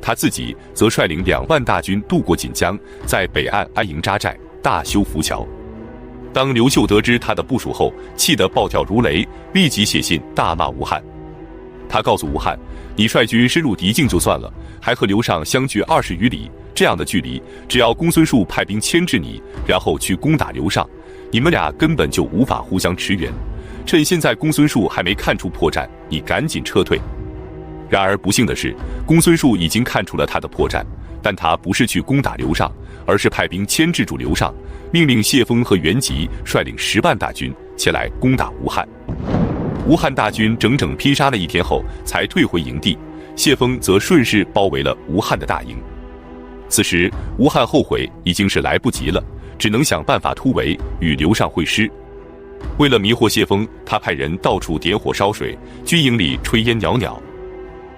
他自己则率领2万大军渡过锦江，在北岸安营扎寨，大修浮桥。当刘秀得知他的部署后，气得暴跳如雷，立即写信大骂吴汉。他告诉吴汉，你率军深入敌境就算了，还和刘尚相距20余里，这样的距离，只要公孙述派兵牵制你，然后去攻打刘尚，你们俩根本就无法互相驰援。趁现在公孙述还没看出破绽，你赶紧撤退。然而不幸的是，公孙述已经看出了他的破绽，但他不是去攻打刘尚，而是派兵牵制住刘尚，命令谢峰和袁吉率领10万大军前来攻打吴汉。吴汉大军整整拼杀了1天后才退回营地，谢峰则顺势包围了吴汉的大营。此时吴汉后悔已经是来不及了，只能想办法突围，与刘尚会师。为了迷惑谢峰，他派人到处点火烧水，军营里炊烟袅袅。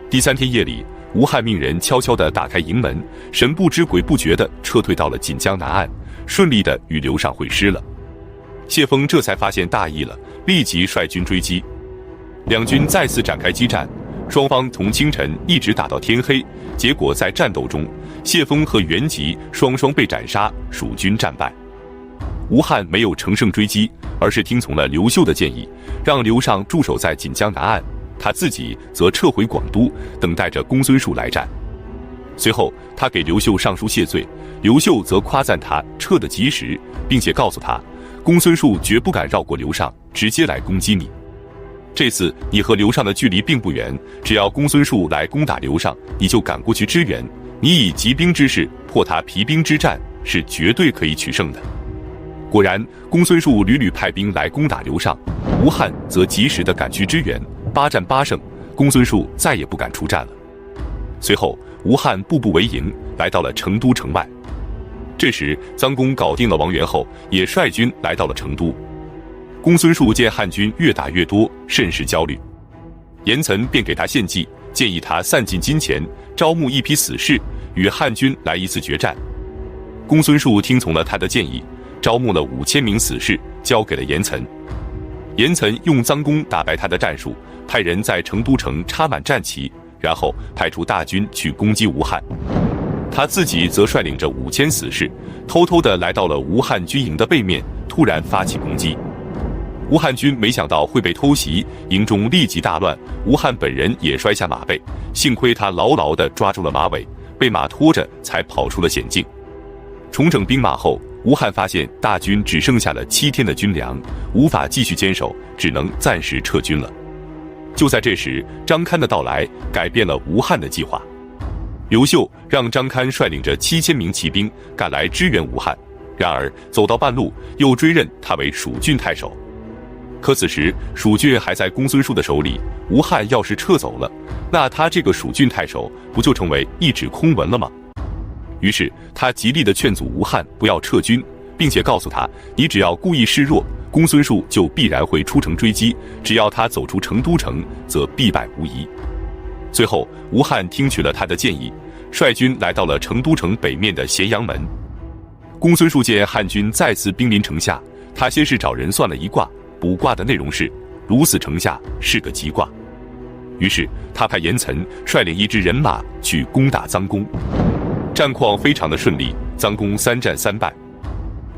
第3天夜里，吴汉命人悄悄地打开营门，神不知鬼不觉地撤退到了锦江南岸，顺利地与刘尚会师了。谢峰这才发现大意了，立即率军追击。两军再次展开激战，双方从清晨一直打到天黑，结果在战斗中，谢峰和袁吉双双被斩杀，蜀军战败。吴汉没有乘胜追击，而是听从了刘秀的建议，让刘尚驻守在锦江南岸，他自己则撤回广都，等待着公孙述来战。随后他给刘秀上书谢罪，刘秀则夸赞他撤得及时，并且告诉他，公孙述绝不敢绕过刘尚，直接来攻击你。这次你和刘尚的距离并不远，只要公孙述来攻打刘尚，你就赶过去支援，你以急兵之势破他疲兵之战，是绝对可以取胜的。果然，公孙述屡屡派兵来攻打刘尚，吴汉则及时地赶去支援，8战8胜，公孙述再也不敢出战了。随后，吴汉步步为营，来到了成都城外。这时，臧公搞定了王元后，也率军来到了成都。公孙述见汉军越打越多，甚是焦虑。严岑便给他献计，建议他散尽金钱，招募一批死士，与汉军来一次决战。公孙述听从了他的建议，招募了5000名死士，交给了严岑。严岑用臧公打败他的战术，派人在成都城插满战旗，然后派出大军去攻击吴汉。他自己则率领着5000死士，偷偷地来到了吴汉军营的背面，突然发起攻击。吴汉军没想到会被偷袭，营中立即大乱，吴汉本人也摔下马背，幸亏他牢牢地抓住了马尾，被马拖着才跑出了险境。重整兵马后，吴汉发现大军只剩下了7天的军粮，无法继续坚守，只能暂时撤军了。就在这时，张堪的到来改变了吴汉的计划。刘秀让张堪率领着7000名骑兵赶来支援吴汉，然而走到半路又追认他为蜀郡太守。可此时蜀郡还在公孙述的手里，吴汉要是撤走了，那他这个蜀郡太守不就成为一纸空文了吗？于是他极力地劝阻吴汉不要撤军，并且告诉他，你只要故意示弱，公孙述就必然会出城追击，只要他走出成都城，则必败无疑。最后吴汉听取了他的建议，率军来到了成都城北面的咸阳门。公孙述见汉军再次兵临城下，他先是找人算了一卦，卜卦的内容是如死城下，是个吉卦。于是他派严岑率领一支人马去攻打臧公，战况非常的顺利，臧公3战3败。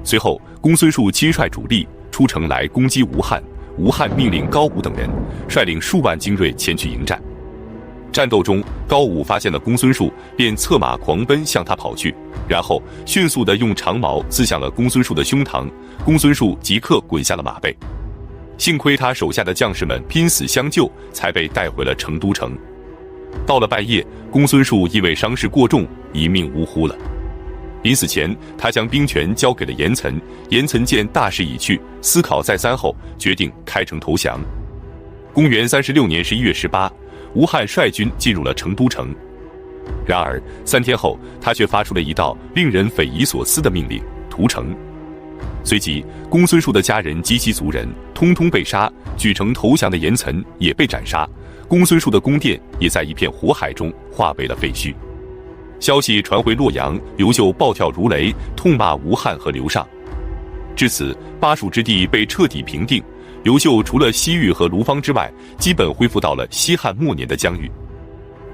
随后公孙述亲率主力出城来攻击吴汉，吴汉命令高武等人率领数万精锐前去迎战。战斗中，高武发现了公孙述，便策马狂奔向他跑去，然后迅速地用长矛刺向了公孙述的胸膛，公孙述即刻滚下了马背。幸亏他手下的将士们拼死相救，才被带回了成都城。到了半夜，公孙述因为伤势过重，一命呜呼了。临死前，他将兵权交给了严岑，严岑见大势已去，思考再三后，决定开城投降。公元36年11月18，吴汉率军进入了成都城。然而3天后，他却发出了一道令人匪夷所思的命令：屠城。随即公孙述的家人及其族人通通被杀，举城投降的严岑也被斩杀，公孙述的宫殿也在一片火海中化为了废墟。消息传回洛阳，刘秀暴跳如雷，痛骂吴汉和刘尚。至此，巴蜀之地被彻底平定，刘秀除了西域和卢方之外，基本恢复到了西汉末年的疆域。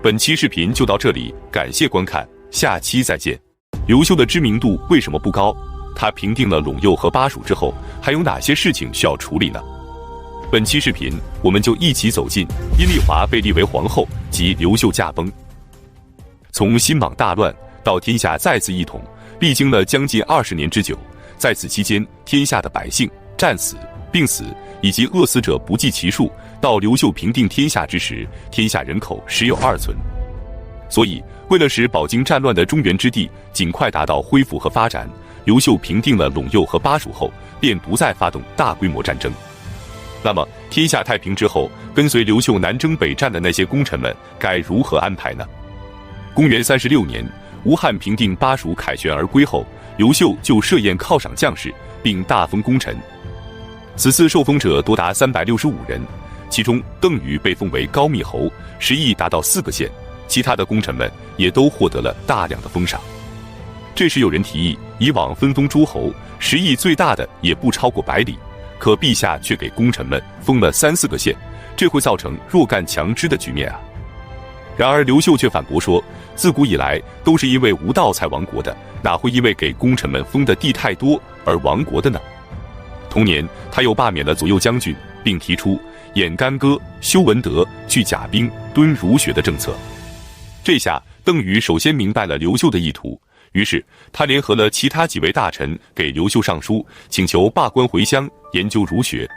本期视频就到这里，感谢观看，下期再见。刘秀的知名度为什么不高？他平定了陇右和巴蜀之后，还有哪些事情需要处理呢？本期视频我们就一起走进阴丽华被立为皇后及刘秀驾崩。从新莽大乱到天下再次一统，历经了将近20年之久。在此期间，天下的百姓战死、病死以及饿死者不计其数，到刘秀平定天下之时，天下人口时有2存。所以为了使饱经战乱的中原之地尽快达到恢复和发展，刘秀平定了陇右和巴蜀后，便不再发动大规模战争。那么天下太平之后，跟随刘秀南征北战的那些功臣们该如何安排呢？公元36年，吴汉平定巴蜀凯旋而归后，刘秀就设宴犒赏将士，并大封功臣。此次受封者多达365人，其中邓禹被封为高密侯，实邑达到4个县，其他的功臣们也都获得了大量的封赏。这时有人提议，以往分封诸侯，实邑最大的也不超过100里，可陛下却给功臣们封了3、4个县，这会造成弱干强支的局面啊。然而刘秀却反驳说，自古以来都是因为无道才亡国的，哪会因为给功臣们封的地太多而亡国的呢？同年，他又罢免了左右将军，并提出演干戈、修文德、去甲兵、敦儒学的政策。这下邓禹首先明白了刘秀的意图，于是他联合了其他几位大臣给刘秀上书，请求罢官回乡研究儒学。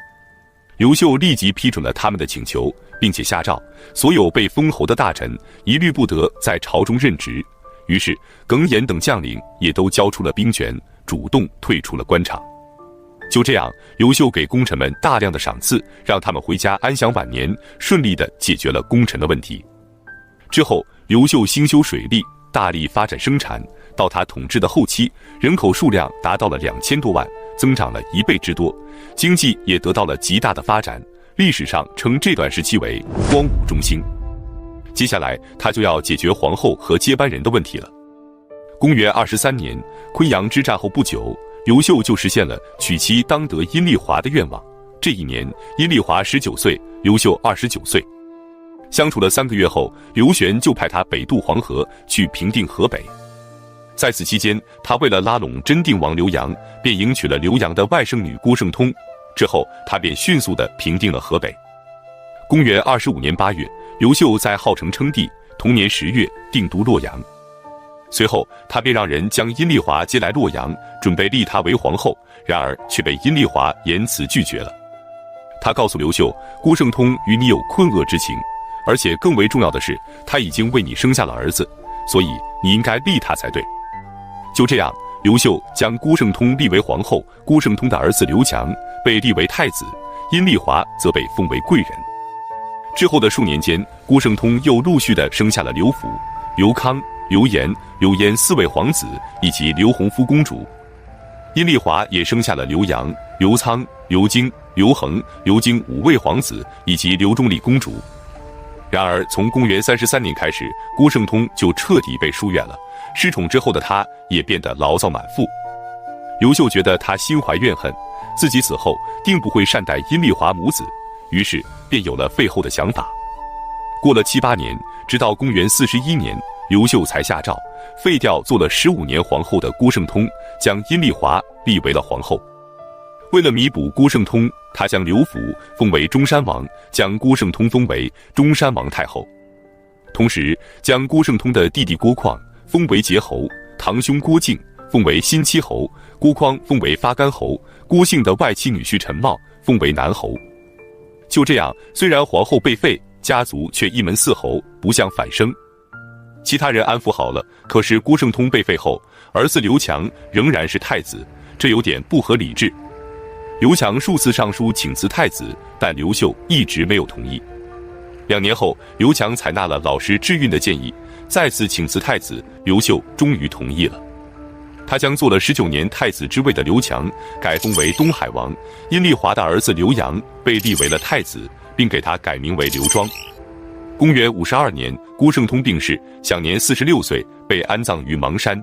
刘秀立即批准了他们的请求，并且下诏，所有被封侯的大臣一律不得在朝中任职。于是耿弇等将领也都交出了兵权，主动退出了官场。就这样，刘秀给功臣们大量的赏赐，让他们回家安享晚年，顺利地解决了功臣的问题。之后，刘秀兴修水利，大力发展生产，到他统治的后期，人口数量达到了2000多万，增长了1倍之多，经济也得到了极大的发展。历史上称这段时期为光武中兴。接下来，他就要解决皇后和接班人的问题了。公元23年，昆阳之战后不久，刘秀就实现了娶妻当得阴丽华的愿望。这一年，阴丽华19岁，刘秀29岁。相处了3个月后，刘玄就派他北渡黄河，去平定河北。在此期间，他为了拉拢真定王刘阳，便迎娶了刘阳的外甥女郭圣通。之后，他便迅速地平定了河北。公元25年8月，刘秀在号城称帝，同年10月定都洛阳。随后，他便让人将阴丽华接来洛阳，准备立她为皇后，然而却被阴丽华严词拒绝了。他告诉刘秀，郭圣通与你有困厄之情，而且更为重要的是，他已经为你生下了儿子，所以你应该立他才对。就这样，刘秀将郭圣通立为皇后，郭圣通的儿子刘强被立为太子，阴丽华则被封为贵人。之后的数年间，郭圣通又陆续地生下了刘辅、刘康、刘延、刘焉4位皇子，以及刘弘夫公主。阴丽华也生下了刘阳、刘苍、刘京、刘恒、刘京5位皇子，以及刘忠礼公主。然而，从公元33年开始，郭圣通就彻底被疏远了。失宠之后的他，也变得牢骚满腹。刘秀觉得他心怀怨恨，自己死后定不会善待阴丽华母子，于是便有了废后的想法。过了7、8年，直到公元41年，刘秀才下诏废掉做了15年皇后的郭圣通，将阴丽华立为了皇后。为了弥补郭圣通，他将刘辅封为中山王，将郭圣通封为中山王太后，同时将郭圣通的弟弟郭况封为节侯，堂兄郭靖封为新戚侯，郭匡封为发干侯，郭姓的外戚女婿陈茂封为南侯。就这样，虽然皇后被废，家族却一门4侯，不降反升。其他人安抚好了，可是郭圣通被废后，儿子刘强仍然是太子，这有点不合理智。刘强数次上书请辞太子，但刘秀一直没有同意。2年后，刘强采纳了老师智运的建议，再次请辞太子，刘秀终于同意了。他将做了19年太子之位的刘强改封为东海王，阴丽华的儿子刘阳被立为了太子，并给他改名为刘庄。公元52年，郭圣通病逝，享年46岁，被安葬于邙山。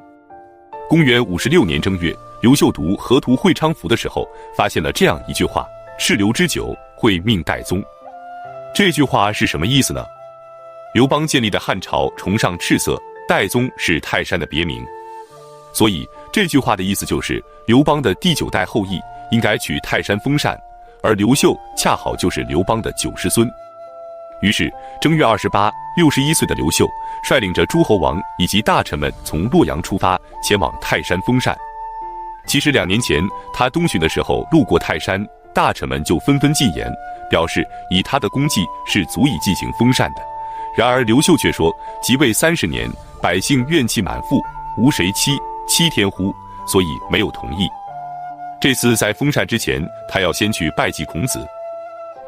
公元56年正月，刘秀读《河图会昌符》的时候，发现了这样一句话：赤刘之久，会命代宗。这句话是什么意思呢？刘邦建立的汉朝崇尚赤色，代宗是泰山的别名，所以这句话的意思就是刘邦的第9代后裔应该去泰山封禅，而刘秀恰好就是刘邦的9世孙。于是正月28， 61岁的刘秀率领着诸侯王以及大臣们从洛阳出发，前往泰山封禅。其实2年前他东巡的时候路过泰山，大臣们就纷纷进言，表示以他的功绩是足以进行封禅的。然而刘秀却说，即位30年，百姓怨气满腹，无谁欺天乎，所以没有同意。这次在封禅之前，他要先去拜祭孔子。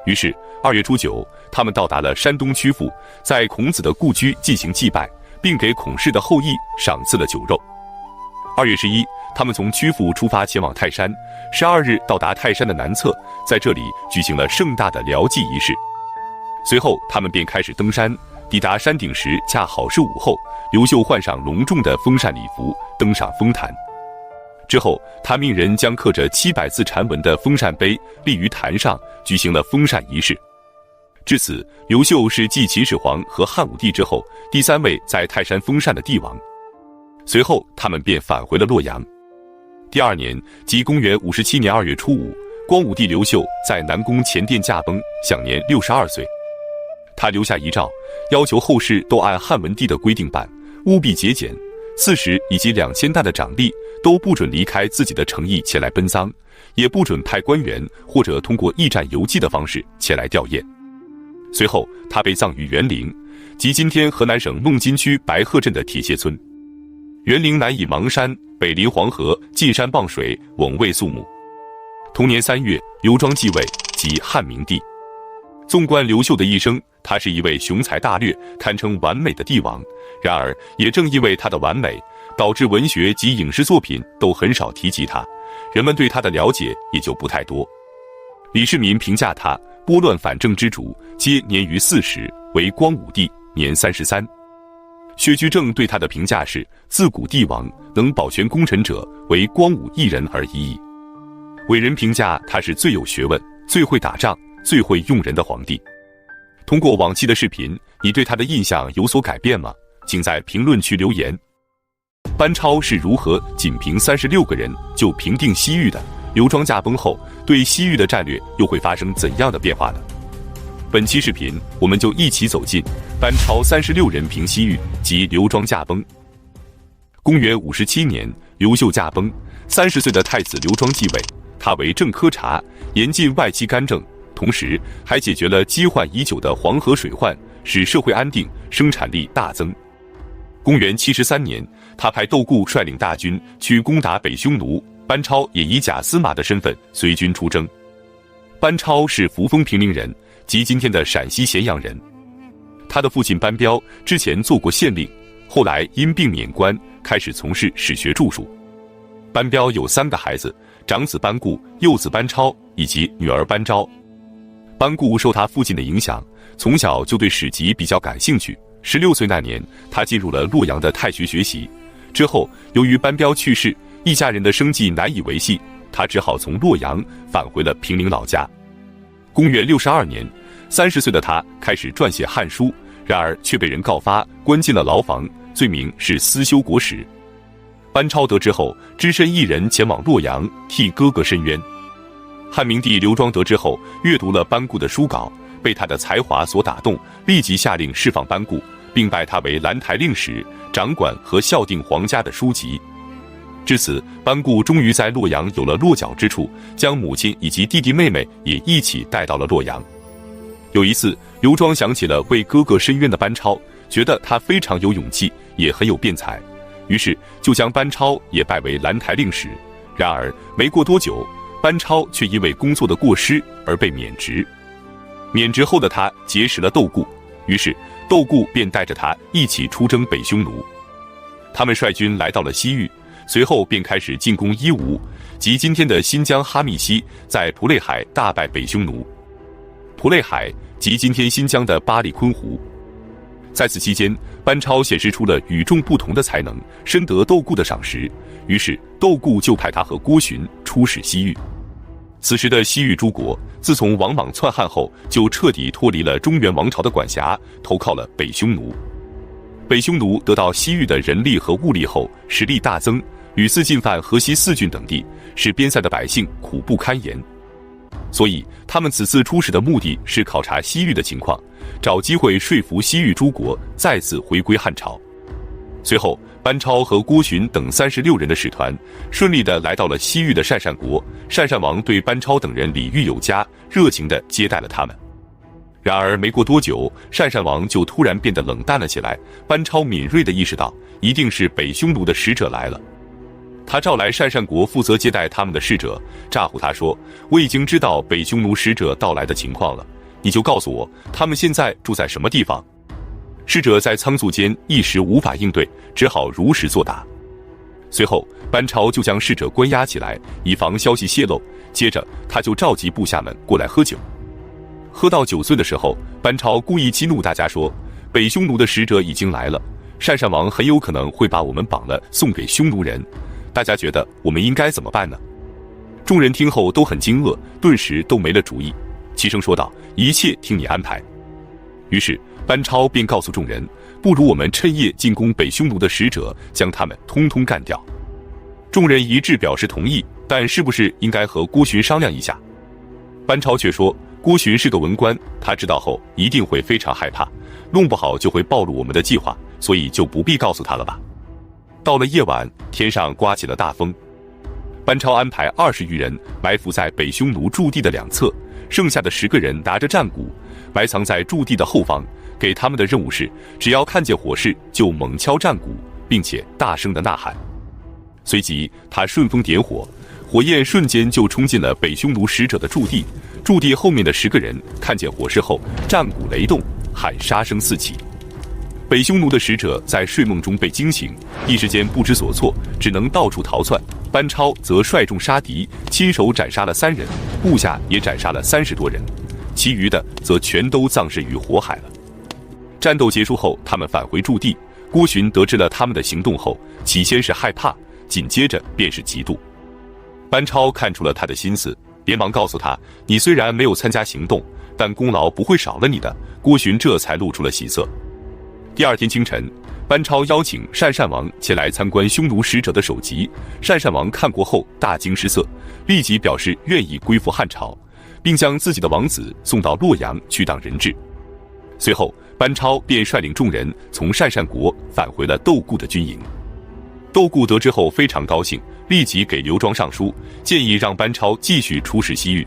于是2月初9，他们到达了山东曲阜，在孔子的故居进行祭拜，并给孔氏的后裔赏赐了酒肉。2月11，他们从曲阜出发前往泰山，12日到达泰山的南侧，在这里举行了盛大的疗祭仪式。随后他们便开始登山，抵达山顶时恰好是午后，刘秀换上隆重的风扇礼服，登上峰坛。之后他命人将刻着700字禅文的风扇碑立于坛上，举行了封禅仪式。至此，刘秀是继秦始皇和汉武帝之后第3位在泰山封禅的帝王。随后他们便返回了洛阳。第2年，即公元57年2月初5，光武帝刘秀在南宫前殿驾崩，享年62岁。他留下遗诏，要求后世都按汉文帝的规定办，务必节俭，40以及2000担的长吏都不准离开自己的城邑前来奔丧，也不准派官员或者通过驿站邮寄的方式前来吊唁。随后他被葬于园陵，即今天河南省孟津区白鹤镇的铁榭村。园陵南倚邙山，北临黄河，近山傍水，蓊蔚肃穆。同年3月，刘庄继位，即汉明帝。纵观刘秀的一生，他是一位雄才大略、堪称完美的帝王。然而，也正因为他的完美，导致文学及影视作品都很少提及他，人们对他的了解也就不太多。李世民评价他拨乱反正之主，皆年逾40，为光武帝，年33。薛居正对他的评价是：自古帝王能保全功臣者，为光武一人而已矣。伟人评价他是最有学问、最会打仗、最会用人的皇帝。通过往期的视频，你对他的印象有所改变吗？请在评论区留言。班超是如何仅凭36个人就平定西域的？刘庄驾崩后，对西域的战略又会发生怎样的变化呢？本期视频，我们就一起走进班超36人平西域及刘庄驾崩。公元57年，刘秀驾崩，30岁的太子刘庄继位，他为正科察，严禁外戚干政，同时还解决了积患已久的黄河水患，使社会安定，生产力大增。公元73年，他派窦固率领大军去攻打北匈奴，班超也以假司马的身份随军出征。班超是扶风平陵人，即今天的陕西咸阳人。他的父亲班彪之前做过县令，后来因病免官，开始从事史学著述。班彪有3个孩子，长子班固、幼子班超以及女儿班昭。班固受他父亲的影响，从小就对史籍比较感兴趣。16岁那年，他进入了洛阳的太学学习。之后，由于班彪去世，一家人的生计难以维系，他只好从洛阳返回了平陵老家。公元62年，30岁的他开始撰写《汉书》，然而却被人告发，关进了牢房，罪名是私修国史。班超得知后，只身一人前往洛阳替哥哥申冤。汉明帝刘庄得知后，阅读了班固的书稿，被他的才华所打动，立即下令释放班固，并拜他为兰台令史，掌管和校订皇家的书籍。至此，班固终于在洛阳有了落脚之处，将母亲以及弟弟妹妹也一起带到了洛阳。有一次，刘庄想起了为哥哥申冤的班超，觉得他非常有勇气，也很有辩才，于是就将班超也拜为兰台令史。然而没过多久，班超却因为工作的过失而被免职。免职后的他结识了窦固，于是窦固便带着他一起出征北匈奴。他们率军来到了西域，随后便开始进攻伊吾，即今天的新疆哈密西，在蒲类海大败北匈奴。蒲类海即今天新疆的巴里坤湖。在此期间，班超显示出了与众不同的才能，深得窦固的赏识，于是窦固就派他和郭循出使西域。此时的西域诸国，自从王莽篡汉后，就彻底脱离了中原王朝的管辖，投靠了北匈奴。北匈奴得到西域的人力和物力后，实力大增，屡次进犯河西4郡等地，使边塞的百姓苦不堪言。所以他们此次出使的目的是考察西域的情况，找机会说服西域诸国再次回归汉朝。随后，班超和郭循等36人的使团顺利地来到了西域的鄯善国，鄯善王对班超等人礼遇有加，热情地接待了他们。然而没过多久，鄯善王就突然变得冷淡了起来。班超敏锐地意识到，一定是北匈奴的使者来了。他召来鄯善国负责接待他们的使者，诈唬他说：“我已经知道北匈奴使者到来的情况了，你就告诉我他们现在住在什么地方。”使者在仓促间一时无法应对，只好如实作答。随后，班超就将侍者关押起来，以防消息泄露。接着，他就召集部下们过来喝酒。喝到酒醉的时候，班超故意激怒大家说：“北匈奴的使者已经来了，鄯善王很有可能会把我们绑了送给匈奴人。大家觉得我们应该怎么办呢？”众人听后都很惊愕，顿时都没了主意，齐声说道：“一切听你安排。”于是班超便告诉众人：“不如我们趁夜进攻北匈奴的使者，将他们通通干掉。”众人一致表示同意，但是不是应该和郭循商量一下？班超却说：“郭循是个文官，他知道后一定会非常害怕，弄不好就会暴露我们的计划，所以就不必告诉他了吧。”到了夜晚，天上刮起了大风。班超安排20余人埋伏在北匈奴驻地的两侧，剩下的10个人拿着战鼓，埋藏在驻地的后方。给他们的任务是，只要看见火势就猛敲战鼓，并且大声的呐喊。随即他顺风点火，火焰瞬间就冲进了北匈奴使者的驻地。驻地后面的10个人看见火势后，战鼓雷动，喊杀声四起。北匈奴的使者在睡梦中被惊醒，一时间不知所措，只能到处逃窜。班超则率众杀敌，亲手斩杀了3人，部下也斩杀了30多人，其余的则全都葬身于火海了。战斗结束后，他们返回驻地。郭循得知了他们的行动后，起先是害怕，紧接着便是嫉妒。班超看出了他的心思，连忙告诉他：“你虽然没有参加行动，但功劳不会少了你的。”郭循这才露出了喜色。第二天清晨，班超邀请鄯善王前来参观匈奴使者的首级。鄯善王看过后大惊失色，立即表示愿意归附汉朝，并将自己的王子送到洛阳去当人质。随后，班超便率领众人从鄯善国返回了窦固的军营。窦固得知后非常高兴，立即给刘庄上书，建议让班超继续出使西域。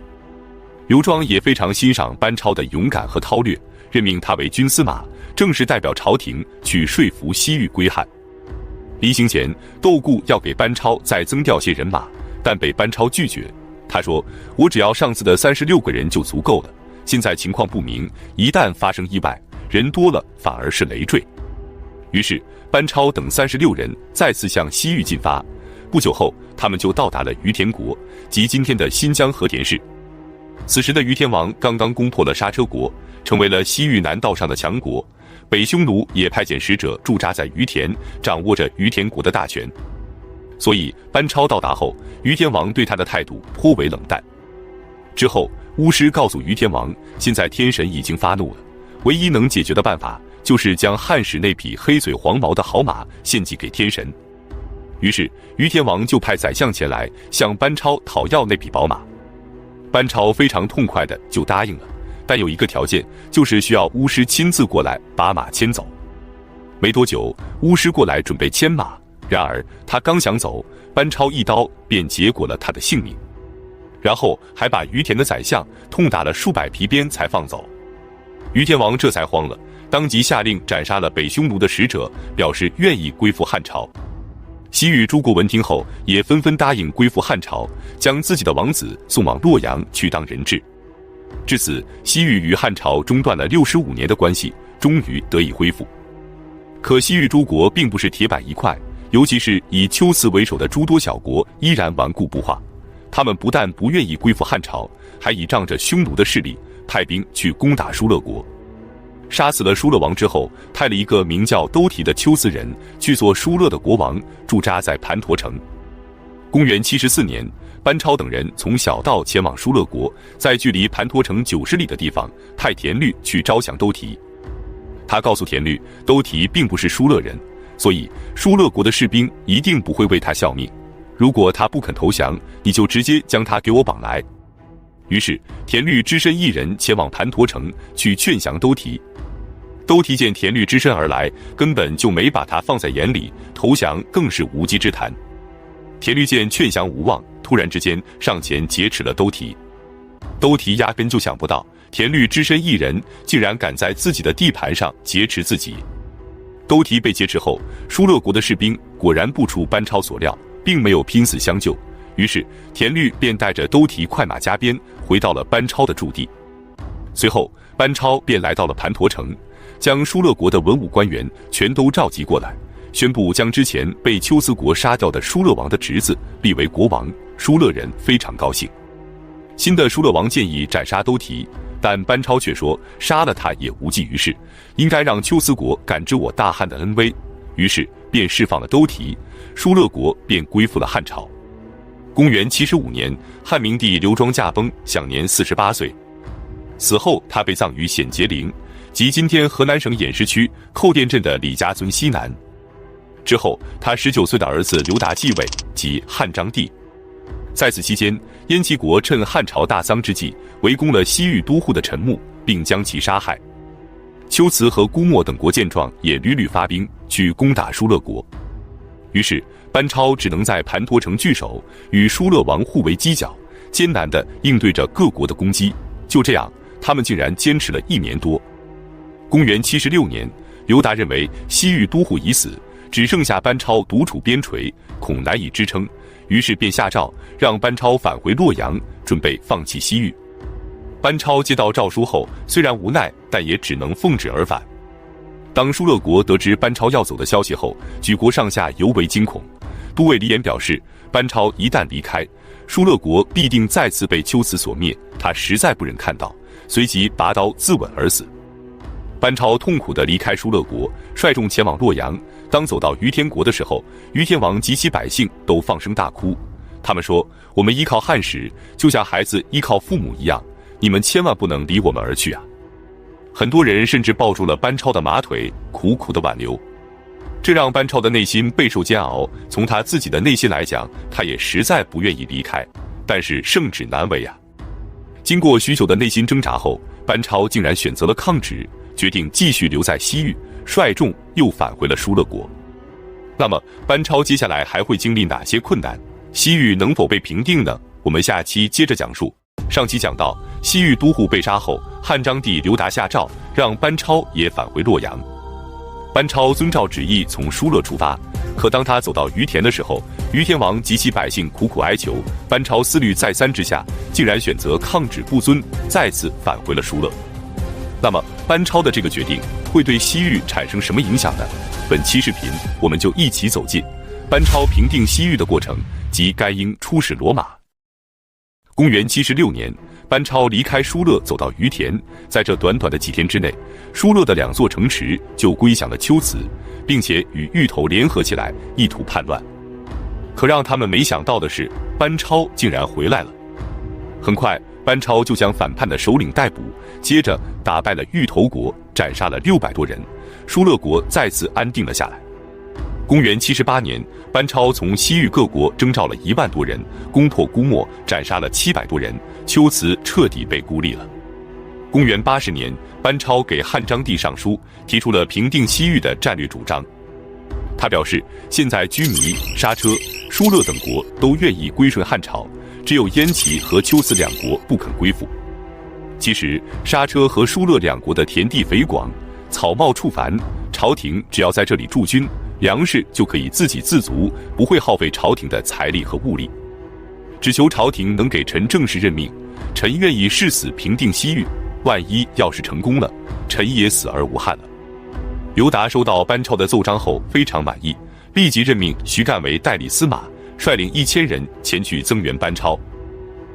刘庄也非常欣赏班超的勇敢和韬略，任命他为军司马，正式代表朝廷去说服西域归汉。临行前，窦固要给班超再增调些人马，但被班超拒绝。他说：“我只要上次的36个人就足够了，现在情况不明，一旦发生意外，人多了反而是累赘。”于是班超等36人再次向西域进发。不久后，他们就到达了于田国，即今天的新疆和田市。此时的于田王刚刚攻破了莎车国，成为了西域南道上的强国。北匈奴也派遣使者驻扎在于田，掌握着于田国的大权。所以班超到达后，于田王对他的态度颇为冷淡。之后，巫师告诉于田王，现在天神已经发怒了，唯一能解决的办法就是将汉使那匹黑嘴黄毛的好马献祭给天神。于是于田王就派宰相前来向班超讨要那匹宝马。班超非常痛快的就答应了，但有一个条件，就是需要巫师亲自过来把马牵走。没多久，巫师过来准备牵马，然而他刚想走，班超一刀便结果了他的性命，然后还把于田的宰相痛打了数百皮鞭才放走。于田王这才慌了，当即下令斩杀了北匈奴的使者，表示愿意归附汉朝。西域诸国闻听后，也纷纷答应归附汉朝，将自己的王子送往洛阳去当人质。至此，西域与汉朝中断了65年的关系，终于得以恢复。可西域诸国并不是铁板一块，尤其是以龟兹为首的诸多小国依然顽固不化。他们不但不愿意归附汉朝，还倚仗着匈奴的势力，派兵去攻打疏勒国。杀死了疏勒王之后，派了一个名叫兜提的龟兹人去做疏勒的国王，驻扎在盘陀城。公元74年，班超等人从小道前往疏勒国，在距离盘陀城90里的地方派田律去招降兜提。他告诉田律，兜提并不是疏勒人，所以疏勒国的士兵一定不会为他效命。如果他不肯投降，你就直接将他给我绑来。于是田律只身一人前往盘陀城去劝降兜提。兜提见田律只身而来，根本就没把他放在眼里，投降更是无稽之谈。田律见劝降无望，突然之间上前劫持了兜提。兜提压根就想不到，田律只身一人竟然敢在自己的地盘上劫持自己。兜提被劫持后，疏勒国的士兵果然不出班超所料，并没有拼死相救。于是田律便带着兜提快马加鞭回到了班超的驻地。随后班超便来到了盘陀城，将疏勒国的文武官员全都召集过来，宣布将之前被龟兹国杀掉的疏勒王的侄子立为国王。疏勒人非常高兴。新的疏勒王建议斩杀兜提，但班超却说杀了他也无济于事，应该让龟兹国感知我大汉的恩威。于是便释放了兜提，疏勒国便归附了汉朝。公元75年，汉明帝刘庄驾崩，享年48岁。死后，他被葬于显节陵，即今天河南省偃师区寇店镇的李家村西南。之后，他19岁的儿子刘达继位，即汉章帝。在此期间，燕齐国趁汉朝大丧之际，围攻了西域都护的陈穆，并将其杀害。龟兹和姑墨等国见状，也屡屡发兵去攻打疏勒国。于是，班超只能在盘陀城据守，与疏勒王互为犄角，艰难地应对着各国的攻击。就这样，他们竟然坚持了1年多。公元76年，刘达认为西域都护已死，只剩下班超独处边陲，恐难以支撑，于是便下诏让班超返回洛阳，准备放弃西域。班超接到诏书后，虽然无奈，但也只能奉旨而返。当疏勒国得知班超要走的消息后，举国上下尤为惊恐。都尉李严表示，班超一旦离开，疏勒国必定再次被龟兹所灭，他实在不忍看到，随即拔刀自刎而死。班超痛苦地离开疏勒国，率众前往洛阳。当走到于天国的时候，于天王及其百姓都放声大哭。他们说：“我们依靠汉室，就像孩子依靠父母一样，你们千万不能离我们而去啊！”很多人甚至抱住了班超的马腿，苦苦地挽留。这让班超的内心备受煎熬。从他自己的内心来讲，他也实在不愿意离开，但是圣旨难违啊。经过许久的内心挣扎后，班超竟然选择了抗旨，决定继续留在西域，率众又返回了疏勒国。那么，班超接下来还会经历哪些困难？西域能否被平定呢？我们下期接着讲述。上期讲到，西域都护被杀后，汉章帝刘达下诏让班超也返回洛阳。班超遵照旨意从疏勒出发，可当他走到于田的时候，于天王及其百姓苦苦哀求，班超思虑再三之下，竟然选择抗旨不遵，再次返回了疏勒。那么，班超的这个决定会对西域产生什么影响呢？本期视频我们就一起走进班超平定西域的过程及该英出使罗马。公元76年，班超离开疏勒走到于田，在这短短的几天之内，疏勒的2座城池就归降了龟兹，并且与芋头联合起来，意图叛乱。可让他们没想到的是，班超竟然回来了。很快，班超就将反叛的首领逮捕，接着打败了芋头国，斩杀了600多人，疏勒国再次安定了下来。公元78年，班超从西域各国征召了1万多人，攻破姑墨，斩杀了700多人，龟兹彻底被孤立了。公元80年，班超给汉章帝上书，提出了平定西域的战略主张。他表示，现在居弥、莎车、疏勒等国都愿意归顺汉朝，只有燕齐和龟兹2国不肯归附。其实，莎车和疏勒2国的田地肥广，草茂处繁，朝廷只要在这里驻军，粮食就可以自给自足，不会耗费朝廷的财力和物力。只求朝廷能给臣正式任命，臣愿意誓死平定西域。万一要是成功了，臣也死而无憾了。刘达收到班超的奏章后非常满意，立即任命徐干为代理司马，率领1000人前去增援班超。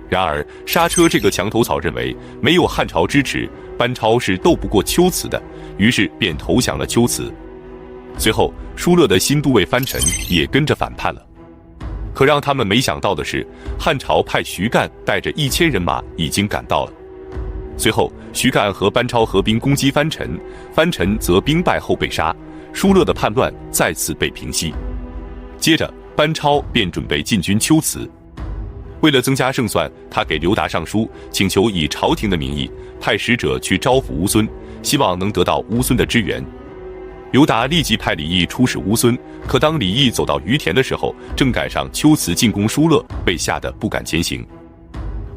然而，莎车这个墙头草认为没有汉朝支持，班超是斗不过龟兹的，于是便投降了龟兹。随后，疏勒的新都尉藩臣也跟着反叛了。可让他们没想到的是，汉朝派徐干带着1000人马已经赶到了。随后，徐干和班超合兵攻击藩臣，藩臣则兵败后被杀，疏勒的叛乱再次被平息。接着，班超便准备进军龟兹。为了增加胜算，他给刘达上书，请求以朝廷的名义派使者去招抚乌孙，希望能得到乌孙的支援。刘达立即派李毅出使乌孙，可当李毅走到于田的时候，正赶上龟兹进攻疏勒，被吓得不敢前行。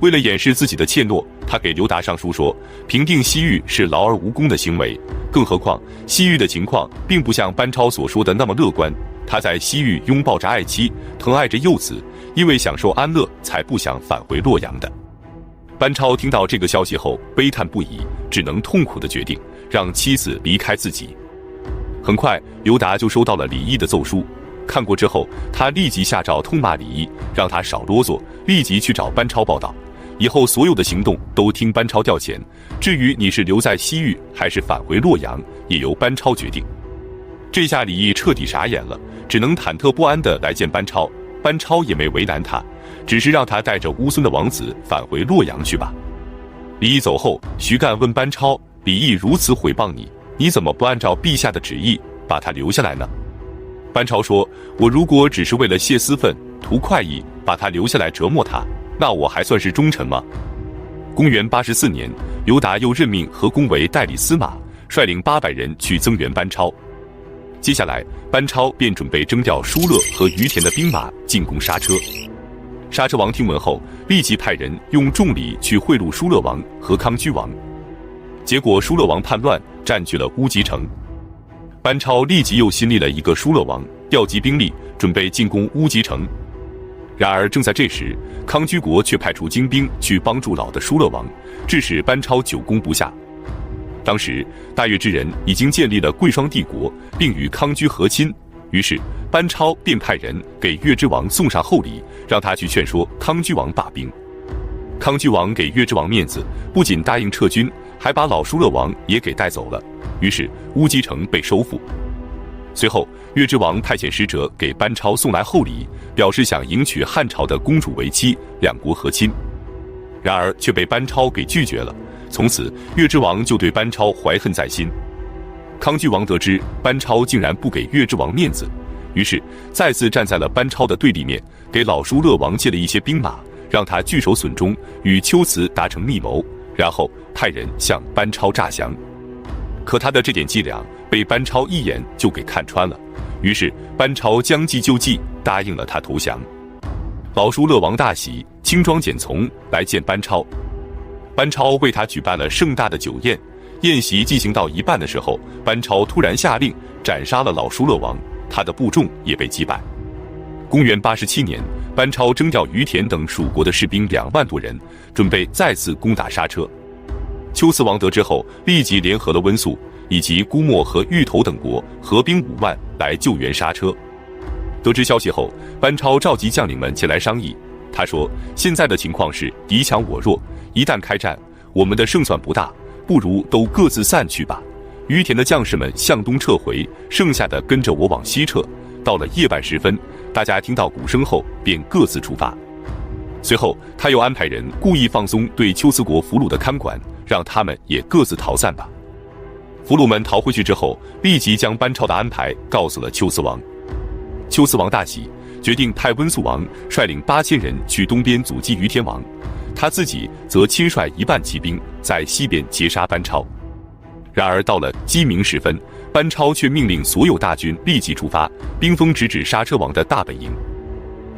为了掩饰自己的怯懦，他给刘达上书说，平定西域是劳而无功的行为，更何况西域的情况并不像班超所说的那么乐观。他在西域拥抱着爱妻，疼爱着幼子，因为享受安乐才不想返回洛阳的。班超听到这个消息后悲叹不已，只能痛苦地决定让妻子离开自己。很快，刘达就收到了李毅的奏书，看过之后，他立即下诏痛骂李毅，让他少啰嗦，立即去找班超报道，以后所有的行动都听班超调遣，至于你是留在西域还是返回洛阳，也由班超决定。这下李毅彻底傻眼了，只能忐忑不安地来见班超，班超也没为难他，只是让他带着乌孙的王子返回洛阳去吧。李毅走后，徐干问班超，李毅如此毁谤你，你怎么不按照陛下的旨意把他留下来呢？班超说，我如果只是为了泄私愤图快意把他留下来折磨他，那我还算是忠臣吗？公元84年，刘达又任命何公为代理司马，率领800人去增援班超。接下来，班超便准备征调疏勒和于田的兵马进攻莎车。莎车王听闻后，立即派人用重礼去贿赂疏勒王和康居王。结果疏勒王叛乱，占据了乌吉城。班超立即又新立了一个疏勒王，调集兵力准备进攻乌吉城。然而正在这时，康居国却派出精兵去帮助老的疏勒王，致使班超久攻不下。当时大越之人已经建立了贵霜帝国，并与康居和亲，于是班超便派人给越之王送上厚礼，让他去劝说康居王罢兵。康居王给越之王面子，不仅答应撤军，还把老疏勒王也给带走了，于是乌鸡城被收复。随后越之王派遣使者给班超送来厚礼，表示想迎娶汉朝的公主为妻，两国和亲。然而却被班超给拒绝了，从此越之王就对班超怀恨在心。康居王得知班超竟然不给越之王面子，于是再次站在了班超的对立面，给老疏勒王借了一些兵马，让他据守损中，与龟兹达成密谋，然后派人向班超诈降。可他的这点伎俩被班超一眼就给看穿了，于是班超将计就计，答应了他投降。老疏勒王大喜，轻装简从来见班超。班超为他举办了盛大的酒宴，宴席进行到一半的时候，班超突然下令斩杀了老疏勒王，他的部众也被击败。公元87年，班超征调于田等蜀国的士兵2万多人，准备再次攻打莎车。龟兹王得知后，立即联合了温宿以及姑墨和芋头等国，合兵5万来救援莎车。得知消息后，班超召集将领们前来商议。他说，现在的情况是敌强我弱，一旦开战，我们的胜算不大，不如都各自散去吧。于田的将士们向东撤回，剩下的跟着我往西撤。到了夜半时分，大家听到鼓声后便各自出发。随后他又安排人故意放松对龟兹国俘虏的看管，让他们也各自逃散吧。俘虏们逃回去之后，立即将班超的安排告诉了龟兹王。龟兹王大喜，决定派温宿王率领8000人去东边阻击于田王，他自己则亲率1万骑兵在西边截杀班超。然而到了鸡鸣时分，班超却命令所有大军立即出发，兵锋直指莎车王的大本营。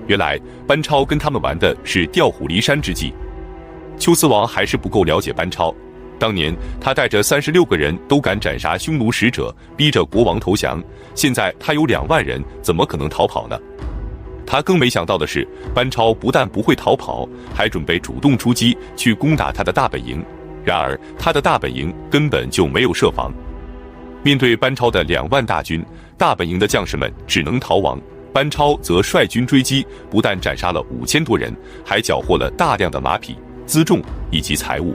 原来班超跟他们玩的是调虎离山之计。龟兹王还是不够了解班超，当年他带着36个人都敢斩杀匈奴使者，逼着国王投降，现在他有2万人，怎么可能逃跑呢？他更没想到的是，班超不但不会逃跑，还准备主动出击去攻打他的大本营。然而他的大本营根本就没有设防。面对班超的2万大军，大本营的将士们只能逃亡，班超则率军追击，不但斩杀了5000多人，还缴获了大量的马匹、辎重以及财物。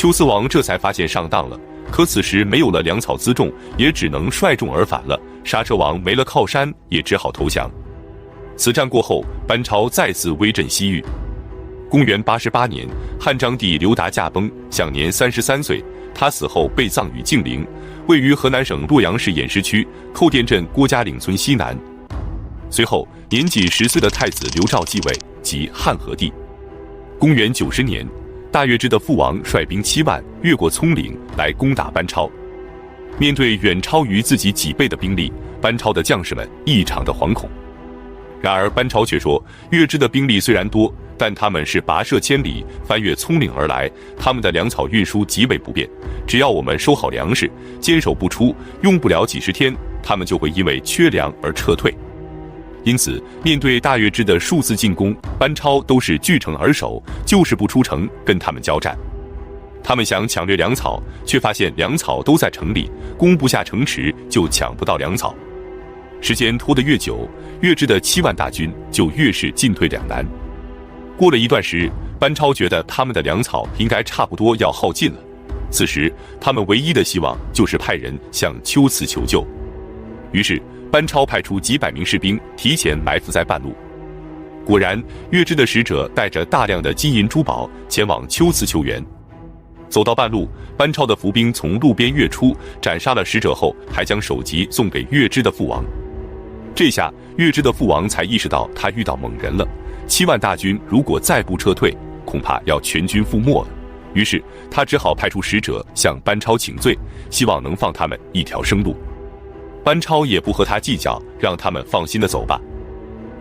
龟兹王这才发现上当了，可此时没有了粮草辎重，也只能率众而返了。莎车王没了靠山，也只好投降。此战过后，班超再次威震西域。公元88年，汉章帝刘达驾崩，享年33岁。他死后被葬于敬陵，位于河南省洛阳市偃师区寇店镇郭家岭村西南。随后，年仅10岁的太子刘肇继位，即汉和帝。公元90年，大月支的父王率兵7万越过葱岭来攻打班超。面对远超于自己几倍的兵力，班超的将士们异常的惶恐。然而班超却说，越支的兵力虽然多，但他们是跋涉千里，翻越葱岭而来，他们的粮草运输极为不便，只要我们收好粮食，坚守不出，用不了几10天，他们就会因为缺粮而撤退。因此面对大月支的数次进攻，班超都是据城而守，就是不出城跟他们交战。他们想抢掠粮草，却发现粮草都在城里，攻不下城池就抢不到粮草。时间拖得越久，月支的7万大军就越是进退两难。过了一段时日，班超觉得他们的粮草应该差不多要耗尽了。此时，他们唯一的希望就是派人向龟兹求救。于是，班超派出几百名士兵提前埋伏在半路。果然，月支的使者带着大量的金银珠宝前往龟兹求援。走到半路，班超的伏兵从路边跃出，斩杀了使者后，还将首级送给月支的父王。这下，月支的父王才意识到他遇到猛人了。7万大军如果再不撤退，恐怕要全军覆没了。于是，他只好派出使者向班超请罪，希望能放他们一条生路。班超也不和他计较，让他们放心的走吧。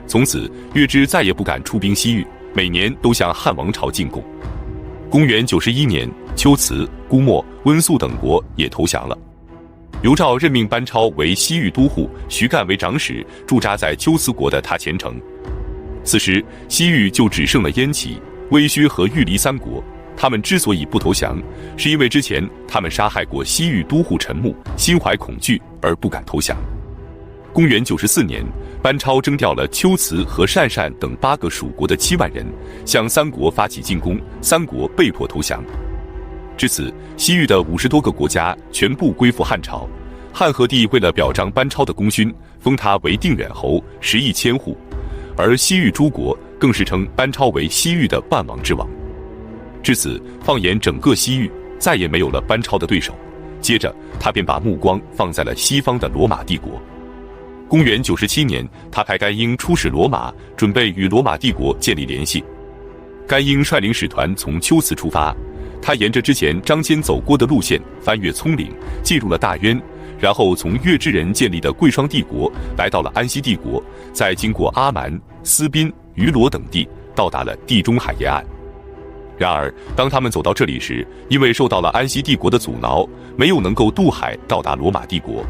从此，月支再也不敢出兵西域，每年都向汉王朝进贡。公元91年，龟兹、姑墨、温宿等国也投降了。刘肇任命班超为西域都护，徐干为长史，驻扎在龟兹国的他前城。此时，西域就只剩了燕齐、威须和玉离3国。他们之所以不投降，是因为之前他们杀害过西域都护陈穆，心怀恐惧而不敢投降。公元94年，班超征调了龟兹和鄯善等8个属国的7万人，向3国发起进攻，3国被迫投降。至此，西域的50多个国家全部归附汉朝。汉和帝为了表彰班超的功勋，封他为定远侯，10亿千户，而西域诸国更是称班超为西域的万王之王。至此，放眼整个西域，再也没有了班超的对手。接着，他便把目光放在了西方的罗马帝国。公元97年，他派甘英出使罗马，准备与罗马帝国建立联系。甘英率领使团从龟兹出发，他沿着之前张骞走过的路线，翻越葱岭，进入了大渊，然后从月支人建立的贵霜帝国来到了安息帝国，再经过阿蛮、斯宾、于罗等地，到达了地中海沿岸。然而，当他们走到这里时，因为受到了安息帝国的阻挠，没有能够渡海到达罗马帝国。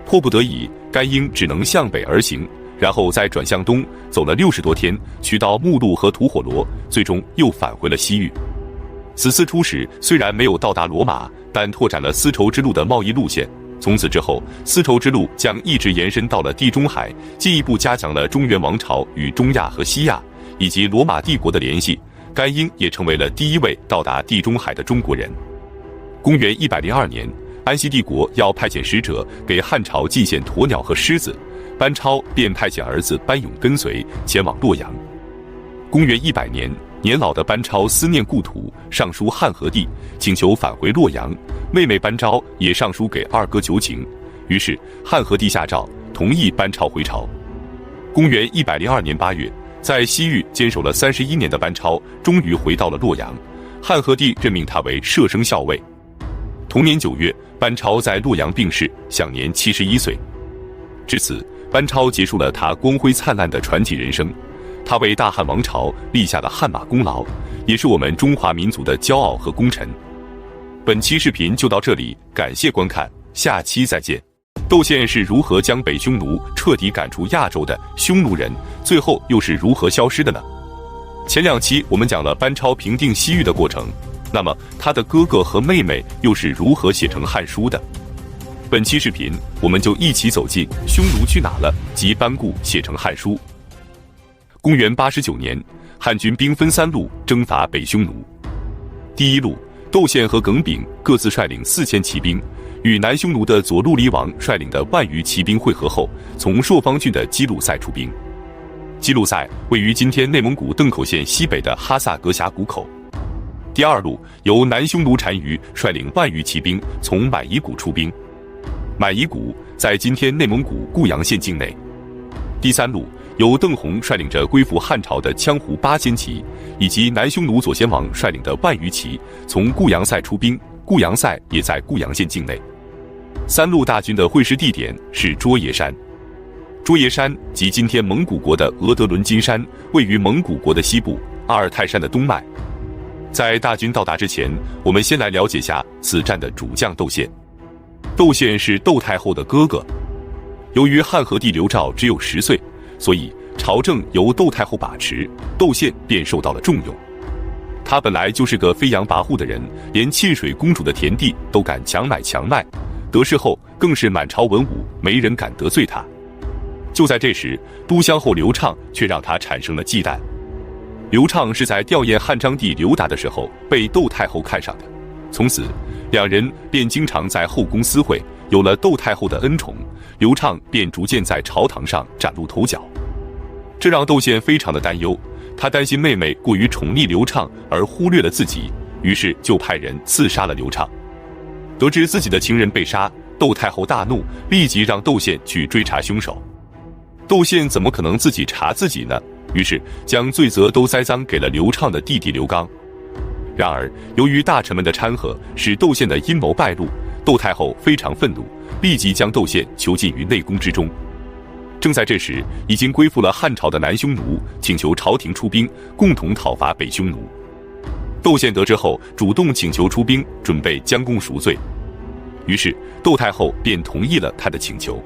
迫不得已，甘英只能向北而行，然后再转向东，走了60多天，去到目录和吐火罗，最终又返回了西域。此次出使虽然没有到达罗马，但拓展了丝绸之路的贸易路线。从此之后，丝绸之路将一直延伸到了地中海，进一步加强了中原王朝与中亚和西亚以及罗马帝国的联系。甘英也成为了第一位到达地中海的中国人。公元102年，安息帝国要派遣使者给汉朝进献鸵鸟和狮子，班超便派遣儿子班勇跟随前往洛阳。公元100年，年老的班超思念故土，上书汉和帝，请求返回洛阳。妹妹班昭也上书给二哥求情，于是汉和帝下诏同意班超回朝。公元102年8月，在西域坚守了31年的班超终于回到了洛阳，汉和帝任命他为摄生校尉。同年9月，班超在洛阳病逝，享年71岁。至此，班超结束了他光辉灿烂的传奇人生。他为大汉王朝立下了汗马功劳，也是我们中华民族的骄傲和功臣。本期视频就到这里，感谢观看，下期再见。窦宪是如何将北匈奴彻底赶出亚洲的？匈奴人最后又是如何消失的呢？前2期我们讲了班超平定西域的过程，那么他的哥哥和妹妹又是如何写成《汉书》的？本期视频我们就一起走进《匈奴去哪了》及班固写成《汉书》。公元89年，汉军兵分3路征伐北匈奴。第一路，窦宪和耿炳各自率领4000骑兵，与南匈奴的左路离王率领的万余骑兵会合后，从朔方郡的基路塞出兵。基路塞位于今天内蒙古邓口县西北的哈萨格峡谷口。第二路，由南匈奴单于率领万余骑兵从满夷谷出兵。满夷谷在今天内蒙古固阳县境内。第三路，由邓弘率领着归附汉朝的羌胡8000骑，以及南匈奴左贤王率领的万余骑，从固阳塞出兵。固阳塞也在固阳县境内。3路大军的会师地点是卓爷山。卓爷山即今天蒙古国的额德伦金山，位于蒙古国的西部，阿尔泰山的东脉。在大军到达之前，我们先来了解下此战的主将窦宪。窦宪是窦太后的哥哥。由于汉和帝刘肇只有10岁，所以朝政由窦太后把持，窦宪便受到了重用。他他本来就是个飞扬跋扈的人，连沁水公主的田地都敢强买强卖，得势后更是满朝文武没人敢得罪他。就在这时，都乡侯刘畅却让他产生了忌惮。刘畅是在吊唁汉章帝刘达的时候被窦太后看上的，从此两人便经常在后宫私会。有了窦太后的恩宠，刘畅便逐渐在朝堂上崭露头角，这让窦宪非常的担忧。他担心妹妹过于宠溺刘畅而忽略了自己，于是就派人刺杀了刘畅。得知自己的情人被杀，窦太后大怒，立即让窦宪去追查凶手。窦宪怎么可能自己查自己呢？于是将罪责都栽赃给了刘畅的弟弟刘刚。然而由于大臣们的掺和，使窦宪的阴谋败露，窦太后非常愤怒，立即将窦宪囚禁于内宫之中。正在这时，已经归附了汉朝的南匈奴请求朝廷出兵，共同讨伐北匈奴。窦宪得知后，主动请求出兵，准备将功赎罪。于是窦太后便同意了他的请求。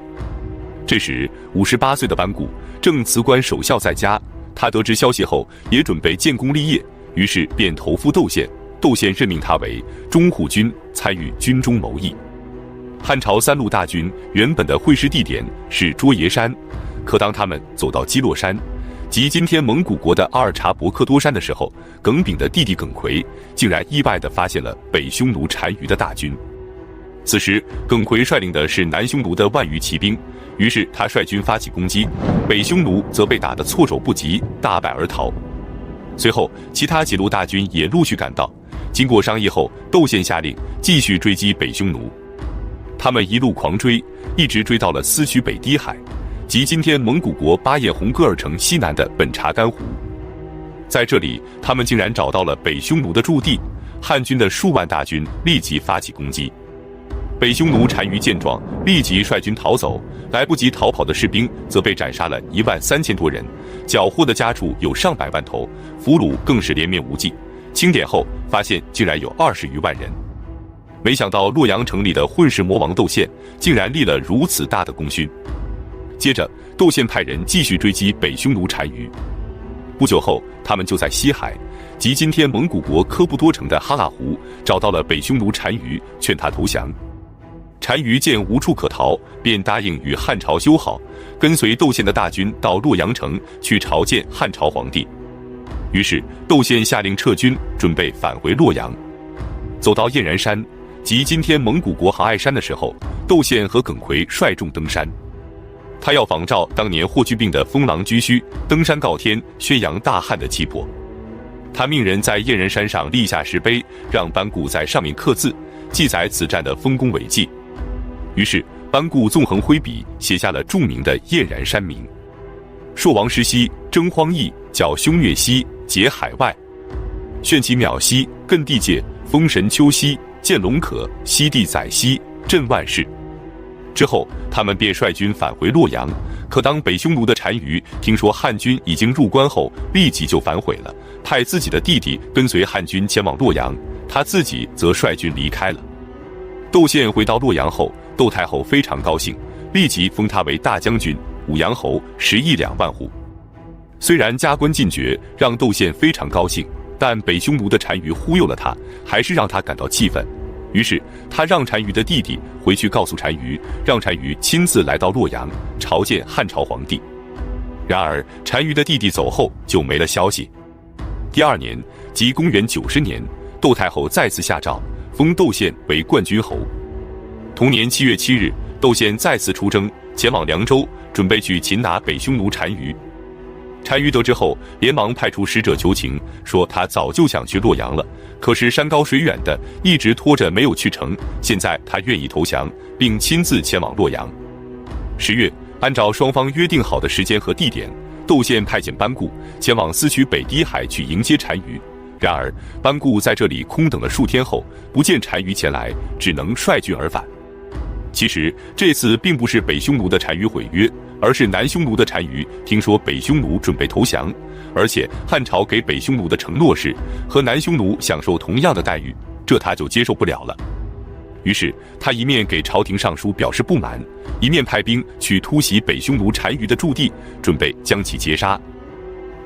这时58岁的班固正辞官守孝在家，他得知消息后也准备建功立业，于是便投附窦宪。窦宪任命他为中护军，参与军中谋议。汉朝3路大军原本的会师地点是卓爷山，可当他们走到基洛山，即今天蒙古国的阿尔察博克多山的时候，耿炳的弟弟耿奎竟然意外地发现了北匈奴单于的大军。此时耿奎率领的是南匈奴的万余骑兵，于是他率军发起攻击，北匈奴则被打得措手不及，大败而逃。随后其他几路大军也陆续赶到，经过商议后，窦宪下令继续追击北匈奴。他们一路狂追，一直追到了斯曲北堤海，即今天蒙古国巴彦洪格尔城西南的本察干湖。在这里，他们竟然找到了北匈奴的驻地，汉军的数万大军立即发起攻击。北匈奴单于见状，立即率军逃走，来不及逃跑的士兵则被斩杀了13000多人，缴获的家畜有上百万头，俘虏更是连绵无际。清点后发现竟然有20余万人。没想到洛阳城里的混世魔王窦宪竟然立了如此大的功勋。接着窦宪派人继续追击北匈奴单于。不久后，他们就在西海，即今天蒙古国科布多城的哈喇湖，找到了北匈奴单于，劝他投降。单于见无处可逃，便答应与汉朝修好，跟随窦宪的大军到洛阳城去朝见汉朝皇帝。于是窦宪下令撤军，准备返回洛阳。走到燕然山，即今天蒙古国杭爱山的时候，窦宪和耿奎率众登山。他要仿照当年霍去病的封狼居胥登山告天，宣扬大汉的气魄。他命人在燕然山上立下石碑，让班固在上面刻字，记载此战的丰功伟绩。于是班固纵横挥笔，写下了著名的燕然山铭：朔王师西，征荒邑，剿凶虐西，解海外。炫其渺兮，艮地界，封神丘兮，见龙可，西地载兮，震万世。之后他们便率军返回洛阳，可当北匈奴的单于听说汉军已经入关后，立即就反悔了，派自己的弟弟跟随汉军前往洛阳，他自己则率军离开了。窦宪回到洛阳后，窦太后非常高兴，立即封他为大将军、武阳侯，10亿2万户。虽然加官进爵让窦宪非常高兴，但北匈奴的单于忽悠了他，还是让他感到气愤。于是他让单于的弟弟回去告诉单于，让单于亲自来到洛阳朝见汉朝皇帝。然而单于的弟弟走后就没了消息。第2年，即公元90年，窦太后再次下诏封窦宪为冠军侯。同年7月7日，窦宪再次出征，前往凉州，准备去擒拿北匈奴单于。单于得知后，连忙派出使者求情，说他早就想去洛阳了，可是山高水远的，一直拖着没有去成，现在他愿意投降，并亲自前往洛阳。10月，按照双方约定好的时间和地点，窦宪派遣班固前往斯曲北堤海去迎接单于。然而班固在这里空等了数天后，不见单于前来，只能率军而返。其实这次并不是北匈奴的单于毁约，而是南匈奴的单于听说北匈奴准备投降，而且汉朝给北匈奴的承诺是和南匈奴享受同样的待遇，这他就接受不了了。于是他一面给朝廷上书表示不满，一面派兵去突袭北匈奴单于的驻地，准备将其截杀。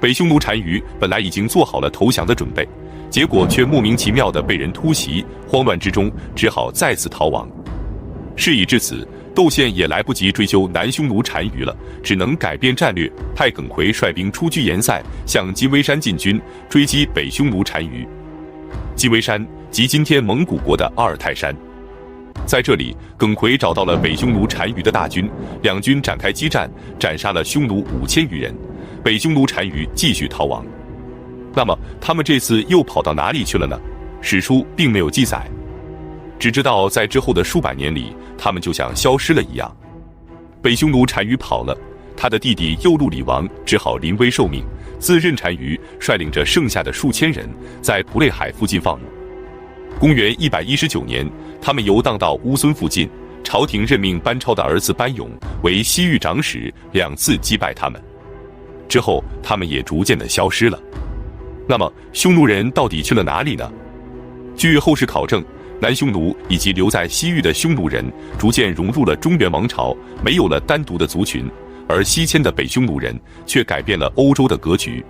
北匈奴单于本来已经做好了投降的准备，结果却莫名其妙地被人突袭，慌乱之中只好再次逃亡。事已至此，窦宪也来不及追究南匈奴单于了，只能改变战略，派耿奎率兵出居延塞，向金微山进军，追击北匈奴单于。金微山即今天蒙古国的阿尔泰山。在这里，耿奎找到了北匈奴单于的大军，两军展开激战，斩杀了匈奴5000余人，北匈奴单于继续逃亡。那么他们这次又跑到哪里去了呢？史书并没有记载，只知道在之后的数百年里，他们就像消失了一样。北匈奴单于跑了，他的弟弟右路李王只好临危受命，自任单于率领着剩下的数千人，在蒲类海附近放牧。公元119年，他们游荡到乌孙附近，朝廷任命班超的儿子班勇为西域长史，2次击败他们。之后，他们也逐渐的消失了。那么，匈奴人到底去了哪里呢？据后世考证，南匈奴以及留在西域的匈奴人逐渐融入了中原王朝，没有了单独的族群，而西迁的北匈奴人却改变了欧洲的格局。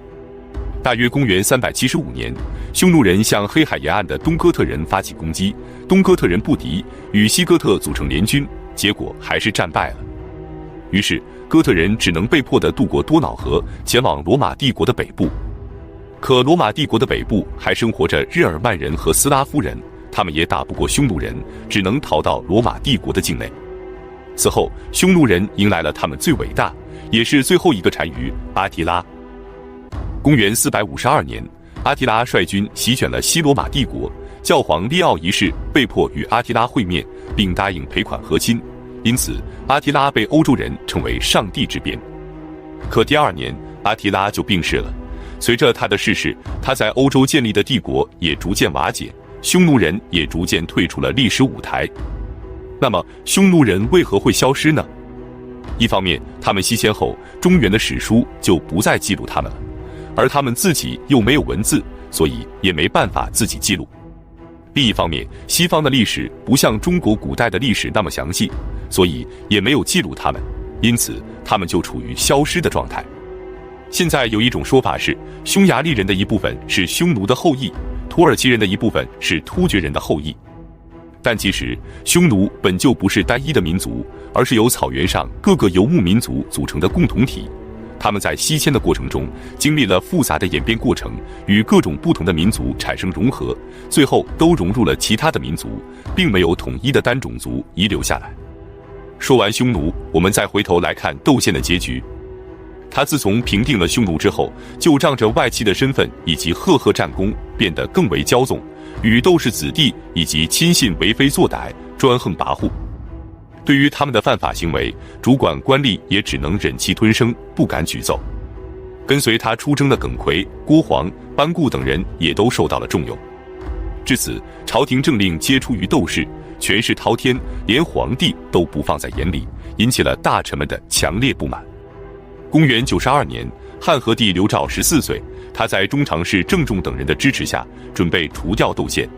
大约公元375年，匈奴人向黑海沿岸的东哥特人发起攻击，东哥特人不敌，与西哥特组成联军，结果还是战败了。于是，哥特人只能被迫地渡过多瑙河，前往罗马帝国的北部。可罗马帝国的北部还生活着日耳曼人和斯拉夫人，他们也打不过匈奴人，只能逃到罗马帝国的境内。此后，匈奴人迎来了他们最伟大，也是最后一个单于阿提拉。公元452年，阿提拉率军席卷了西罗马帝国，教皇利奥一世被迫与阿提拉会面，并答应赔款和亲，因此阿提拉被欧洲人称为上帝之鞭。可第2年，阿提拉就病逝了。随着他的逝世，他在欧洲建立的帝国也逐渐瓦解，匈奴人也逐渐退出了历史舞台。那么，匈奴人为何会消失呢？一方面，他们西迁后，中原的史书就不再记录他们了，而他们自己又没有文字，所以也没办法自己记录。另一方面，西方的历史不像中国古代的历史那么详细，所以也没有记录他们，因此他们就处于消失的状态。现在有一种说法是，匈牙利人的一部分是匈奴的后裔，土耳其人的一部分是突厥人的后裔。但其实，匈奴本就不是单一的民族，而是由草原上各个游牧民族组成的共同体。他们在西迁的过程中，经历了复杂的演变过程，与各种不同的民族产生融合，最后都融入了其他的民族，并没有统一的单种族遗留下来。说完匈奴，我们再回头来看窦宪的结局。他自从平定了匈奴之后，就仗着外戚的身份以及赫赫战功，变得更为骄纵，与窦氏子弟以及亲信为非作歹，专横跋扈。对于他们的犯法行为，主管官吏也只能忍气吞声，不敢举奏。跟随他出征的耿奎、郭黄、班固等人也都受到了重用。至此，朝廷政令皆出于窦氏，权势滔天，连皇帝都不放在眼里，引起了大臣们的强烈不满。公元92年，汉和帝刘肇14岁，他在中常侍郑重等人的支持下，准备除掉窦宪。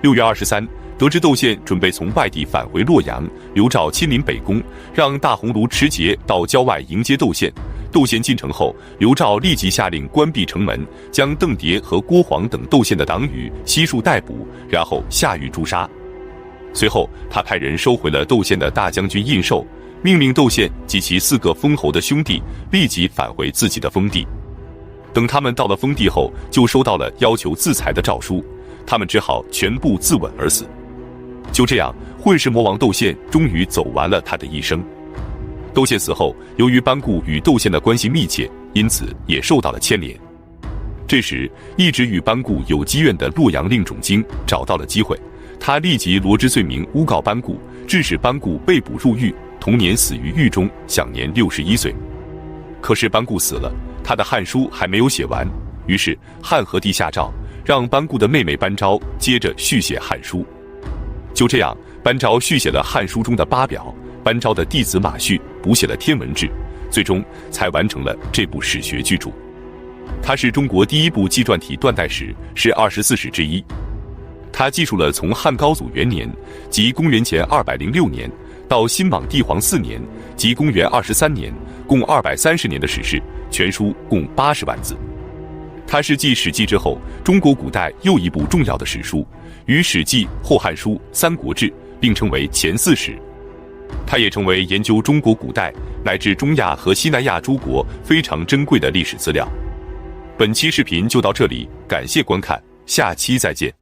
6月23，得知窦宪准备从外地返回洛阳，刘肇亲临北宫，让大红炉持节到郊外迎接窦宪。窦宪进城后，刘肇立即下令关闭城门，将邓蝶和郭黄等窦宪的党羽悉数逮捕，然后下狱诛杀。随后，他派人收回了窦宪的大将军印绶，命令窦宪及其4个封侯的兄弟立即返回自己的封地。等他们到了封地后，就收到了要求自裁的诏书，他们只好全部自刎而死。就这样，混世魔王窦宪终于走完了他的一生。窦宪死后，由于班固与窦宪的关系密切，因此也受到了牵连。这时，一直与班固有积怨的洛阳令种经找到了机会，他立即罗织罪名诬告班固，致使班固被捕入狱，同年死于狱中，享年61岁。可是班固死了，他的汉书还没有写完，于是汉和帝下诏，让班固的妹妹班昭接着续写汉书。就这样，班昭续写了汉书中的8表，班昭的弟子马旭补写了天文志，最终才完成了这部史学巨著。它是中国第一部纪传体断代史，是24史之一。它记述了从汉高祖元年，即公元前206年，到新莽帝皇4年，即公元23年，共230年的史事，全书共80万字。它是继《史记》之后中国古代又一部重要的史书，与《史记》《后汉书》《三国志》并称为前四史。它也成为研究中国古代乃至中亚和西南亚诸国非常珍贵的历史资料。本期视频就到这里，感谢观看，下期再见。